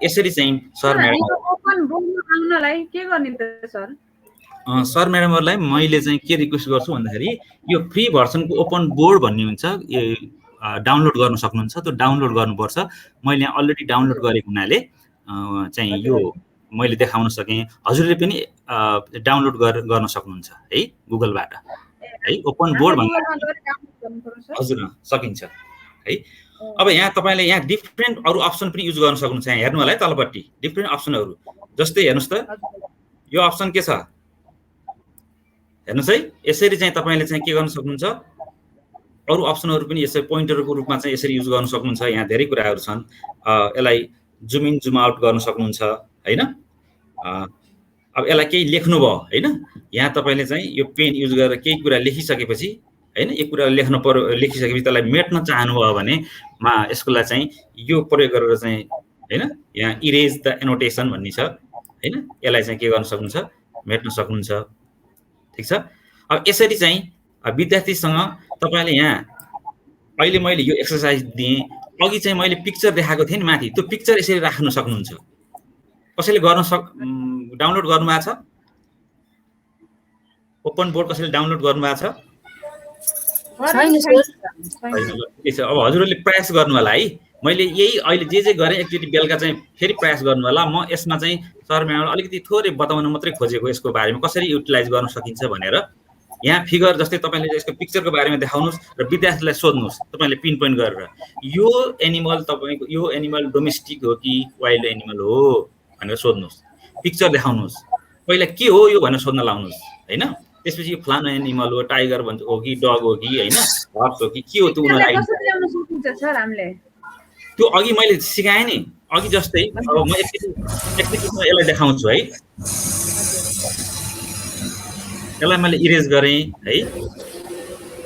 यसरी चाहिँ सर म्याडम ओपन बोर्डमा आउनलाई के गर्ने त सर? सर म्याडमहरुलाई मैले चाहिँ के रिक्वेस्ट गर्छु भन्दाखेरि यो फ्री भर्सनको ओपन बोर्ड भन्ने हुन्छ, डाउनलोड गर्न सक्नुहुन्छ। त्यो डाउनलोड गर्नुपर्छ। मैले यहाँ अलरेडी डाउनलोड गरेको हुनाले चाहिँ यो मैले देखाउन सकेँ। हजुरले पनि डाउनलोड गर्न सक्नुहुन्छ है गुगलबाट है। ओपन बोर्ड भन्ने हजुर सकिन्छ है। अब यहाँ तपाईले यहाँ डिफरेन्ट अरु अप्सन पनि युज गर्न सक्नुहुन्छ। यहाँ हेर्नु होला है तलपट्टि डिफरेन्ट अप्सनहरु। जस्तै हेर्नुस् त, यो अप्सन के छ हेर्नुस् है। यसरी चाहिँ तपाईले चाहिँ के गर्न सक्नुहुन्छ, अरु अप्सनहरु पनि यसरी पोइन्टरको रूपमा चाहिँ यसरी युज गर्न सक्नुहुन्छ। यहाँ धेरै कुराहरु छन्। यसलाई जुम इन जुम आउट गर्न सक्नुहुन्छ हैन। अब यसलाई केही लेख्नुभयो हैन, यहाँ तपाईले चाहिँ यो पेन युज गरेर केही कुरा लेखिसकेपछि हैन, एक कुरा लेखिसकेपछि त्यसलाई मेट्न चाहनुभयो भने यसको लागि चाहिँ यो प्रयोग गरेर चाहिँ हैन, यहाँ इरेज द एनोटेसन भन्ने छ हैन, यसलाई चाहिँ के गर्न सक्नुहुन्छ, मेट्न सक्नुहुन्छ। ठीक छ। अब यसरी चाहिँ विद्यार्थीसँग तपाईले यहाँ अहिले मैले यो एक्सरसाइज दिएँ, अघि चाहिँ मैले पिक्चर देखाएको थिएँ नि माथि, त्यो पिक्चर यसरी राख्न सक्नुहुन्छ। कसैले डाउनलोड गर्नुभएको छ? ओपन बोर्ड कसैले डाउनलोड गर्नुभएको छ? अब हजुरहरूले प्रयास गर्नु होला है। मैले यही अहिले जे गरेँ एकचोटि बेलुका चाहिँ फेरि प्रयास गर्नु होला। म यसमा चाहिँ सर म्याडमलाई अलिकति थोरै बताउन मात्रै खोजेको यसको बारेमा कसरी युटिलाइज गर्न सकिन्छ भनेर। यहाँ फिगर जस्तै तपाईँले यसको पिक्चरको बारेमा देखाउनुहोस् र विद्यार्थीलाई सोध्नुहोस् तपाईँले पिन पोइन्ट गरेर, यो एनिमल तपाईँको यो एनिमल डोमेस्टिक हो कि वाइल्ड एनिमल हो भनेर सोध्नुहोस्। पिक्चर देखाउनुहोस्, पहिला के हो यो भनेर सोध्न लाउनुहोस् हैन। त्यसपछि यो फलानु एनिमल हो, टाइगर भन्छ हो कि डग हो कि हैन, हर्स हो कि के हो त्यो उनीहरुलाई कसरी ल्याउन सक्नुहुन्छ सर हामीले? त्यो अघि मैले सिकाएँ नि, अघि जस्तै अब म एकैछिनमा यसलाई देखाउँछु है। यसलाई मैले इरेज गरेँ है।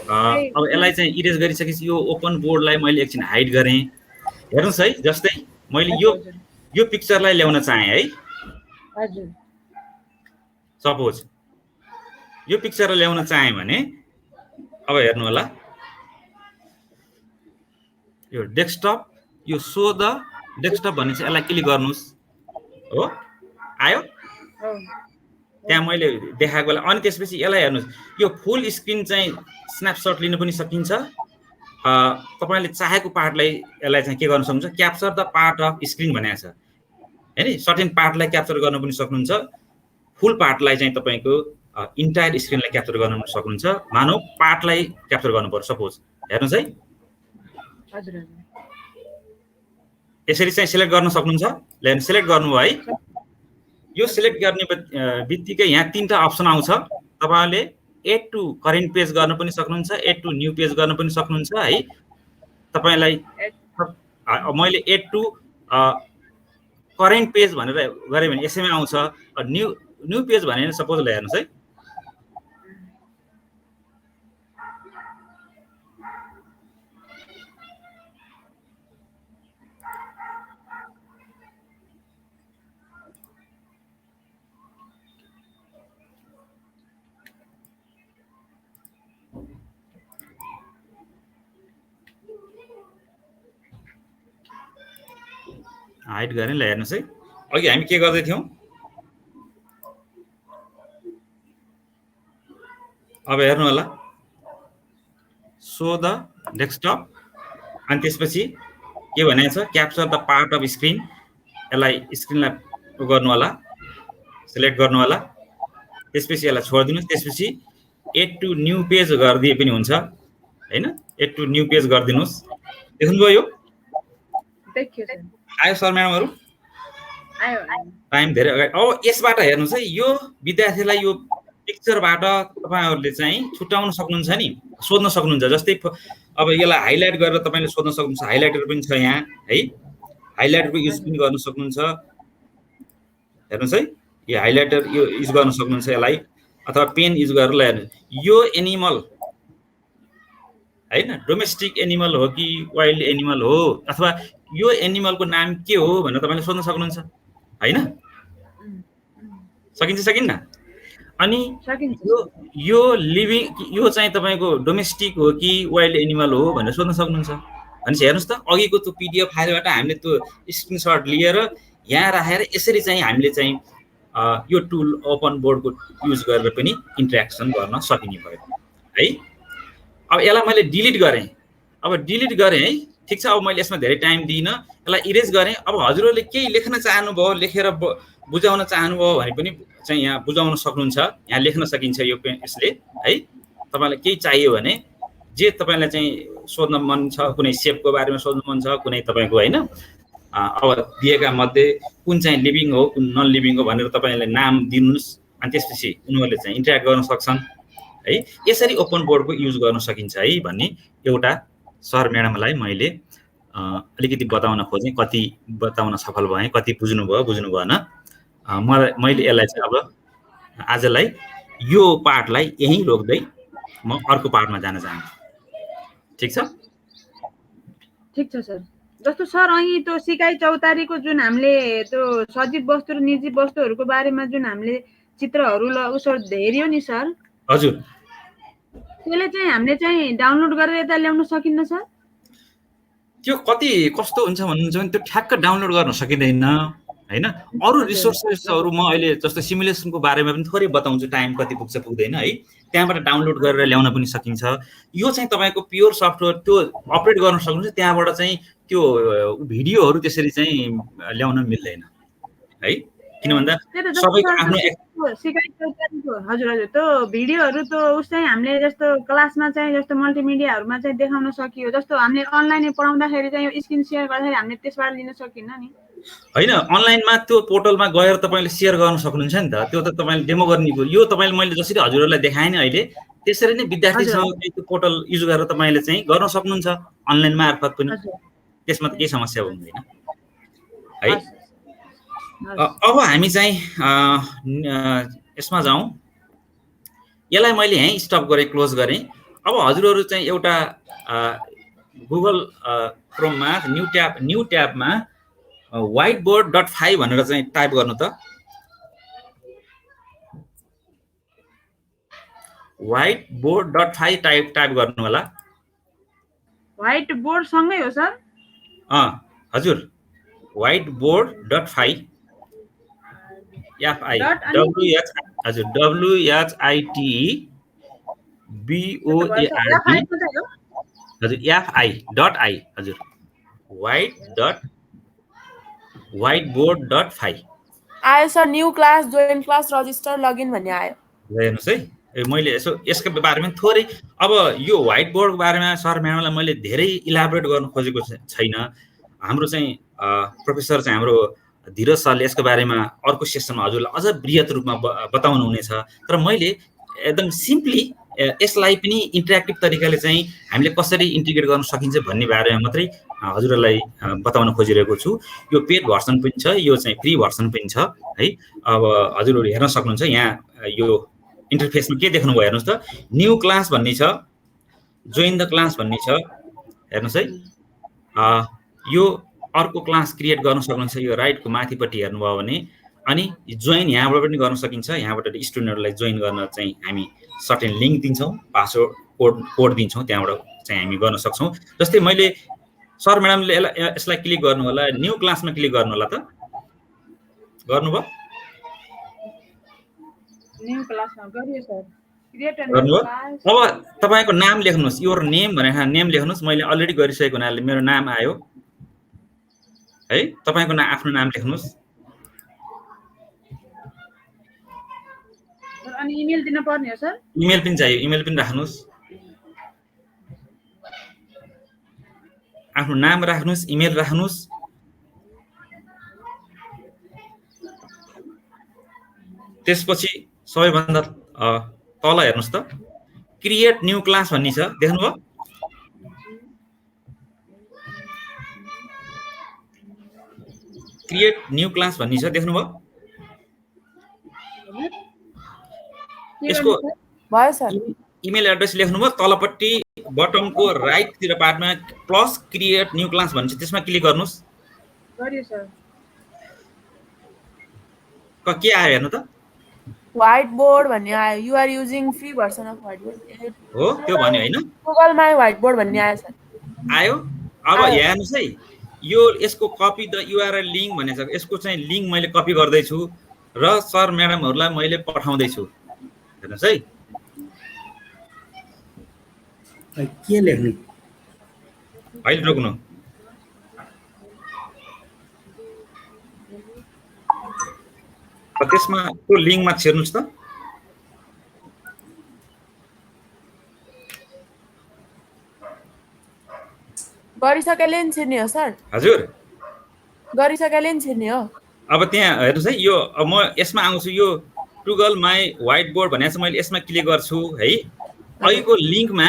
अब यसलाई चाहिँ इरेज गरिसकेपछि यो ओपन बोर्डलाई मैले एकछिन हाइड गरेँ। हेर्नुहोस् है, जस्तै मैले यो पिक्चरलाई ल्याउन चाहेँ है। हजुर। सपोज यो पिक्चरलाई ल्याउन चाहेँ भने अब हेर्नु होला, यो डेस्कटप, यो सो द डेस्कटप भन्ने चाहिँ यसलाई क्लिक गर्नुहोस्। हो आयो त्यहाँ मैले देखाएकोलाई। अनि त्यसपछि यसलाई हेर्नुहोस्, यो फुल स्क्रिन चाहिँ स्न्यापसट लिन पनि सकिन्छ। तपाईँले चाहेको पार्टलाई यसलाई चाहिँ के गर्न सक्नुहुन्छ, capture the part of screen भनेको छ हैन। सर्टेन पार्टलाई क्याप्चर गर्न पनि सक्नुहुन्छ, फुल पार्टलाई चाहिँ तपाईँको इन्टायर स्क्रिनलाई क्याप्चर गर्न पनि सक्नुहुन्छ। मानौ पार्टलाई क्याप्चर गर्नु पर्छ सपोज, हेर्नुहोस् है। हजुर। यसरी चाहिँ सिलेक्ट गर्न सक्नुहुन्छ। लेन सिलेक्ट गर्नुभयो है। यो सिलेक्ट गर्ने बित्तिकै यहाँ तीनटा अप्सन आउँछ। तपाईले एड टु करेन्ट पेज गर्न पनि सक्नुहुन्छ, एड टु न्यू पेज गर्न पनि सक्नुहुन्छ है। तपाईलाई मैले एड टु करेन्ट पेज भनेर गरे भने यसैमा आउँछ। न्यू पेज भने सपोज ल हेर्नुस् है। हाइड गरेँ ल, हेर्नुहोस् है। अघि हामी के गर्दै थियौँ, अब हेर्नु होला, सो द डेस्कटप। अनि त्यसपछि के भनेको छ, capture the part of screen. यसलाई स्क्रिनलाई गर्नु होला, सिलेक्ट गर्नु होला। त्यसपछि यसलाई छोडिदिनुहोस्। त्यसपछि एड टु न्यू पेज गरिदिए पनि हुन्छ हैन। एड टु न्यू पेज गरिदिनुहोस्। देख्नुभयो यो? देखियो सर। आयो सर म्याडमहरु? आयो। टाइम धेरै अगाडि। अब यसबाट हेर्नुहोस् है, यो विद्यार्थीलाई यो पिक्चरबाट तपाईहरुले चाहिँ छुटाउन सक्नुहुन्छ नि, सोध्न सक्नुहुन्छ। जस्तै अब यसलाई हाइलाइट गरेर तपाईले सोध्न सक्नुहुन्छ। हाइलाइटर पनि छ यहाँ है। हाइलाइटरको युज पनि गर्न सक्नुहुन्छ। हेर्नुहोस् है, यो हाइलाइटर यो युज गर्न सक्नुहुन्छ यसलाई, अथवा पेन युज गरेर ल हेर्नु। यो एनिमल हैन, डोमेस्टिक एनिमल हो कि वाइल्ड एनिमल हो, अथवा यो एनिमलको नाम के हो भनेर तपाईले सोध्न सक्नुहुन्छ हैन। सकिन्छ सकिन्न? अनि यो लिभिङ, यो चाहिँ तपाईको डोमेस्टिक हो कि वाइल्ड एनिमल हो भनेर सोध्न सक्नुहुन्छ। अनि हेर्नुस् त, अघिको त्यो पीडीएफ फाइलबाट हामीले त्यो स्क्रिनशट लिएर यहाँ राखेर यसरी चाहिँ हामीले चाहिँ यो टुल ओपन बोर्डको युज गरेर पनि इन्टरेक्सन गर्न सकिने भयो है। अब यसलाई मैले डिलिट गरेँ। अब डिलिट गरेँ है, ठीक छ। अब मैले यसमा धेरै टाइम दिइनँ, यसलाई इरेज गरेँ। अब हजुरहरूले केही लेख्न चाहनुभयो, लेखेर बुझाउन चाहनुभयो भने पनि चाहिँ यहाँ बुझाउन सक्नुहुन्छ। यहाँ लेख्न सकिन्छ यो यसले है। तपाईँलाई केही चाहियो भने, जे तपाईँलाई चाहिँ सोध्न मन छ, कुनै सेपको बारेमा सोध्न मन छ, कुनै तपाईँको होइन अब दिएका मध्ये कुन चाहिँ लिभिङ हो, कुन नन लिभिङ हो भनेर तपाईँले नाम दिनुहोस्। अनि त्यसपछि उनीहरूले चाहिँ इन्टरेक्ट गर्न सक्छन् है। यसरी ओपन बोर्डको युज गर्न सकिन्छ है भन्ने एउटा सर म्याडमलाई मैले अलिकति बताउन खोजेँ। कति बताउन सफल भएँ, कति बुझ्नु भयो, बुझ्नु भएन मैले यसलाई चाहिँ अब आजलाई यो पार्टलाई यहीँ रोक्दै म अर्को पार्टमा जान चाहन्छु। ठिक छ? ठिक छ सर। जस्तो सर અહીં त्यो सिकाइ चौतारीको जुन हामीले त्यो सजीव वस्तु र निर्जीव वस्तुहरूको बारेमा जुन हामीले चित्रहरू उसो हेर्यो नि सर, हजुर त्यसले चाहिँ हामीले चाहिँ डाउनलोड गरेर यता ल्याउन सकिन्न सर? त्यो कति कस्तो हुन्छ भन्नुहुन्छ भने त्यो ठ्याक्क डाउनलोड गर्न सकिँदैन हैन। अरू रिसोर्सेसहरू म अहिले जस्तो सिमुलेसनको बारेमा पनि थोरै बताउँछु, टाइम कति पुग्छ पुग्दैन है, त्यहाँबाट डाउनलोड गरेर ल्याउन पनि सकिन्छ। यो चाहिँ तपाईँको प्योर सफ्टवेयर त्यो अपरेट गर्न सक्नुहुन्छ, त्यहाँबाट चाहिँ त्यो भिडियोहरू त्यसरी चाहिँ ल्याउन मिल्दैन है। किन भन्दा सबैको आफ्नो सिकाइ चौतारीको हजुर हजुर त्यो भिडियोहरू त उस चाहिँ हामीले जस्तो क्लासमा चाहिँ जस्तो मल्टिमिडियाहरूमा चाहिँ देखाउन सकियो, जस्तो हामीले अनलाइन पढाउँदाखेरि चाहिँ यो स्क्रिन सेयर गर्दाखेरि हामीले त्यसबाट लिन सकिन्न नि हैन। अनलाइनमा त्यो पोर्टलमा गएर तपाईँले सेयर गर्न सक्नुहुन्छ नि त, त्यो त तपाईँले डेमो गर्ने कुरा। यो तपाईँले मैले जसरी हजुरहरूलाई देखाएँ नि अहिले, त्यसरी नै विद्यार्थीसँग त्यो पोर्टल युज गरेर तपाईँले चाहिँ गर्न सक्नुहुन्छ अनलाइन मार्फत पनि। त्यसमा त केही समस्या हुँदैन है। अब हामी चाहिँ यसमा जाउँ। यसलाई मैले यहीँ स्टप गरेँ, क्लोज गरेँ। अब हजुरहरू चाहिँ एउटा गुगल क्रोममा न्यू ट्याबमा whiteboard.5 भनेर चाहिँ टाइप गर्नु त। whiteboard.5 टाइप गर्नु होला। व्हाइट बोर्ड सँगै हो सर? हजुर whiteboard.5 FI WH हजुर WHITEBOARD हजुर FI.I हजुर whiteboard.5 आयो sir. New class, join class, register, login भन्ने आयो। हेर्नुहोस् है, मैले यसो यसको बारेमा थोरै, अब यो व्हाइट बोर्डको बारेमा सर म्याडमलाई मैले धेरै इलाबोरेट गर्न खोजेको छैन। हाम्रो चाहिँ प्रोफेसर चाहिँ हाम्रो धीरज सरले यसको बारेमा अर्को सेसनमा हजुरलाई अझ बृहत रूपमा बताउनु हुनेछ। तर मैले एकदम सिम्पली यसलाई पनि इन्टरेक्टिभ तरिकाले चाहिँ हामीले कसरी इन्टिग्रेट गर्न सकिन्छ भन्ने बारेमा मात्रै हजुरहरूलाई बताउन खोजिरहेको छु। यो पेड भर्सन पनि छ, यो चाहिँ फ्री भर्सन पनि छ है। अब हजुरहरू हेर्न सक्नुहुन्छ, यहाँ यो इन्टरफेसमा के देख्नुभयो हेर्नुहोस् त, न्यू क्लास भन्ने छ, जोइन द क्लास भन्ने छ, हेर्नुहोस् है। यो अर्को क्लास क्रिएट गर्न सक्नुहुन्छ, यो राइटको माथिपट्टि हेर्नुभयो भने। अनि जोइन यहाँबाट पनि गर्न सकिन्छ, यहाँबाट स्टुडेन्टहरूलाई जोइन गर्न चाहिँ हामी सर्टेन लिङ्क दिन्छौँ, पासवर्ड कोड दिन्छौँ, त्यहाँबाट चाहिँ हामी गर्न सक्छौँ। जस्तै मैले सर म्याडमले यसलाई क्लिक गर्नु होला, न्यू क्लासमा क्लिक गर्नु होला त, गर्नुभयो? न्यू क्लासमा गरियो सर। अब तपाईँको नाम लेख्नुहोस्, योर नेम भनेर नेम लेख्नुहोस्। मैले अलरेडी गरिसकेको हुनाले मेरो नाम आयो है। तपाईँको आफ्नो नाम लेख्नुहोस्। अनि इमेल दिन पर्ने हो सर? इमेल पनि चाहियो, इमेल पनि राख्नुहोस्। आफ्नो नाम राख्नुहोस्, इमेल राख्नुहोस्। त्यसपछि सबैभन्दा तल हेर्नुहोस् त, क्रिएट न्यू क्लास भन्ने छ, देख्नुभयो? क्रिएट न्यू क्लास भन्ने छ, देख्नुभयो? यसको भयो सर। इमेल एड्रेस लेख्नुभयो, तलपट्टि बटमको राइटतिर पार्टमा प्लस क्रिएट न्यू क्लास भन्छ, त्यसमा क्लिक गर्नुहोस्। गरियो सर। के आयो हेर्नु त? व्हाइट बोर्ड भन्ने आयो। You are using free version of white board हो, त्यो भन्यो हैन? गुगलमा व्हाइट बोर्ड भन्ने आयो सर। आयो। अब हेर्नुहोस् है, यो यसको कपी द युआरएल लिङ्क भनेको छ। यसको चाहिँ लिङ्क मैले कपी गर्दैछु र सर म्याडमहरूलाई मैले पठाउँदैछु। हेर्नुहोस् है, के लेख्ने अहिले रोक्नु। त्यसमा त्यो लिङ्कमा छिर्नुहोस् त। गरिसकेले नि छिर्ने हो सर? हजुर, गरिसकेले नि छिर्ने हो। अब त्यहाँ हेर्नुहोस् है, यो म यसमा आउँछु। यो टुगल माई व्हाइट बोर्ड भनेको चाहिँ मैले यसमा क्लिक गर्छु है। अहिलेको लिङ्कमा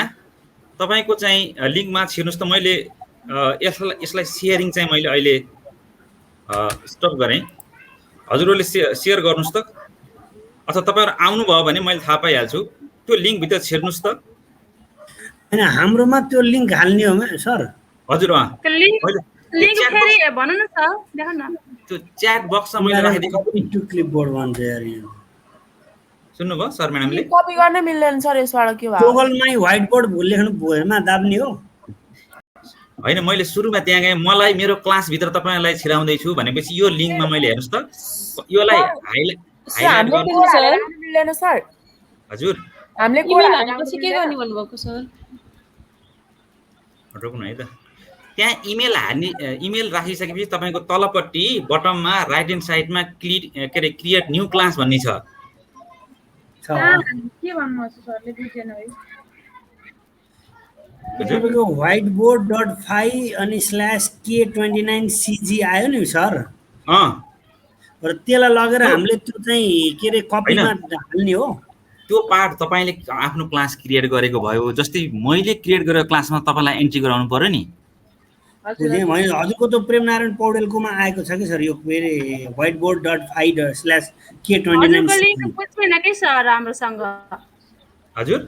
तपाईँको चाहिँ लिङ्कमा छिर्नुहोस् त। मैले यसलाई सेयरिङ चाहिँ मैले अहिले स्टप गरेँ। हजुरहरूले सेयर गर्नुहोस् त, अथवा तपाईँहरू आउनुभयो भने मैले थाहा पाइहाल्छु। त्यो लिङ्कभित्र छिर्नुहोस् त। होइन, हाम्रोमा त्यो लिङ्क हाल्ने हो सर? हजुर लिङ्क फेरि भन्नु न सर, देखा न त्यो च्याट बक्समा मैले राखिदिएको टु क्लिपबोर्ड भन्छ यार यहाँ। सुन्नुभयो सर म्याडमले? कपी गर्न मिल्दैन सर यसबाट के भयो? टोगलमै व्हाइट बोर्ड लेख्नु भुइँमा दाब्ने हो? होइन, मैले सुरुमा त्यहाँ गएँ, मलाई मेरो क्लासभित्र तपाईँलाई छिराउँदैछु भनेपछि यो लिङ्कमा मैले हेर्नुहोस् त, योलाई हाइलाइट मिल्दैन सर। हजुर हामीले कोड हालेपछि के गर्ने भन्नुभएको सर? रोक्नु है त। त्यहाँ इमेल राखिसकेपछि तपाईँको तलपट्टि बटममा राइट ह्यान्ड साइडमा क्रिएट न्यू क्लास भन्ने छ। के भन्नुहोस् सरले बुझेन है। तपाईँको whiteboard.phi अनि /k29cg आयो नि सर। र त्यसलाई लगेर हामीले त्यो चाहिँ के अरे कपीमा हाल्ने हो। त्यो पार्ट तपाईँले आफ्नो क्लास क्रिएट गरेको भयो, जस्तै मैले क्रिएट गरेको क्लासमा तपाईँलाई एन्ट्री गराउनु पर्यो नि। हजुरको त प्रेमनारायण पौडेलकोमा आएको छ कि सर यो whiteboard.phi/k29cg। बुझ्दैन के सर राम्रोसँग? हजुर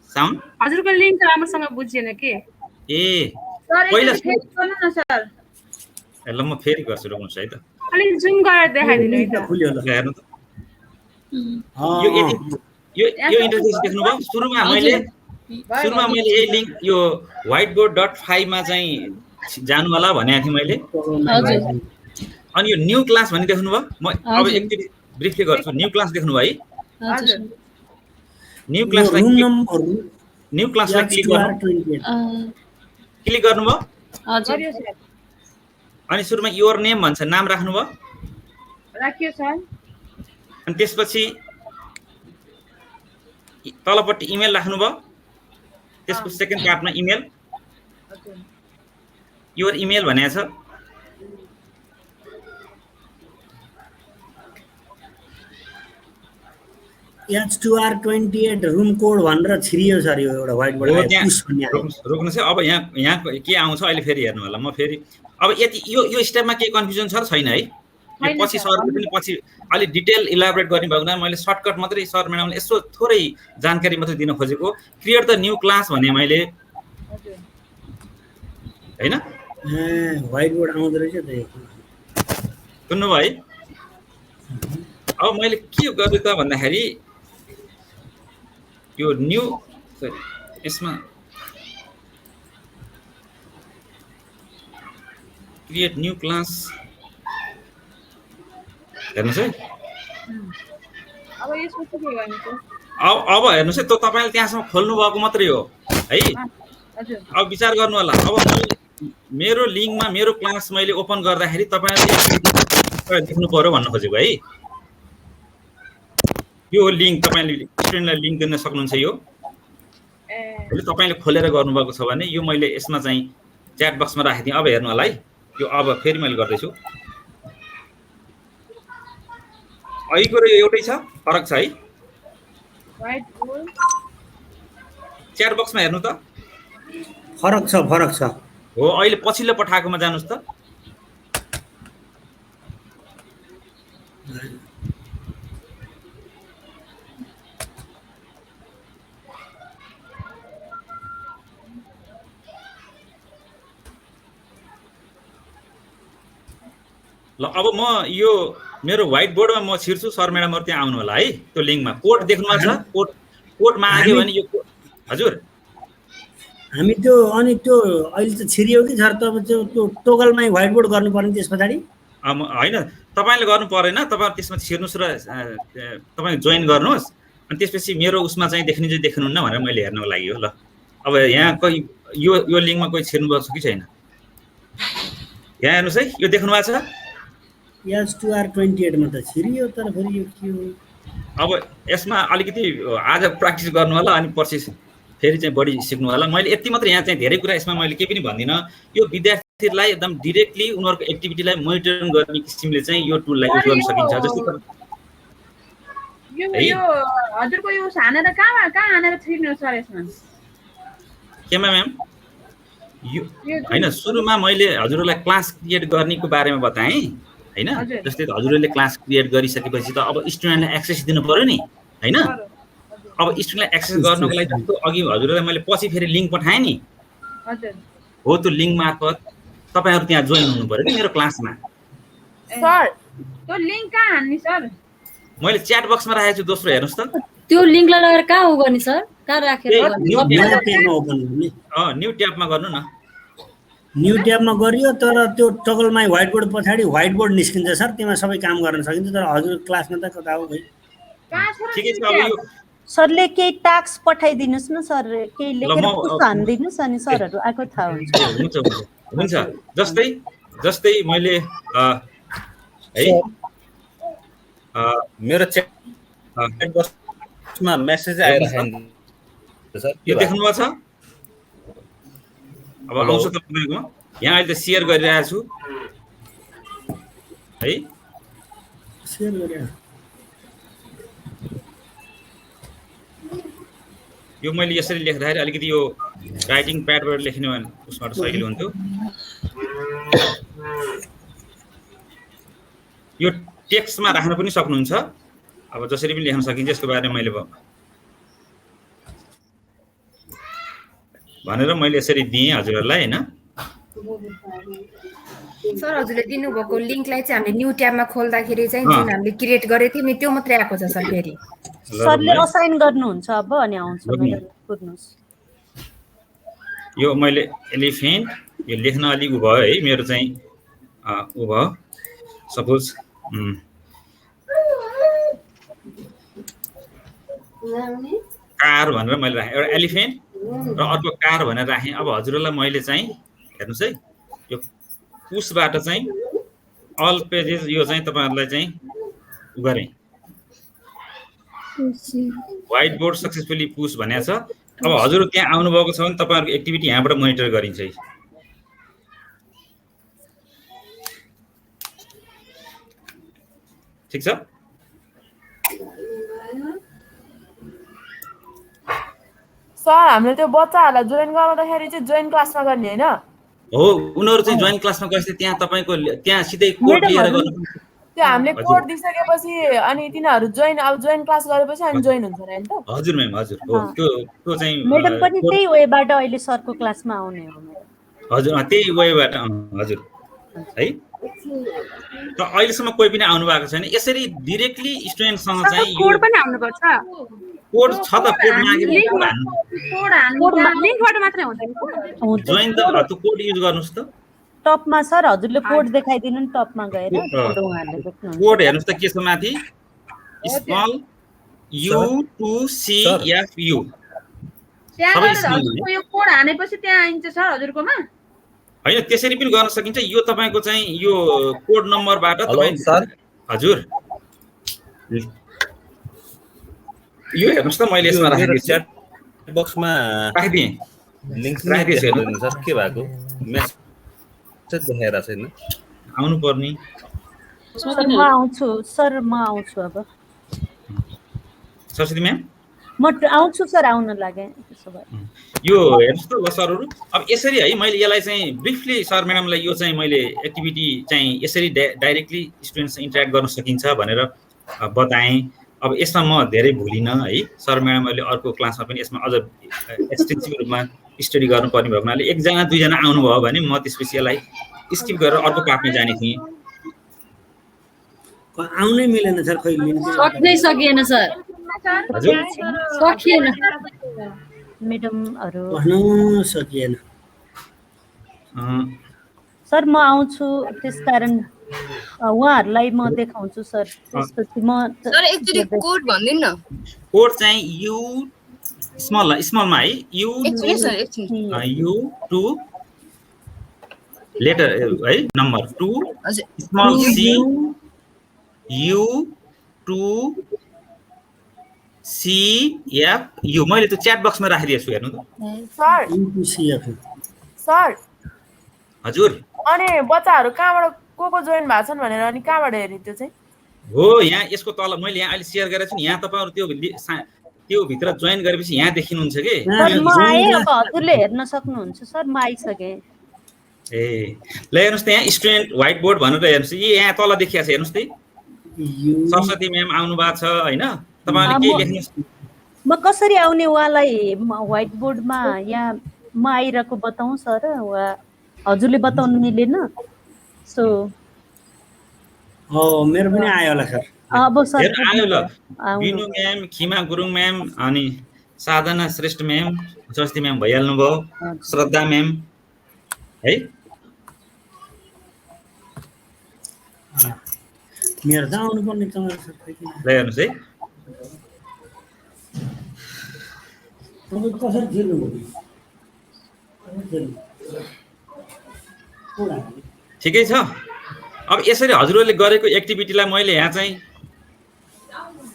साउन्ड हजुरको लिङ्क राम्रोसँग बुझिएन के? ए पहिला गर्नु न सर। ल म फेरि गर्छु, रोक्नुहोस् है त। अलिक जुम गरेर देखाइदिनु है त। हेर्नु त, यो इन्टरफेस देख्नुभयो? सुरुमा मैले यही लिङ्क यो whiteboard.phi मा चाहिँ जानु होला भनेको थिएँ मैले। अनि यो न्यू क्लास भन्ने देख्नुभयो? म अब एकचोटि ब्रिफली गर्छु। न्यू क्लास देख्नुभयो है? न्यू क्लासलाई क्लिक गर्नुभयो? अनि सुरुमा योर नेम भन्छ, नाम राख्नुभयो? राखियो सर। अनि त्यसपछि तलपट्टि इमेल राख्नुभयो? त्यसको सेकेन्ड पार्टमा इमेल, योर इमेल भनेको छ। H2R28 रुम कोड भनेर छिरियो सर यो एउटा व्हाइट बोर्ड। रोक्नुहोस् है। अब यहाँ के आउँछ अहिले फेरि हेर्नु होला। म फेरि अब यति यो स्टेपमा केही कन्फ्युजन छ र छैन है? यो पछि सरले पनि पछि अलि डिटेल इलाबोरेट गर्ने भएको हुनाले मैले सर्टकट मात्रै सर म्याडमले यसो थोरै जानकारी मात्रै दिन खोजेको। क्रिएट द न्यू क्लास भने मैले हैन व्हाइट बोर्ड आउँदो रहेछ त। सुन्नुभयो है? अब मैले के गरेँ त भन्दाखेरि यो न्यू यसमा क्रिएट न्यू क्लास हेर्नुहोस् है। अब यसको के गर्ने त? अब हेर्नुहोस् है, त तपाईँले त्यहाँसम्म खोल्नु भएको मात्रै हो है। अब विचार गर्नु होला। अब मेरो लिङ्कमा मेरो क्लास मैले ओपन गर्दाखेरि तपाईँले देख्नु पर्यो भन्न खोजेको है। यो लिङ्क तपाईँले स्टुडेन्टलाई लिङ्क दिन सक्नुहुन्छ। यो तपाईँले खोलेर गर्नुभएको छ भने यो मैले यसमा चाहिँ च्याट बक्समा राखिदिएँ। अब हेर्नु होला है। यो अब फेरि मैले गर्दैछु। अहिलेको र यो एउटै छ, फरक छ है? च्याट बक्समा हेर्नु त। फरक छ हो। अहिले पछिल्लो पठाएकोमा जानुहोस् त। ल अब म यो मेरो व्हाइट बोर्डमा म छिर्छु। सर म्याडमहरु त्यहाँ आउनु होला है। त्यो लिङ्कमा कोड देख्नुमा छ। कोडमा आयो भने यो हजुर हामी त्यो अनि त्यो अहिले त छिरियो कि सर? तपाईँ त्यो टोगलमै व्हाइट बोर्ड गर्नुपर्ने त्यस पछाडि? होइन, तपाईँले गर्नु परेन। तपाईँ त्यसमा छिर्नुहोस् र तपाईँ जोइन गर्नुहोस्। अनि त्यसपछि मेरो उसमा चाहिँ देख्ने चाहिँ देख्नुहुन्न भनेर मैले हेर्नको लागि हो। ल अब यहाँ कोही यो लिङ्कमा कोही छिर्नुभएको छ कि छैन? यहाँ हेर्नुहोस् है। यो देख्नु भएको छ? H2R28 मा त छिरियो, तर फेरि यो के हो? अब यसमा अलिकति आज प्र्याक्टिस गर्नु होला, अनि पछि फेरि चाहिँ बढी सिक्नु होला। मैले यति मात्र यहाँ चाहिँ धेरै कुरा यसमा मैले केही पनि भन्दिनँ। यो विद्यार्थीहरूलाई एकदम डिरेक्टली उनीहरूको एक्टिभिटीलाई मोनिटरिङ गर्ने किसिमले चाहिँ यो टुललाई युज गर्न सकिन्छ। जस्तै यो हजुरको यो हानेर कहाँ हानेर छिर्नु सर यसमा? केमा म्याम? यो हैन, सुरुमा मैले हजुरहरूलाई क्लास क्रिएट गर्नेको बारेमा बताएँ हैन जस्तै हजुरले क्लास क्रिएट गरिसकेपछि त अब स्टुडेन्टलाई एक्सेस दिनु पर्यो नि हैन अब स्टुडेन्टलाई एक्सेस गर्नको लागि जस्तो अघि हजुरलाई मैले पछि फेरि लिंक पठाएँ नि हजुर हो त्यो लिंक मार्फत तपाईहरु त्यहाँ जोइन हुनु पर्यो नि मेरो क्लासमा सर त्यो लिंक कहाँ हान्ने सर मैले च्याट बक्समा राखेको छु दोस्रो हेर्नुस् त त्यो लिंकलाई लगेर कहाँ हो गर्ने सर कहाँ राखेर न्यू ट्याबमा गर्नु न न्यू ट्याबमा गरियो तर त्यो टगलमा व्हाइट बोर्ड पछाडी व्हाइट बोर्ड निस्किन्छ सर त्यसमा सबै काम गर्न सकिन्छ तर हजुर क्लासमा त कता हो भाइ ठिकै छ अब यो सरले केही टास्क पठाइदिनुस् न सर केही लेखेर पुस हान्दिनुस् अनि सरहरु आको थाहा हुन्छ हुन्छ जस्तै मैले है मेरो च्याट बक्समा मेसेज आइरहेको छ सर यो देख्नु भएको छ अब आउँछ तपाईको यहाँ अहिले त शेयर गरिरहेको छु है शेयर गरे यो मैले यसरी लेख्दाखेरि अलिकति यो राइटिङ प्याडबाट लेख्ने उसबाट सजिलो हुन्थ्यो यो टेक्स्टमा राख्न पनि सक्नुहुन्छ अब जसरी पनि लेख्न सकिन्छ यसको बारेमा मैले भनेर मैले यसरी दिएँ हजुरहरुलाई हैन सर हजुरले दिनुभएको लिंकलाई चाहिँ हामीले न्यू ट्याबमा खोल्दाखेरि चाहिँ जुन हामीले क्रिएट गरेको थियौँ नि त्यो मात्रै आएको छ सर फेरि सरले असाइन गर्नुहुन्छ अब अनि आउँछ कुर्नुस् यो मैले एलिफेन्ट यो लेख्न अलि उ भयो है मेरो चाहिँ उ भयो सपोज कार भनेर मैले राखेँ एउटा एलिफेन्ट र अर्को कार भनेर राखेँ अब हजुरलाई मैले चाहिँ हेर्नुस् है यो पुसबाट चाहिँ अल पेजेस यो चाहिँ तपाईहरुलाई चाहिँ गरे व्हाइट बोर्ड सक्सेसफुली पुश भनेको छ अब हजुर त्यहाँ आउनु भएको छ भने तपाईहरुको एक्टिभिटी यहाँबाट मोनिटर गरिन्छ है ठीक छ सर हामीले त्यो बच्चाहरुलाई जोइन गराउँदाखेरि चाहिँ जोइन क्लासमा गर्ने हैन हो उनीहरु चाहिँ जोइन क्लासमा गएपछि त्यहाँ तपाईको त्यहाँ सिधै कोड लिएर गर्नु त्यो हामीले कोड दिइसकेपछि अनि तिनीहरु जोइन क्लास गरेपछि अनि जोइन हुन्छ हैन त हजुर म्याम हजुर हो त्यो चाहिँ मैडम पनि त्यही वेबाट अहिले सरको क्लासमा आउने हो हजुर त्यही वेबाट हजुर है त अहिलेसम्म कोही पनि आउनु भएको छैन यसरी डाइरेक्टली स्टुडेन्टसँग चाहिँ कोड पनि आउनु पर्छ कोड छ त कोड मागेर कोड लिंकबाट मात्रै हुँदैन जोइन त त्यो कोड युज गर्नुस् त टपमा सर हजुरले कोड देखाइदिनु नि टपमा गएर उहाँहरुले देख्नुहुन्छ कोड हेर्नुस् त के छ माथि small u to c f u त्यहाँ हजुरको यो कोड हानेपछि त्यहाँ आइन्छ सर हजुरकोमा हैन त्यसरी पनि गर्न सकिन्छ यो तपाईको चाहिँ यो कोड नम्बरबाट तपाई सर हजुर यो हेर्नुस् त मैले यसमा राखेको च्याट बक्समा राखिदिए लिंक राखिदिनु सर के भएको मेसेज देखाइरा छैन आउनु पर्ने सर म आउँछु अब सरस्वती म्याम म आउँछु सर आउन लागे त्यसो भए यो हेर्नुस् त सरहरु अब यसरी है मैले यसलाई चाहिँ ब्रिफली सर म्याडमलाई यो चाहिँ मैले एक्टिभिटी चाहिँ यसरी डाइरेक्टली स्टुडेन्ट्ससँग इन्टरेक्ट गर्न सकिन्छ भनेर बताएँ अब यसमा म धेरै भुलिन है सर म्याडमले अर्को क्लासमा पनि यसमा अझ एक्सटेन्सिभ रूपमा स्टडी गर्नुपर्ने भएको हुनाले एकजना दुईजना आउनुभयो भने म त्यसपछि यसलाई स्किप गरेर अर्को पार्टमा जाने थिएँ आउनै मिलेन सर खै लिनु सक्दै सकिएन सर हजुर सकिएन मैडमहरु भन्न सकिएन सर म आउँछु त्यसकारण उहाँहरुलाई म देखाउँछु सर त्यसपछि म सर एकचोटी कोड भन्दिन न कोड चाहिँ यु स्मलमा है यु टु लेटर है number 2 small c u two c f u मैले त्यो च्याट बक्समा राखिदिएको छु हेर्नु त सर हजुर अनि बच्चाहरु कहाँबाट को जोइन भएको छन् भनेर अनि कहाँबाट हेर्ने त्यो चाहिँ हो यहाँ यसको तल मैले यहाँ अहिले शेयर गरेको छु नि यहाँ तपाईहरु त्यो भित्र जोइन गरेपछि यहाँ देखिनुहुन्छ के सर म आए अब हजुरले हेर्न सक्नुहुन्छ सर म आइसके ए ल हेर्नुहोस् त यहाँ स्टुडेन्ट व्हाइट बोर्ड भनेर हेर्नुहोस् यहाँ तल देखिया छ हेर्नुहोस् त सरस्वती म्याम आउनु भएको छ हैन तपाईले के लेख्नुहोस् म कसरी आउने उहाँलाई व्हाइट बोर्डमा यहाँ म आइरहेको बताउँ सर हजुरले बताउनु मिलेन सो मेरो पनि आयो होला सर अब सर आयो ल बिनु म्याम खिमा गुरुङ म्याम अनि साधना श्रेष्ठ म्याम सरस्वती म्याम भइहाल्नु भयो श्रद्धा म्याम है मेरो त आउनु पर्ने चमरा सर ल हेर्नुहोस् है तपाईँ कसरी खेल्नुभयो ठिकै छ अब यसरी हजुरहरूले गरेको एक्टिभिटीलाई मैले यहाँ चाहिँ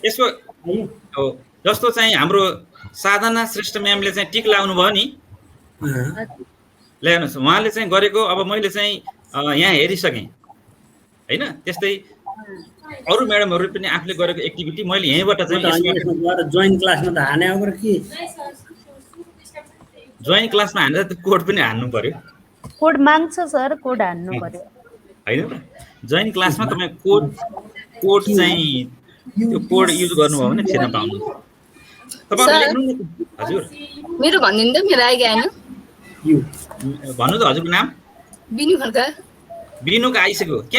यसको जस्तो चाहिँ हाम्रो साधना श्रेष्ठ म्यामले चाहिँ टिक लाउनु भयो नि ल हेर्नुहोस् उहाँले चाहिँ गरेको अब मैले चाहिँ यहाँ हेरिसकेँ हैन त्यस्तै अरू म्याडमहरु पनि आफूले गरेको एक्टिभिटी मैले यहीँबाट चाहिँ जोइन क्लासमा त हाने हो कि जोइन क्लासमा हानेर त कोड पनि हान्नु पर्यो कोड माग्छ सर कोड हान्नु पर्यो हैन जोइन क्लासमा तपाई कोड चाहिँ त्यो कोड युज गर्नुभयो भने छिर्न पाउनु तपाईहरु लेख्नु न हजुर मेरो भन्दिनु त मेरो आइ गएन भन्नु त हजुरको नाम बिनु खड्का बिनुको आइसक्यो के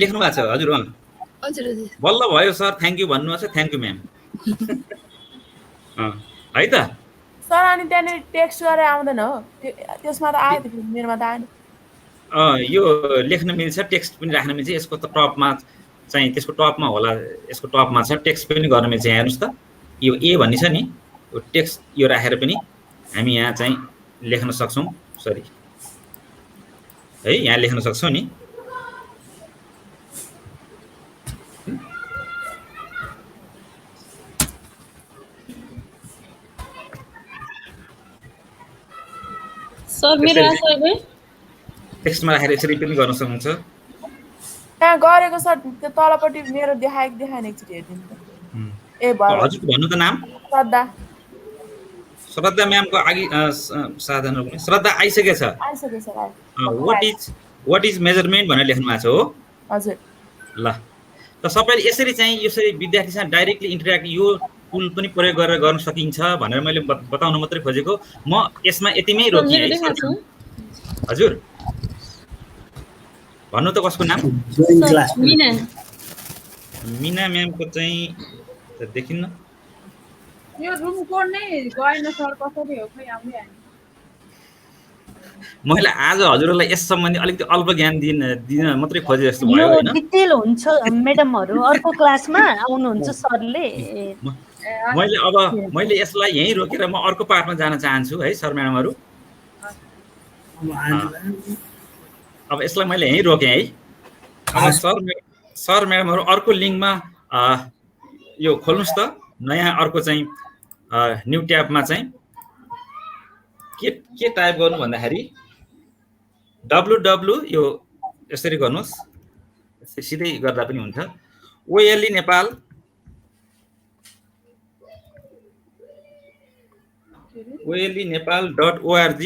लेख्नु भएको छ हजुर हजुर बल्ल भयो सर थ्यांक यू भन्नु छ थ्यांक यू म्याम है त सर अनि त्यहाँ टेक्स्ट गरेर आउँदैन हो त्यसमा त आयो थियो मेरोमा त आएन यो लेख्न मिल्छ टेक्स्ट पनि राख्न मिल्छ यसको त टपमा चाहिँ त्यसको टपमा होला यसको टपमा छ टेक्स्ट पनि गर्न मिल्छ यहाँ हेर्नुस् त यो ए भन्ने छ नि यो टेक्स्ट यो राखेर पनि हामी यहाँ चाहिँ लेख्न सक्छौं सरी है यहाँ लेख्न सक्छौं नि सर मेरो आशा टेक्स्टमा राखेर यसरी पनि गर्न सक्नुहुन्छ त्यहाँ गरेको सर त्यो तलपट्टि मेरो देखाएन एकचोटि हेर्दिनु त ए भयो हजुरको भन्नु त नाम श्रद्धा म्यामको अघि साधना श्रद्धा आइसकेछ आइसके सर व्हाट इज मेजरमेन्ट भनेर लेख्नु भएको छ हो हजुर ल त सबैले यसरी चाहिँ यसरी विद्यार्थीसँग डाइरेक्टली इन्टरेक्ट यो टुल पनि प्रयोग गरेर गर्न सकिन्छ भनेर मैले बताउन मात्रै खोजेको म यसमा यतिमै रोकिए हजुर भन्नु त कसको नाम मिना मिना म्यामको चाहिँ देखिन्न यो रुम कोड नै गएन सर कसरी हो खै आउँदै आएन मैले आज हजुरलाई यस सम्बन्धी अलिकति अल्प ज्ञान दिन मात्रै खोजे जस्तो भयो हैन डिटेल हुन्छ म्याडमहरु अर्को क्लासमा आउनुहुन्छ सरले मैले यसलाई यही रोकेर म अर्को पार्टमा जान चाहन्छु है सर म्याडमहरु अब यसलाई मैले यही रोके है अब सर म्याडमहरु अर्को लिंकमा यो खोल्नुस् त नयाँ अर्को चाहिँ न्यू ट्याबमा चाहिँ के टाइप गर्नु भन्दाखेरि www यो यसरी गर्नुस् सिधै गर्दा पनि हुन्छ OLE नेपाल olenepal.org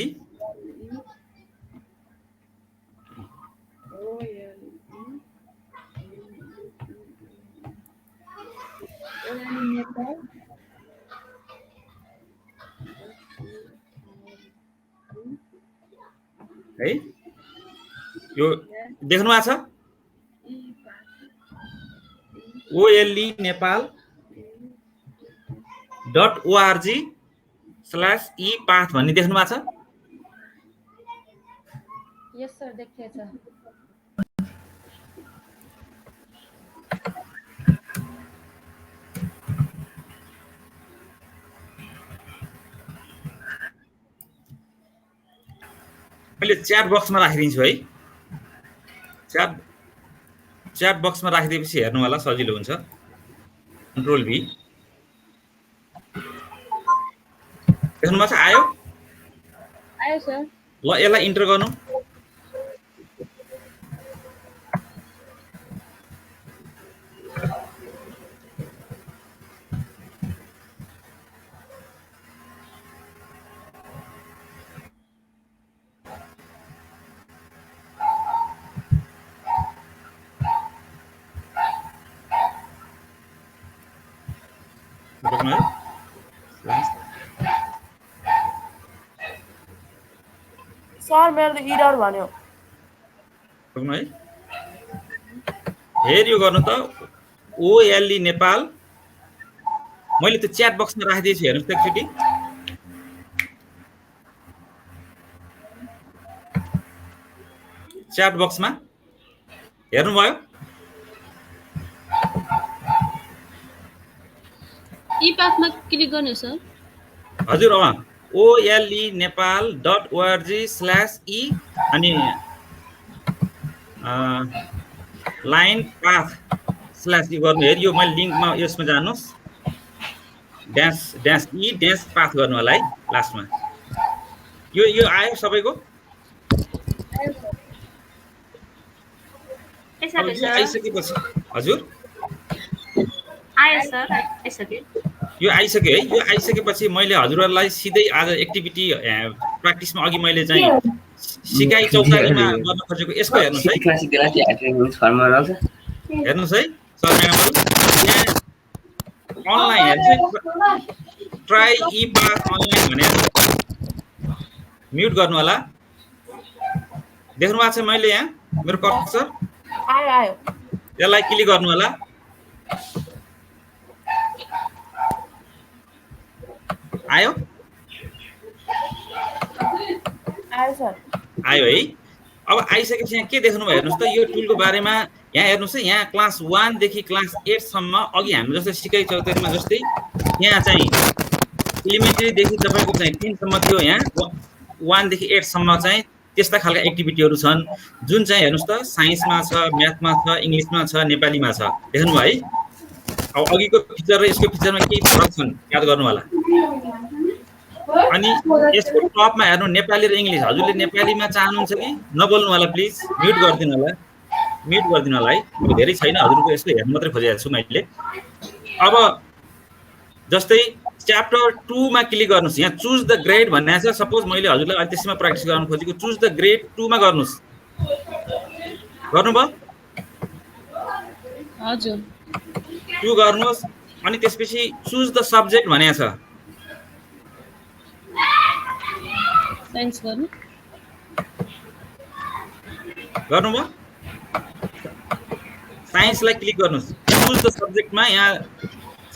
है यो देख्नु भएको छ olenepal.org/e-path भन्ने देख्नु भएको छ यस सर देखिएको छ मैले च्याट बक्समा राखिदिन्छु है च्याट बक्समा राखिदिएपछि हेर्नु होला सजिलो हुन्छ कन्ट्रोल भी देख्नुमा छ आयो सर ल यसलाई इन्टर गर्नु सर मेरो त इरर भन्यो सक्नु है हेर यो गर्नु त OLE नेपाल मैले त्यो च्याट बक्समा राखिदिएछु हेर्नुस् त एकचोटि च्याट बक्समा हेर्नुभयो ई पाथमा क्लिक गर्नु सर हजुर OLE nepal.org/e अनि लाइन पाथ / गर्नु हेर यो मैले लिङ्कमा यसमा जानुस् -e पाथ गर्नु होला है लास्टमा यो आयो सबैको आइसकेपछि हजुर आयो सर आइसक्यो यो आइसक्यो है यो आइसकेपछि मैले हजुरहरूलाई सिधै आज एक्टिभिटी प्र्याक्टिसमा अघि मैले चाहिँ सिकाइ चौतारीमा गर्न खोजेको यसको हेर्नुस् है हेर्नुस् है सर म्याडमहरु यहाँ अनलाइन हेर्नुस् ट्राई ई पाथ अनलाइन भनेर म्युट गर्नु होला देख्नु भएको छ मैले यहाँ मेरो कर्सर आयो यसलाई क्लिक गर्नु होला आयो सर आयो है अब आइसकेपछि यहाँ के देख्नु भयो हेर्नुस् त यो टुलको बारेमा यहाँ हेर्नुस् है यहाँ क्लास 1 देखि क्लास 8 सम्म अघि हामी जस्तै सिकाइ चौतारीमा जस्तै यहाँ चाहिँ एलिमेन्टरी देखि तपाईको चाहिँ 3 सम्म थियो यहाँ 1 देखि 8 सम्म चाहिँ त्यस्ता खालका एक्टिभिटीहरु छन् जुन चाहिँ हेर्नुस् त साइन्समा छ म्याथमा छ इंग्लिशमा छ नेपालीमा छ देख्नु भयो है अब अघिको फिचर र यसको फिचरमा केही फरक छन् याद गर्नु होला अनि यसको टपमा हेर्नु नेपाली र इंग्लिश हजुरले नेपालीमा चाहनुहुन्छ कि नबोल्नु होला प्लिज म्युट गरिदिनु होला है धेरै छैन हजुरको यसको हेर्नु मात्रै खोजिरहेको छु मैले अब जस्तै च्याप्टर 2 मा क्लिक गर्नुस् यहाँ चुज द ग्रेड भन्ने छ सपोज मैले हजुरलाई अहिले त्यसमा प्र्याक्टिस गर्न खोजेको चुज द ग्रेड 2 मा गर्नुस् गर्नुभयो हजुर 2 गर्नुस् अनि त्यसपछि चुज द सब्जेक्ट भनेको छ साइन्स गर्नुभयो साइन्सलाई क्लिक गर्नुस् चुज द सब्जेक्टमा यहाँ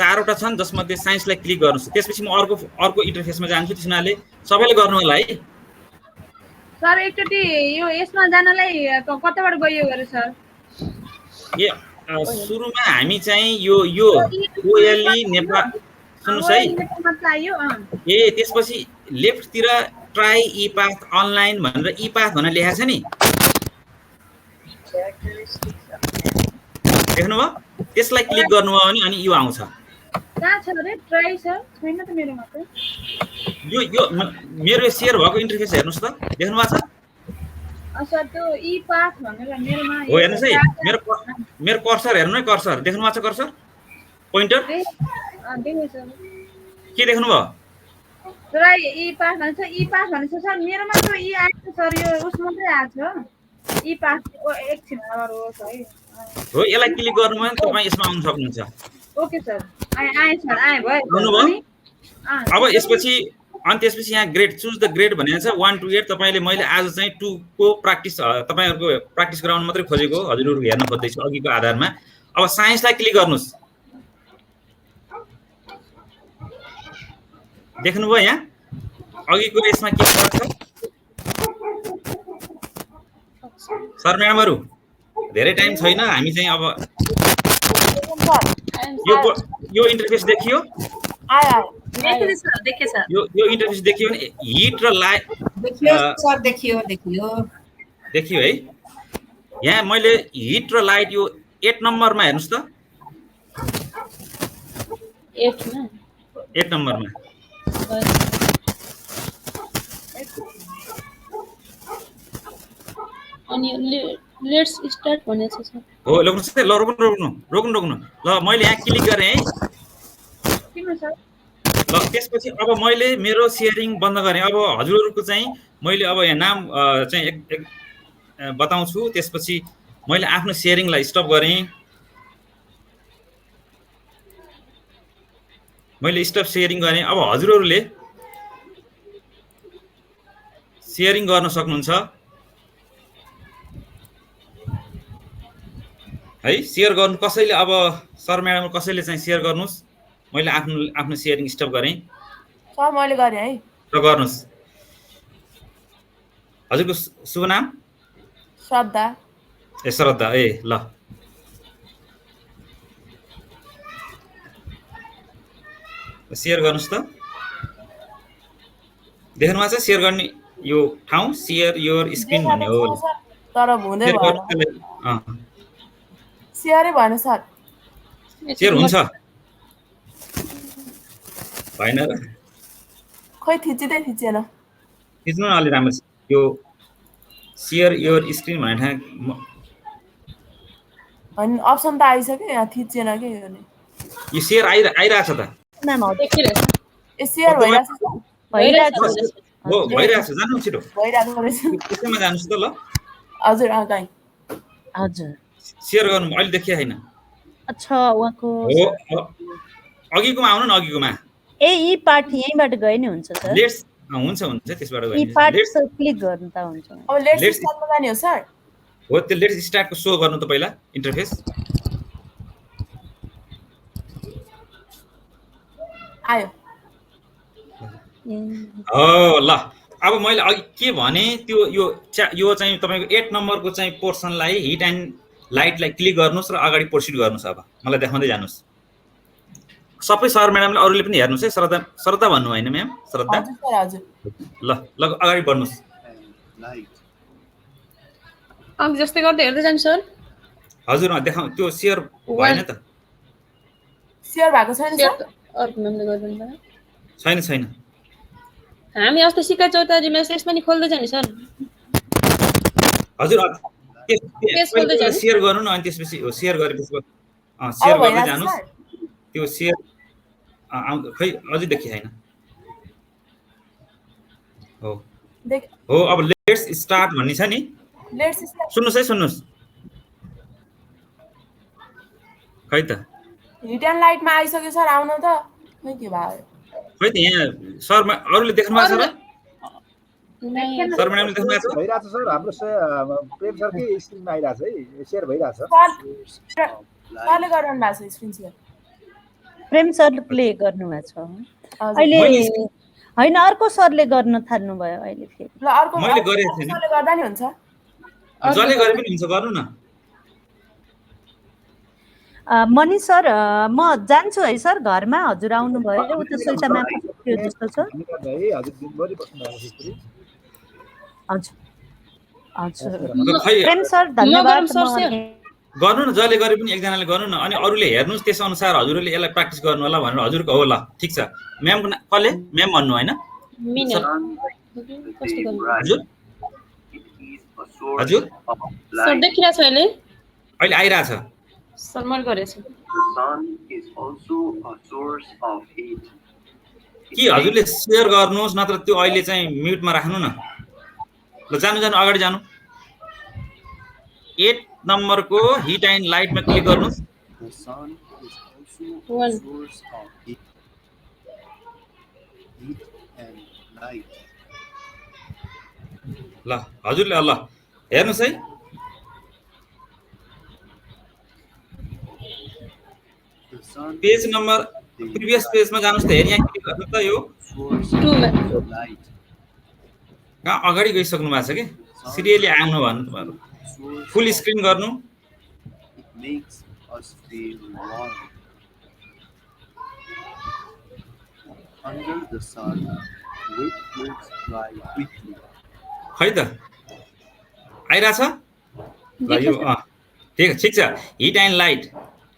4 वटा छन् जसमध्ये साइन्सलाई क्लिक गर्नुस् त्यसपछि म अर्को इन्टरफेसमा जान्छु त्यसनाले सबैले गर्नु होला है सर एकचोटी यो यसमा जानलाई कताबाट गयो गरे सर सुरुमा हामी चाहिँ यो OLE नेपाल सुन्नुस् है त्यसपछि लेफ्टतिर ट्राई ई पाथ अनलाइन भनेर ई पाथ भनेर लेखेको छ नि देख्नुभयो त्यसलाई क्लिक गर्नुभयो भने अनि यो आउँछ यो मेरो सेयर भएको इन्टरफेस हेर्नुस् त देख्नु भएको छ हो हेर्नुस् है मेरो कर्सर हेर्नु है कर्सर देख्नु भएको छ कर्सर पोइन्टर के देख्नु भयो ई पास भन्छ सर मेरोमा त ई आएको सर यो उस मात्रै आएको छ ई पास एकछिन होस् है हो यसलाई क्लिक गर्नुभयो भने तपाईँ यसमा आउन सक्नुहुन्छ ओके सर आए सर आए भयो अब यसपछि अनि त्यसपछि यहाँ ग्रेड चुज द ग्रेड भनेको छ 1 to 8 तपाईले मैले आज चाहिँ 2 को प्र्याक्टिस तपाईहरुको प्र्याक्टिस गराउन मात्रै खोजेको हजुरहरु हेर्न खोज्दैछु अघिको आधारमा अब साइन्सलाई क्लिक गर्नुस् देख्नुभयो यहाँ अघिको यसमा के फरक छ सर म्याडमहरु धेरै टाइम छैन हामी चाहिँ अब यो इन्टरफेस देखियो देखे सर यो इन्टरफेस देखियो भने हिट र लाइट देखियो है यहाँ मैले हिट र लाइट यो 8 नम्बरमा हेर्नुस् त 8 नम्बरमा अनि लेट्स स्टार्ट भनेको छ सर हो रोक्नुस् है ल रोक्नु ल मैले यहाँ क्लिक गरे है किन सर ल त्यसपछि अब मैले मेरो शेयरिङ बन्द गरे अब हजुरहरुको चाहिँ मैले अब यहाँ नाम चाहिँ एक बताउँछु त्यसपछि मैले आफ्नो शेयरिङलाई स्टप गरे मैले स्टप शेयरिङ गरे अब हजुरहरुले सेयरिङ गर्न सक्नुहुन्छ है। सेयर गर्नु कसैले अब सर म्याडम कसैले चाहिँ सेयर गर्नुस्। मैले आफ्नो सेयरिङ स्टप गरेँ सर, मैले गरेँ है। र गर्नुस्। हजुरको शुभ नाम? श्रद्धा। ए श्रद्धा, ए ल सेयर गर्नुस् त। देख्नुभएको छ सेयर गर्ने यो ठाउँ, सेयर योर स्क्रिन भन्ने हो। तर हुँदै भएन, सेयरै भएन सर। सेयर हुन्छ भएन र? खोइ थिचिँदै थिचेन। थिच्नु न अलि राम्रो। यो सेयर योर स्क्रिन भन्ने ठाउँ होइन, अप्सन त आइसक्यो, यहाँ थिचेन के यो नि। यो सेयर आइरहेछ त। ए सेयर भइरहेछ सर? हो भइरहेछ। जानु छिटो भइरहेको रहेछ। त्यसैमा जानुस् त ल। हजुर गाई। हजुर सेयर गर्नु अहिले देखिए हैन। अच्छा उहाँको हो अघिकोमा आउनु न, अघिकोमा। ए यी पार्ट यहीँबाट गए नि हुन्छ सर? लेट्स हुन्छ त्यसबाट गए। यी पार्ट क्लिक गर्नु त हुन्छ। अब लेट्स स्टार्टमा जाने हो सर? हो त्यो लेट्स स्टार्टको सो गर्नु त पहिला इन्टरफेस। आयो। हो ल अब मैले अघि के भने त्यो यो चाहिँ तपाईको 8 नम्बरको चाहिँ पोर्सनलाई हिट एन्ड लाइटलाई क्लिक गर्नुस् र अगाडि प्रोसिड गर्नुस्। अब मलाई देखाउँदै जानुस्। सबै सर म्याडमले अरूले पनि हेर्नुस् है। श्रद्धा भन्नु होइन म्याम? श्रद्धा हजुर। ल अगाडि बढ्नुस्। अब जस्तै गर्दै हेर्दै जानु सर। हजुर देखाउ। त्यो सेयर भएन त? सेयर भएको छैन सर? अर्को नामले गर्दैन त? छैन। हामी अस्ति सिकाइ चौतारी मेसेज पनि खोल्दै छ नि सर। हजुर सेयर गर्नु न, अनि त्यसपछि सेयर गरेपछि सेयर गर्दै जानुस्। त्यो सेयर खै अझै देखि छैन। हो अब लेट्स स्टार्ट भन्ने छ नि। सुन्नुस् है, सुन्नुस्। खै त हिट एन्ड लाइटमा आइसक्यो सर, आउन त। खै के भयो? खै त यहाँ सर अरूले देख्नु भएको छ र? सर म्याडमले देख्नु भएको छ? भइरहेछ सर। हाम्रो प्रेम सरकै स्क्रिनमा आइरहेछ है, सेयर भइरहेछ। सरले गरिरहनु भएको छ स्क्रिन सेयर। प्रेम सरले प्ले गर्नु भएको छ अहिले होइन, अर्को सरले गर्न थाल्नु भयो अहिले फेरि। ल अर्को मैले गरेको थिएँ नि। सरले गर्दा नि हुन्छ? जसले गरे पनि हुन्छ, गर्नु न। मनी सर म जान्छु है सर घरमा। हजुर आउनु भयो उता सुल्ता म्याम त्यो जस्तो छ। हजुर प्रेम सर धन्यवाद। गर्नु न, जसले गरे पनि एकजनाले गर्नु न, अनि अरूले हेर्नुस्। त्यस अनुसार हजुरले यसलाई प्र्याक्टिस गर्नु होला भनेर हजुरको हो। ल ठिक छ। म्यामको कसले म्याम भन्नु होइन? हजुर सर देखिरहेछ अहिले? अहिले आइरहेछ सर। मैले गरेछु कि हजुरले सेयर गर्नुहोस्, नत्र त्यो अहिले चाहिँ म्युटमा राख्नु न। ल जानु अगाडि जानु। 8 नम्बरको हिट एन्ड लाइटमा क्लिक गर्नुहोस्। ल हजुरले ल हेर्नुहोस् है। पेज नम्बर प्रिभियस पेजमा जानुहोस् त। हेर यहाँ क्लिक गर्नु त। यो 2 मा कहाँ अगाडि गइसक्नु भएको छ कि सिरियली आउनु भन्नु तपाईहरु। फुल स्क्रिन गर्नु। खै त आइरहेछ? ल यो ठिक छ। हिट एन्ड लाइट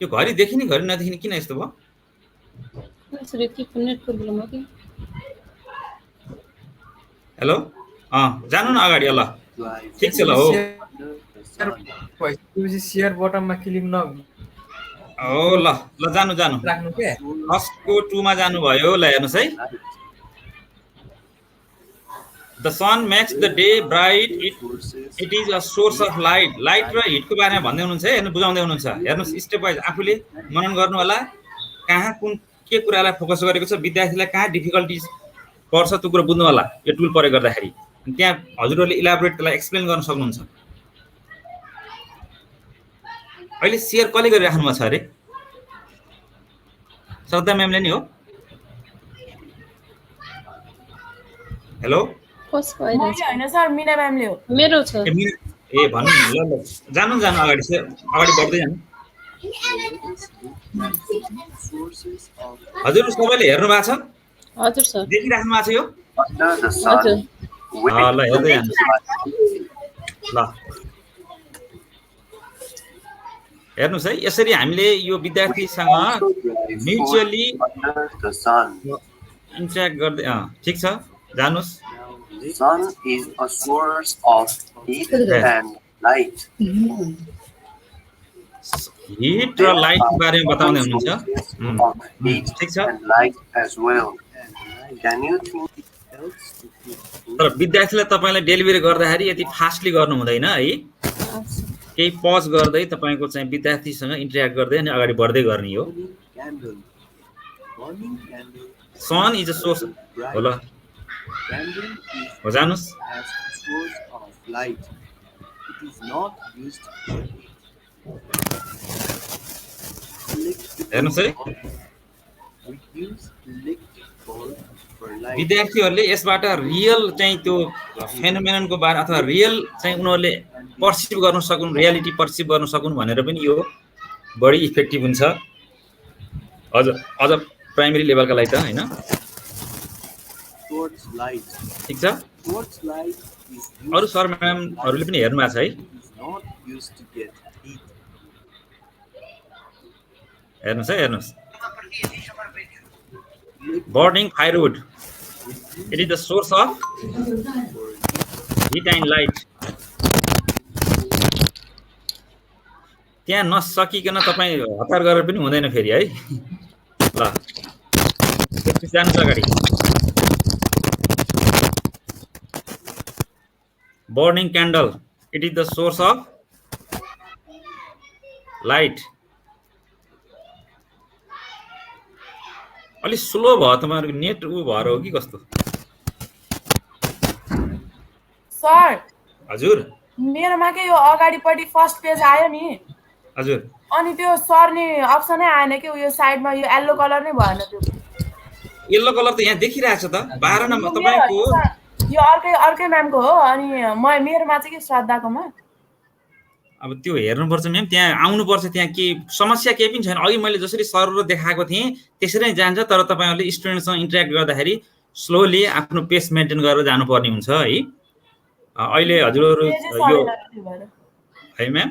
यो घरि देखिने घरि नदेखिने किन यस्तो भयो? हेलो जानु न अगाडि। ल ठिक छ। ल हो शेयर बटनमा क्लिक न हो। ल जानु फर्स्टको 2 मा जानु भयो। ल हेर्नुस् है। The sun makes the day bright. It is a source of light. Light र हिटको बारेमा भन्दै हुनुहुन्छ है। हेर्नु बुझाउँदै हुनुहुन्छ। हेर्नुस् स्टेप वाइज आफूले मनन गर्नु होला। कहाँ कुन के कुरालाई फोकस गरेको छ, विद्यार्थीलाई कहाँ डिफिकल्टिज पर्छ त्यो कुरा बुझ्नु होला यो टुल प्रयोग गर्दाखेरि। त्यहाँ हजुरहरूले इलाबोरेट त्यसलाई एक्सप्लेन गर्न सक्नुहुन्छ। अहिले सेयर कसले गरिराख्नु भएको छ अरे? श्रद्धा म्यामले नि हो? हेलो होइन सर, मिना म्यामले हो। मेरो छ। ए भन्नु ल जानु अगाडि बढ्दै जानु। हजुर सबैले हेर्नु भएको छ? हजुर सर। देखिराख्नु भएको छ यो? हजुर। ल हेर्दै जानु। ल हेर्नुहोस् है, यसरी हामीले यो विद्यार्थीसँग म्युचुअली इन्टरेक्ट गर्दै ठिक छ जानुस्। Sun is a source of heat and light. Hit र लाइट बारेमा बताउँदै हुनुहुन्छ। ठिक छ। Light as well. Can you think else? तर विद्यार्थीलाई तपाईले डेलिभरी गर्दाखेरि यति फास्टली गर्नु हुँदैन है। केही पज गर्दै तपाईको चाहिँ विद्यार्थीसँग इन्टरेक्ट गर्दै अनि अगाडि बढ्दै गर्ने हो। सन इज अ सोर्स हो ल हो जानुस्। हेर्नुहोस् है, विद्यार्थीहरूले यसबाट रियल चाहिँ त्यो फेनोमेननको बारे अथवा रियल चाहिँ उनीहरूले पर्सिभ गर्न सकुन्, रियालिटी पर्सिभ गर्न सकुन् भनेर पनि यो बढी इफेक्टिभ हुन्छ अझ प्राइमेरी लेभलका लागि त हैन। ठिक छ। अरू सर म्यामहरूले पनि हेर्नु भएको छ है? हेर्नुहोस् है, हेर्नुहोस्। Burning firewood. It is the source of heat and light. त्यहाँ नसकिकन तपाईँ हतार गरेर पनि हुँदैन फेरि है। ल जानुहोस् अगाडि। Burning candle. It is the source of light. अलि स्लो भयो तपाईहरुको नेट भएर हो कि कस्तो? सर हजुर मेरोमा के यो अगाडिपट्टि फर्स्ट पेज आयो नि। हजुर अनि त्यो सर्ने अप्सनै आएन कि यो साइडमा यो येलो कलर नै भएन। त्यो येलो कलर त यहाँ देखिरहेछ त 12 नम्बर तपाईको यो अर्कै म्यामको हो। अनि मेरोमा चाहिँ के श्रद्धाकोमा। अब त्यो हेर्नुपर्छ म्याम, त्यहाँ आउनुपर्छ। त्यहाँ के समस्या केही पनि छैन। अघि मैले जसरी सरल देखाएको थिएँ त्यसरी नै जान्छ। तर तपाईहरुले स्टुडेन्टसँग इन्टरेक्ट गर्दाखेरि स्लोली आफ्नो पेस मेन्टेन गरेर जानुपर्ने हुन्छ है। अहिले हजुरहरु यो है म्याम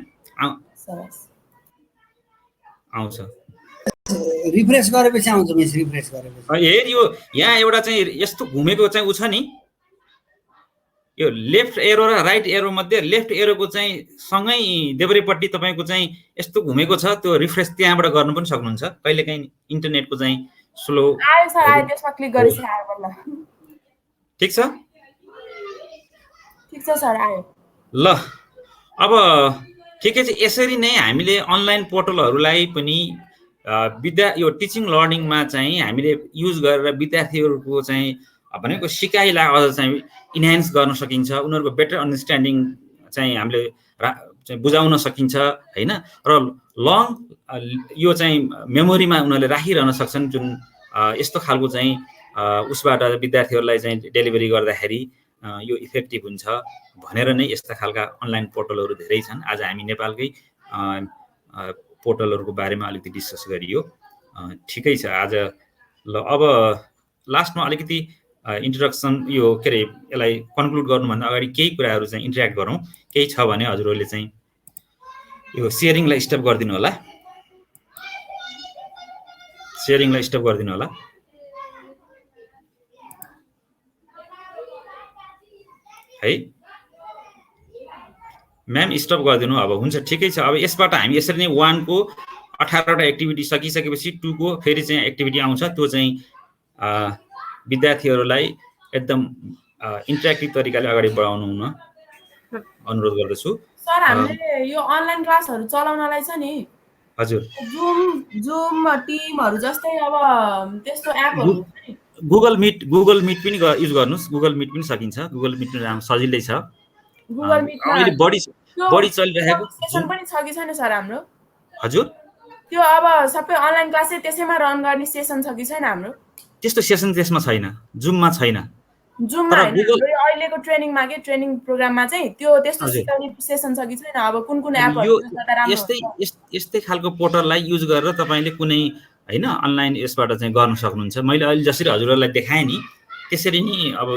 आउँछ। रिफ्रेश गरेपछि आउँछ मिस। रिफ्रेश गरेपछि हेर यो यहाँ एउटा चाहिँ यस्तो घुमेको चाहिँ उ छ नि, यो लेफ्ट एरो र राइट एरो मध्ये लेफ्ट एरोको चाहिँ सँगै देब्रेपट्टि तपाईको चाहिँ यस्तो घुमेको छ। त्यो रिफ्रेश त्यहाँबाट गर्नु पनि सक्नुहुन्छ। कहिलेकाहीँ इन्टरनेटको चाहिँ स्लो आयो सर, आयो। त्यसमा क्लिक गरेपछि आयो बल्ल। ठीक छ सर आयो। ल अब ठिकै छ। यसरी नै हामीले अनलाइन पोर्टलहरूलाई पनि यो टिचिङ लर्निङमा चाहिँ हामीले युज गरेर विद्यार्थीहरूको चाहिँ भनेको सिकाइलाई अझ चाहिँ इन्हान्स गर्न सकिन्छ। उनीहरूको बेटर अन्डरस्ट्यान्डिङ चाहिँ हामीले बुझाउन सकिन्छ हैन। र लङ यो चाहिँ मेमोरीमा उनीहरूले राखिरहन सक्छन्। जुन यस्तो खालको चाहिँ उसबाट विद्यार्थीहरूलाई चाहिँ डेलिभरी गर्दाखेरि यो इफेक्टिभ हुन्छ भनेर नै यस्ता खालका अनलाइन पोर्टलहरू धेरै छन्। आज हामी नेपालकै पोर्टलहरूको बारेमा अलिकति डिस्कस गरियो। ठिकै छ आज। ल अब लास्टमा अलिकति इन्ट्रोडक्सन यो के अरे यसलाई कन्क्लुड गर्नुभन्दा अगाडि केही कुराहरू चाहिँ इन्टरेक्ट गरौँ। केही छ भने हजुरहरूले चाहिँ यो सेयरिङलाई स्टप गरिदिनु होला। सेयरिङलाई स्टप गरिदिनु होला। है म्याम स्टप गरिदिनु। अब हुन्छ ठिकै छ। अब यसबाट हामी यसरी नै 1 को 18 वटा एक्टिभिटी सकिसकेपछि 2 को फेरि चाहिँ एक्टिभिटी आउँछ। त्यो चाहिँ विद्यार्थीहरूलाई एकदम इन्टरेक्टिभ तरिकाले अगाडि बढाउनु हुन अनुरोध गर्दछु। सर हामीले यो अनलाइन क्लासहरु चलाउनलाई छ नि। हजुर जुम टिमहरु जस्तै अब त्यस्तो एपहरु गुगल मिट पनि युज गर्नुस्, गुगल मिट पनि सकिन्छ, गुगल मिट पनि सजिलै छ। गुगल मिटमा अहिले बढी चलिरहेको सेसन पनि छ कि छैन सर हाम्रो? हजुर त्यो अब सबै अनलाइन क्लास चाहिँ त्यसैमा रन गर्ने सेसन छ कि छैन हाम्रो? त्यस्तो सेसन त्यसमा छैन, जुममा छैन। जुममा हैन, अहिलेको ट्रेनिङमा के ट्रेनिङ प्रोग्राममा चाहिँ त्यो त्यस्तो सिकाउने सेसन छ कि छैन? अब कुन एपहरु गर्दा राम्रो हुन्छ? यस्तै खालको पोर्टललाई युज गरेर तपाईले कुनै हैन अनलाइन यसबाट चाहिँ गर्न सक्नुहुन्छ। मैले अहिले जसरी हजुरहरुलाई देखाएँ नि त्यसरी नि अब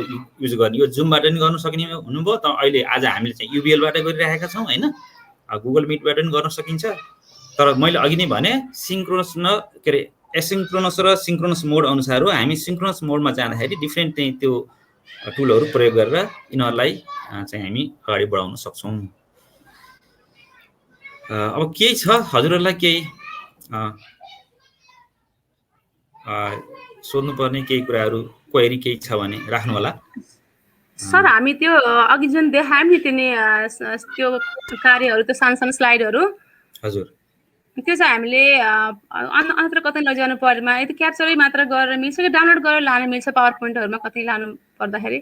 युज गर्ने। यो जुमबाट नि गर्न सक्ने हुनुभयो त। अहिले आज हामीले चाहिँ UBL बाट गरिरहेका छौं हैन, गुगल मिटबाट नि गर्न सकिन्छ। तर मैले अघि नै भने सिन्क्रोनस के रे एसिन्क्रोनस र सिन्क्रोनस मोड अनुसार हो। हामी सिन्क्रोनस मोडमा जाँदाखेरि डिफरेन्ट चाहिँ त्यो टुलहरु प्रयोग गरेर यिनीहरुलाई चाहिँ हामी अगाडि बढाउन सक्छौं। अब केही छ हजुरहरुलाई केही सोध्नुपर्ने केही कुराहरु क्वेरी केही छ भने राख्नु होला। सर हामी त्यो अघि जुन देखायौं नि त्यो कार्यहरु त्यो सानो स्लाइडहरु हजुर त्यो चाहिँ हामीले अन्तर कतै लैजानु पर्मा यदि क्याप्चरै मात्र गरेर मिल्छ कि डाउनलोड गरेर लान मिल्छ पावर पोइन्टहरुमा कतै लानु पर्दाखेरि?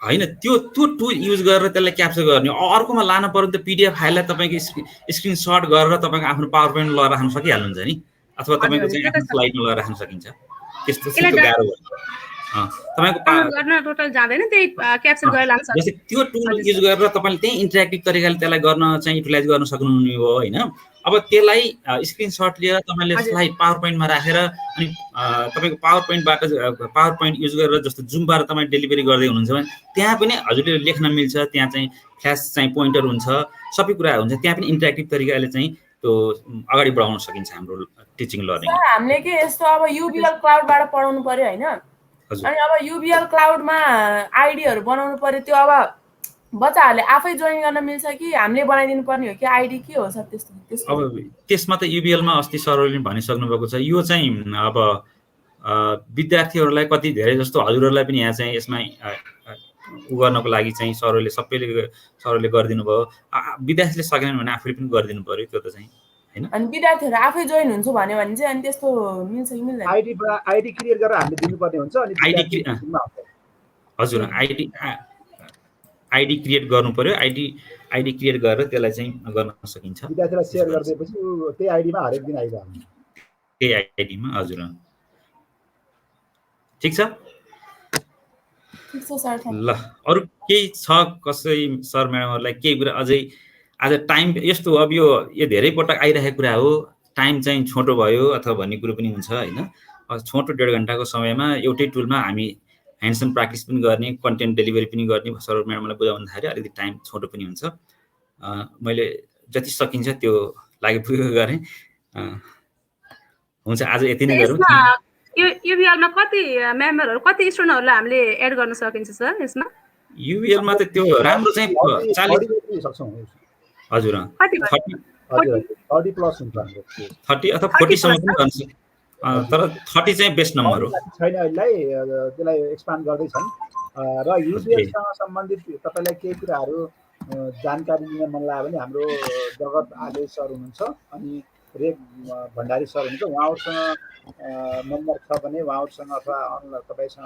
हैन त्यो टुल युज गरेर त्यसलाई क्याप्चर गर्ने। अर्कोमा लान पर्यो त PDF फाइललाई तपाईको स्क्रिनशट गरेर तपाईको आफ्नो पावर पोइन्ट लगाएर राख्न सकिहाल्नुहुन्छ नि, अथवा तपाईको चाहिँ आफ्नो स्लाइडमा लगाएर राख्न सकिन्छ। त्यस्तो गाह्रो भयो तपाईको गर्न टोटल जाँदैन, त्यही क्याप्चर गरेर लान सक्छ। जस्तै त्यो टुल युज गरेर तपाईले त्यही इन्टरेक्टिभ तरिकाले त्यसलाई गर्न चाहिँ युटिलाइज गर्न सक्नुहुने हो हैन। अब त्यसलाई स्क्रिनशट लिएर तपाईले स्लाइड पावर पोइन्टमा राखेर अनि तपाईको पावर पोइन्ट युज गरेर जस्तो जुमबाट तपाई डेलिभरी गर्दै हुनुहुन्छ भने त्यहाँ पनि हजुरले लेख्न मिल्छ। त्यहाँ चाहिँ फ्ल्याश चाहिँ पोइन्टर हुन्छ, सबै कुरा हुन्छ। त्यहाँ पनि इन्टरेक्टिभ तरिकाले चाहिँ त्यो अगाडि बढाउन सकिन्छ हाम्रो टिचिङ लर्निङ। सर हामीले के यस्तो अब UBL क्लाउडबाट पढाउनु पर्यो हैन? अनि अब UBL क्लाउडमा आईडीहरु बनाउनु पर्यो। त्यो अब बच्चाहरुले आफै जोइन गर्न मिल्छ कि हामीले बनाइदिनु पर्ने हो कि आईडी के हो सर त्यस्तो? अब त्यसमा त UBL मा अस्ति सरले भनिसक्नु भएको छ। यो चाहिँ अब विद्यार्थीहरुलाई कति धेरै जस्तो हजुरहरुलाई पनि यहाँ चाहिँ यसमा उ गर्नको लागि चाहिँ सरले गरिदिनु भयो। विद्यार्थीले सकेन भने आफैले पनि गरिदिनु पर्यो त्यो त चाहिँ हैन। अनि विद्यार्थीहरु आफै जोइन हुन्छ भन्यो भने चाहिँ अनि त्यस्तो मिल्छ कि मिल्दैन? आईडी क्रिएट गरेर हामीले दिनुपर्ने हुन्छ। अनि हजुर आईडी क्रिएट गर्नु पर्यो। आईडी क्रिएट गरेर त्यसलाई चाहिँ गर्न सकिन्छ। विद्यार्थीलाई शेयर गर्दैपछि त्यही आईडीमा हरेक दिन आइरहन्छ। त्यही आईडीमा हजुर ठीक छ। ठीक छ सर। ल अरु केही छ कसै सर म्याडमहरुलाई केही कुरा अझै? आज टाइम यस्तो अब यो धेरै पटक आइरहेको कुरा हो। टाइम चाहिँ छोटो भयो अथवा भन्ने कुरो पनि हुन्छ हैन। छोटो 1.5 घण्टाको समयमा एउटै टुलमा हामी ह्यान्ड्स अन प्र्याक्टिस पनि गर्ने, कन्टेन्ट डेलिभरी पनि गर्ने सर म्याडमलाई बुझाउँदाखेरि अलिकति टाइम छोटो पनि हुन्छ। मैले जति सकिन्छ त्यो लागि पुगेको गरेँ। हुन्छ आज यति नै गरौँ। UBL मा कति मेम्बरहरु कति स्टुडेन्टहरुलाई हामीले एड गर्न सकिन्छ सर यसमा? UBL मा त त्यो राम्रो चाहिँ 40 सक्छौं हजुर। 30 प्लस हुन्छ हाम्रो 30 अथवा 40 सम्म पनि गर्न सक्छ। तर 30 चाहिँ बेस्ट नम्बर हो। छैन अहिलेलाई त्यसलाई एक्सपान्ड गर्दै छन्। र UBL सँग सम्बन्धित तपाईलाई केही कुराहरु जानकारी लिन मन लाग्यो भने हाम्रो जगत आदेश सर हुनुहुन्छ अनि रेक भण्डारी सर हुनुहुन्छ। उहाँहरुसँग नम्बर छ भने उहाँहरुसँग अथवा तपाईसँग